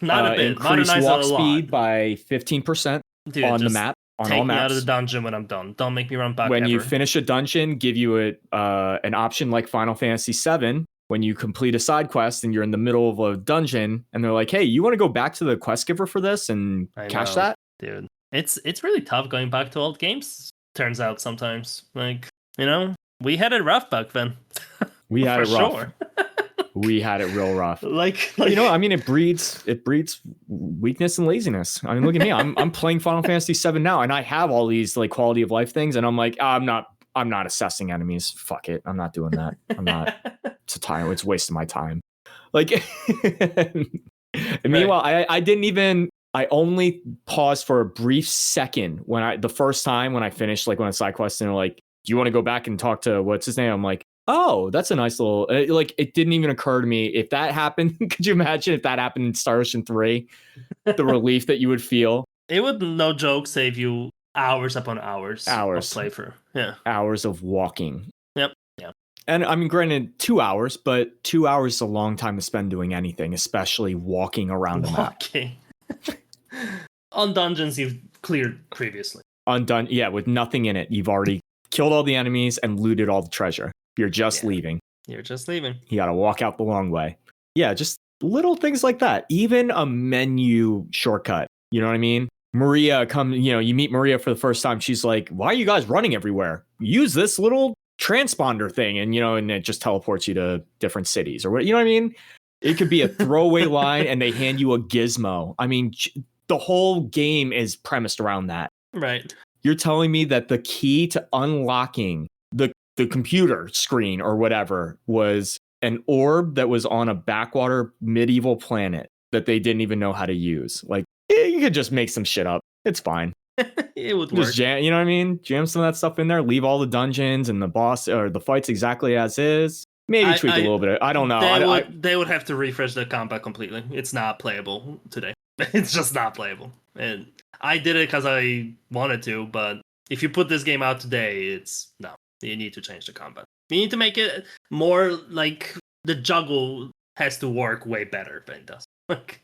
Not a bit. Increase modernize walk it a lot. speed by 15% on the map. On take all me maps. out of the dungeon when I'm done. Don't make me run back. When you finish a dungeon, give you an option like Final Fantasy VII. When you complete a side quest and you're in the middle of a dungeon, and they're like, "Hey, you want to go back to the quest giver for this and cash that?" Dude, it's really tough going back to old games. Turns out sometimes, like we had it rough back then. We had it rough. Sure. We had it real rough. Like I mean, it breeds weakness and laziness. I mean, look at me. I'm playing Final Fantasy VII now, and I have all these like quality of life things, and I'm like, I'm not assessing enemies. Fuck it. I'm not doing that. I'm not. It's a time. It's wasting my time. Like, and meanwhile, I didn't even. I only paused for a brief second the first time when I finished like one of the side quests, and they're like, "Do you want to go back and talk to what's his name?" I'm like, "Oh, that's a nice little." Like, it didn't even occur to me if that happened. Could you imagine if that happened in Star Ocean 3? The relief that you would feel. It would, no joke, save you hours upon hours of playthrough. Yeah, hours of walking. Yep. Yeah. And I mean, granted, 2 hours, but 2 hours is a long time to spend doing anything, especially walking around a map. On dungeons you've cleared previously. With nothing in it. You've already killed all the enemies and looted all the treasure. You're just leaving. You're just leaving. You gotta walk out the long way. Yeah, just little things like that. Even a menu shortcut. You know what I mean? Maria you meet Maria for the first time. She's like, "Why are you guys running everywhere? Use this little transponder thing," and and it just teleports you to different cities or what. You know what I mean? It could be a throwaway line, and they hand you a gizmo. I mean, the whole game is premised around that. Right. You're telling me that the key to unlocking the computer screen or whatever was an orb that was on a backwater medieval planet that they didn't even know how to use. Like, you could just make some shit up. It's fine. It would Just work. jam, you know what I mean? Jam some of that stuff in there. Leave all the dungeons and the boss or the fights exactly as is. Maybe tweak a little bit. I don't know. They would have to refresh the combat completely. It's not playable today. It's just not playable. And I did it because I wanted to, but if you put this game out today, it's no. You need to change the combat. You need to make it more like the juggle has to work way better than it does. Like,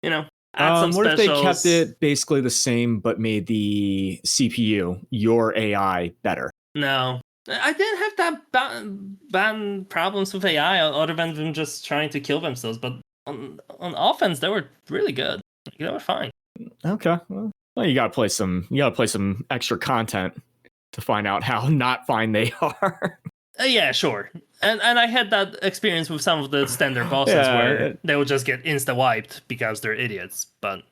you know, add some what specials. if they kept it basically the same but made the CPU, your AI, better? No. I didn't have that bad problems with AI other than them just trying to kill themselves, but on offense they were really good. Like, they were fine. Okay. Well, you gotta play some extra content to find out how not fine they are. Yeah, sure. And I had that experience with some of the standard bosses where they would just get insta wiped because they're idiots. But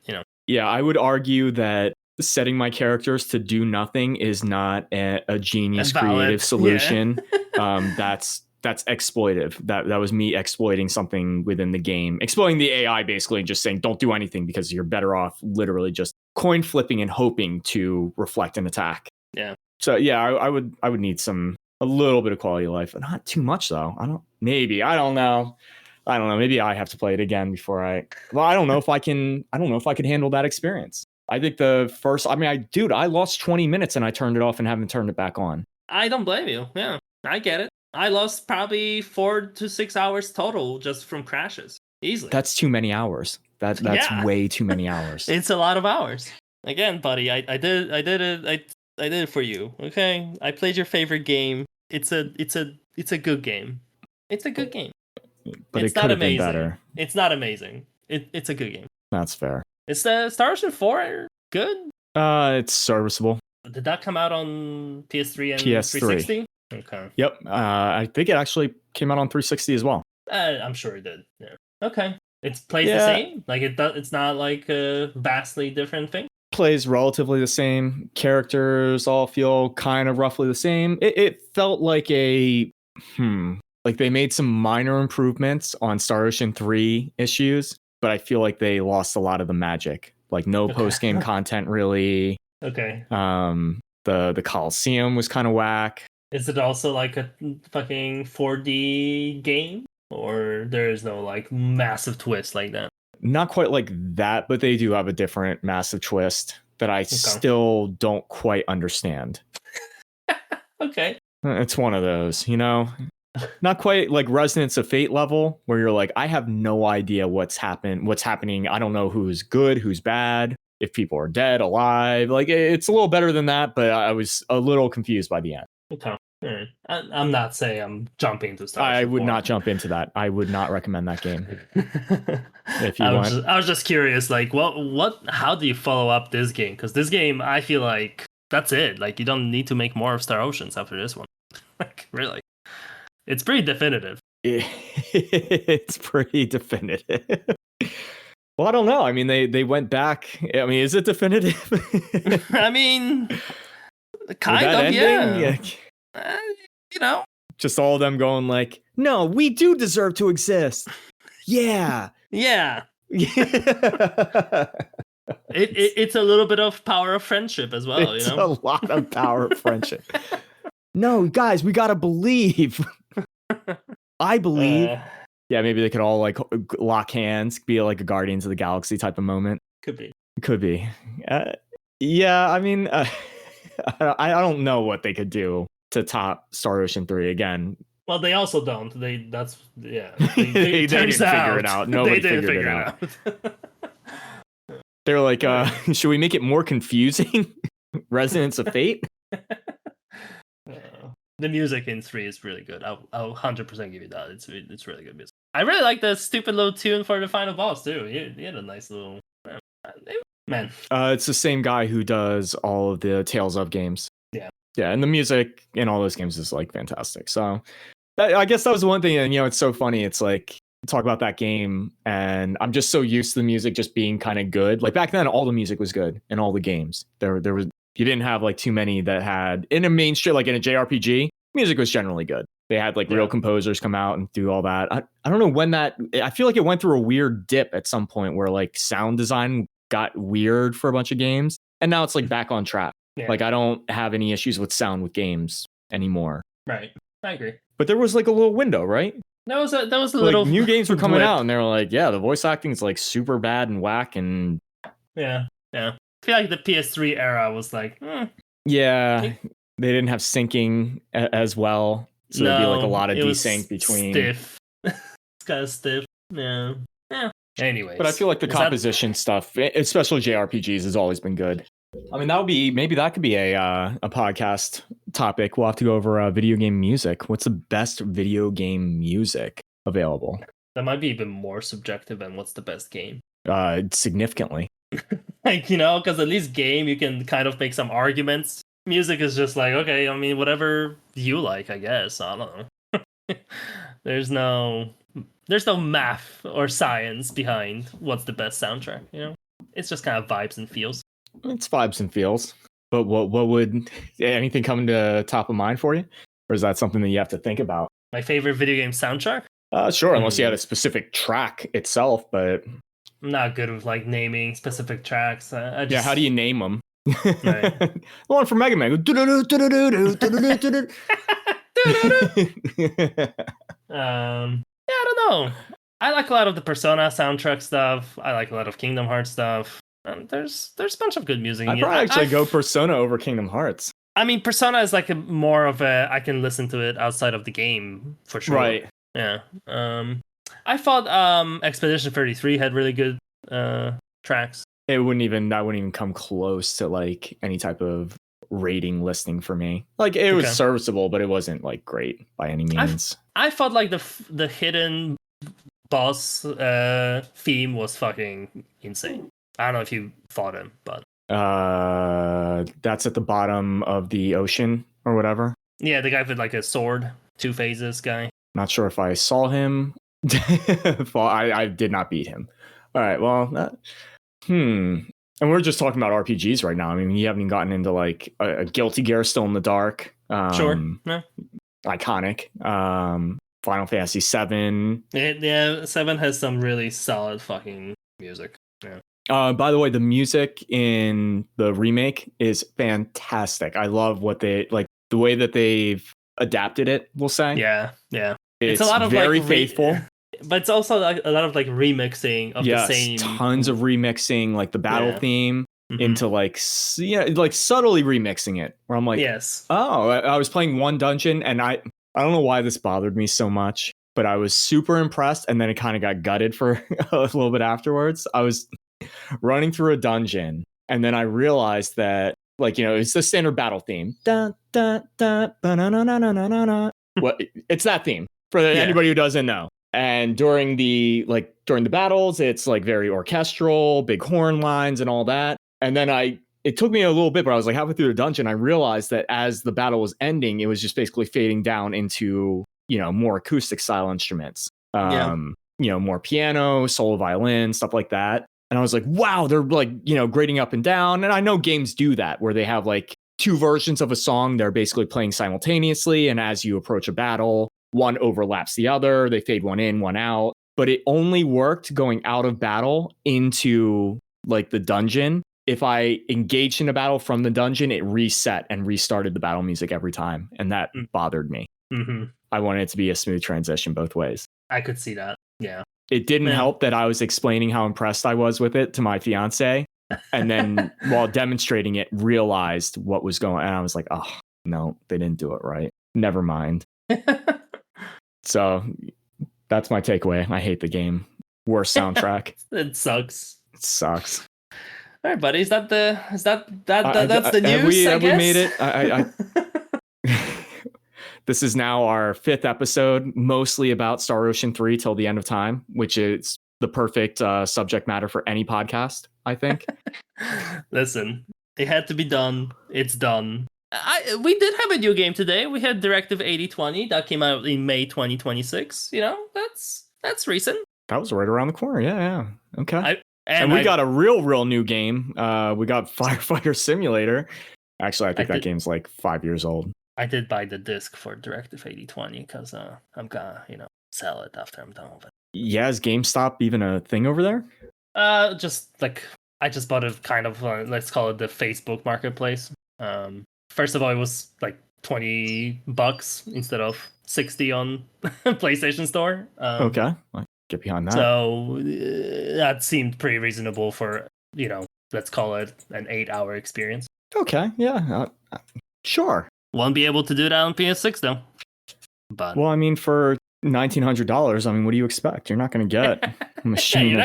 yeah, I would argue that setting my characters to do nothing is not a genius creative solution. Yeah. That's exploitive. That was me exploiting something within the game, exploiting the AI, basically just saying don't do anything because you're better off literally just coin flipping and hoping to reflect an attack. Yeah. So yeah, I would need a little bit of quality of life, not too much though. I don't know. Maybe I have to play it again before I don't know if I can handle that experience. I think the first, I lost 20 minutes and I turned it off and haven't turned it back on. I don't blame you. Yeah, I get it. I lost probably 4 to 6 hours total just from crashes. Easily. That's too many hours. That's way too many hours. It's a lot of hours. Again, buddy, I did it for you. Okay, I played your favorite game. It's a good game. It's a good game. But it's not amazing. Better. It's not amazing. It's a good game. That's fair. Is the Star Ocean 4 good? It's serviceable. Did that come out on PS3 and PS3. 360? Okay. Yep. I think it actually came out on 360 as well. I'm sure it did. Yeah. Okay. It plays the same. Like it's not like a vastly different thing. Plays relatively the same. Characters all feel kind of roughly the same. It felt like like they made some minor improvements on Star Ocean 3 issues, but I feel like they lost a lot of the magic. Like no post-game content really. Okay. The Coliseum was kind of whack. Is it also like a fucking 4D game? Or there is no like massive twist like that? Not quite like that, but they do have a different massive twist that I still don't quite understand. Okay. It's one of those, not quite like Resonance of Fate level where you're like, I have no idea what's happening. I don't know who's good, who's bad, if people are dead, alive. Like it's a little better than that, but I was a little confused by the end. Okay. Right. I'm not saying I'm jumping to Star Ocean. I would not jump into that. I would not recommend that game. If you want. I was just curious, like, how do you follow up this game? Because this game, I feel like that's it. Like, you don't need to make more of Star Oceans after this one. Like, really, it's pretty definitive. It's pretty definitive. Well, I don't know. I mean, they went back. I mean, is it definitive? I mean, kind of, yeah. Just all of them going like, no, we do deserve to exist. Yeah. Yeah. It's a little bit of power of friendship as well. It's a lot of power of friendship. No, guys, we gotta believe. I believe. Yeah, maybe they could all like lock hands, be like a Guardians of the Galaxy type of moment. Could be. Yeah, I mean, I don't know what they could do to top Star Ocean 3 again. Well, they also don't. They didn't figure it out. Nobody figured it out. They're like, should we make it more confusing? Resonance of Fate? The music in 3 is really good. I'll 100% give you that. It's really good music. I really like the stupid little tune for the final boss too. He had a nice little man. It's the same guy who does all of the Tales of games. Yeah, and the music in all those games is like fantastic. So I guess that was the one thing, and it's so funny. It's like talk about that game, and I'm just so used to the music just being kind of good. Like back then, all the music was good in all the games. There was you didn't have like too many that had in a mainstream like in a JRPG. Music was generally good. They had like real composers come out and do all that. I don't know when that. I feel like it went through a weird dip at some point where like sound design got weird for a bunch of games. And now it's like back on track. Yeah. Like I don't have any issues with sound with games anymore. Right. I agree. But there was like a little window, right? That was a Like, little new games were coming blip. out, and they were like, yeah, the voice acting is like super bad and whack, and yeah. I feel like the PS3 era was like, yeah, they didn't have syncing as well, so there'd be like a lot of desync between. Stiff. It's kind of stiff. Yeah. Anyways, but I feel like the composition stuff, especially JRPGs, has always been good. I mean, maybe that could be a podcast topic. We'll have to go over video game music. What's the best video game music available? That might be even more subjective than what's the best game. Significantly. Like, because at least game, you can kind of make some arguments. Music is just like, okay, I mean, whatever you like, I guess. I don't know. There's no math or science behind what's the best soundtrack, It's just kind of vibes and feels. It's vibes and feels. But what would anything come to top of mind for you? Or is that something that you have to think about? My favorite video game soundtrack? Sure, unless you had a specific track itself, but I'm not good with like naming specific tracks. Yeah, how do you name them? Right. The one from Mega Man. I don't know. I like a lot of the Persona soundtrack stuff. I like a lot of Kingdom Hearts stuff. There's a bunch of good music. I'd probably actually go Persona over Kingdom Hearts. I mean, Persona is like more of a I can listen to it outside of the game for sure. Right. Yeah. I thought Expedition 33 had really good tracks. That wouldn't even come close to like any type of rating listing for me. Like it was serviceable, but it wasn't like great by any means. I thought like the hidden boss theme was fucking insane. I don't know if you fought him, but that's at the bottom of the ocean or whatever. Yeah, the guy with like a sword, 2 phases guy. Not sure if I saw him. I did not beat him. All right, well, and we're just talking about RPGs right now. I mean, you haven't even gotten into like a Guilty Gear Still in the Dark. Sure. Yeah. Iconic. Final Fantasy VII. Yeah, 7 has some really solid fucking music. Yeah. By the way, the music in the remake is fantastic. I love what they like, the way that they've adapted it, we'll say. Yeah. It's a lot of very faithful. But it's also like a lot of like remixing of the same. Tons of remixing, like the battle theme into like subtly remixing it. Where I'm like, yes. Oh, I was playing one dungeon and I don't know why this bothered me so much, but I was super impressed, and then it kind of got gutted for a little bit afterwards. I was running through a dungeon, and then I realized that it's the standard battle theme. Da, da, da, ba-na-na-na-na-na-na. Well, it's that theme for anybody who doesn't know. And during the battles, it's like very orchestral, big horn lines and all that. And then it took me a little bit, but I was like halfway through the dungeon, I realized that as the battle was ending, it was just basically fading down into, more acoustic style instruments. More piano, solo violin, stuff like that. And I was like, wow, they're like, grading up and down. And I know games do that where they have like 2 versions of a song they're basically playing simultaneously. And as you approach a battle, one overlaps the other. They fade one in, one out. But it only worked going out of battle into like the dungeon. If I engaged in a battle from the dungeon, it reset and restarted the battle music every time. And that bothered me. Mm-hmm. I wanted it to be a smooth transition both ways. I could see that. Yeah. It didn't help that I was explaining how impressed I was with it to my fiance. And then while demonstrating it, realized what was going on. And I was like, oh, no, they didn't do it right. Never mind. So that's my takeaway. I hate the game. Worst soundtrack. It sucks. It sucks. All right, buddy. That's the news? Have we made it? This is now our 5th episode, mostly about Star Ocean 3 till the end of time, which is the perfect subject matter for any podcast, I think. Listen, it had to be done. It's done. We did have a new game today. We had Directive 8020 that came out in May 2026. That's recent. That was right around the corner. Yeah. Okay. And we got a real new game. We got Firefighter Simulator. Actually, I think that game's like 5 years old. I did buy the disc for Directive 8020 because I'm gonna, sell it after I'm done with it. Yeah, is GameStop even a thing over there? Just like I just bought it kind of, let's call it the Facebook marketplace. First of all, it was like $20 instead of 60 on PlayStation Store. Okay, I get behind that. So that seemed pretty reasonable for, let's call it an 8-hour experience. Okay, yeah, sure. Won't be able to do that on PS6 though. But well, I mean, for $1,900, I mean, what do you expect? You're not going to get a machine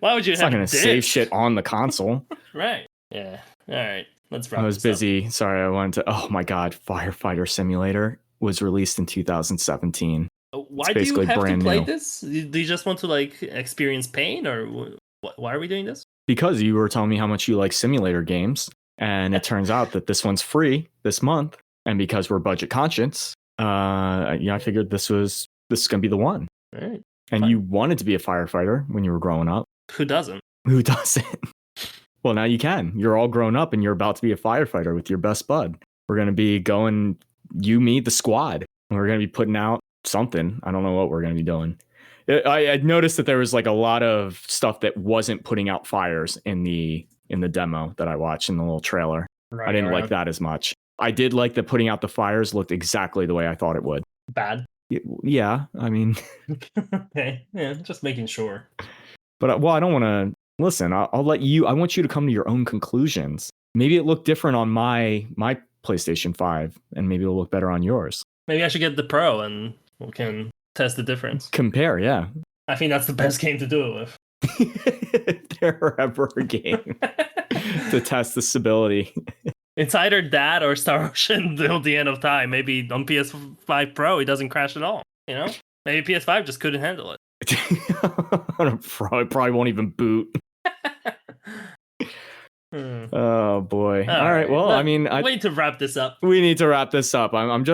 why would you it's have not going to save shit on the console. Right. Yeah. All right. Let's wrap I was this busy. up. Sorry, I wanted to. Oh my God, Firefighter Simulator was released in 2017. Why do you have to play this? Do you just want to like experience pain, or why are we doing this? Because you were telling me how much you like simulator games, and it turns out that this one's free this month, and because we're budget conscious, I figured this is gonna be the one. All right. And Fine. You wanted to be a firefighter when you were growing up. Who doesn't? Who doesn't? Well, now you can. You're all grown up and you're about to be a firefighter with your best bud. We're going to be going, you, me, the squad. And we're going to be putting out something. I don't know what we're going to be doing. I noticed that there was like a lot of stuff that wasn't putting out fires in the demo that I watched in the little trailer. Right, I didn't like that as much. I did like that putting out the fires looked exactly the way I thought it would. Bad? Yeah, I mean. Okay, yeah, just making sure. But, well, I don't want to. Listen, I'll let you. I want you to come to your own conclusions. Maybe it looked different on my PlayStation 5, and maybe it'll look better on yours. Maybe I should get the Pro, and we can test the difference. Compare, yeah. I think that's the best game to do it with. There ever a game to test the stability. It's either that or Star Ocean till the end of time. Maybe on PS5 Pro, it doesn't crash at all. Maybe PS5 just couldn't handle it. Probably won't even boot. Oh boy! All right. Well, I mean, we need to wrap this up. We need to wrap this up. I'm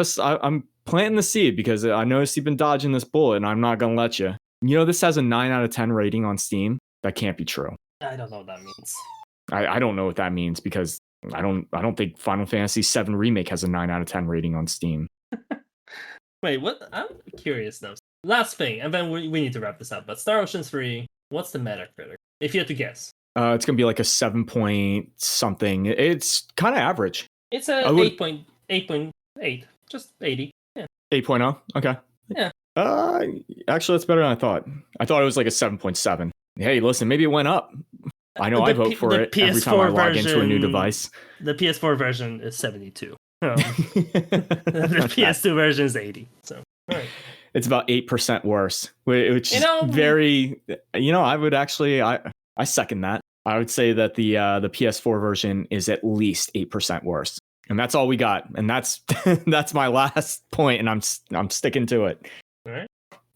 planting the seed because I noticed you've been dodging this bullet, and I'm not gonna let you. This has a 9 out of 10 rating on Steam. That can't be true. I don't know what that means. I don't know what that means because I don't think Final Fantasy VII Remake has a 9 out of 10 rating on Steam. Wait, what? I'm curious now. Last thing, and then we need to wrap this up. But Star Ocean 3, what's the Metacritic? If you had to guess. It's going to be like a 7 point something. It's kind of average. It's a 8.8. Just 80. Yeah. 8.0? Okay. Yeah. Actually, that's better than I thought. I thought it was like a 7.7. Hey, listen, maybe it went up. I know I vote for it every time I log into a new device. The PS4 version is 72. The PS2 version is 80. So, all right. It's about 8% worse, which is very. I would actually. I second that. I would say that the PS4 version is at least 8% worse, and that's all we got. And that's that's my last point, and I'm sticking to it. All right.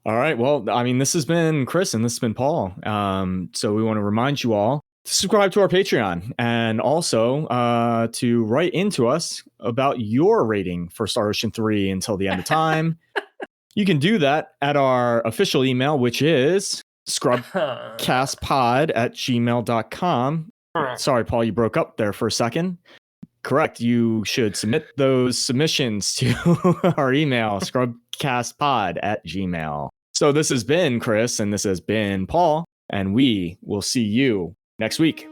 All right. Well, I mean, this has been Chris, and this has been Paul. So we want to remind you all to subscribe to our Patreon, and also to write into us about your rating for Star Ocean 3 until the end of time. You can do that at our official email, which is scrubcastpod@gmail.com. Sorry, Paul, you broke up there for a second. Correct. You should submit those submissions to our email, scrubcastpod@gmail. So this has been Chris, and this has been Paul, and we will see you next week.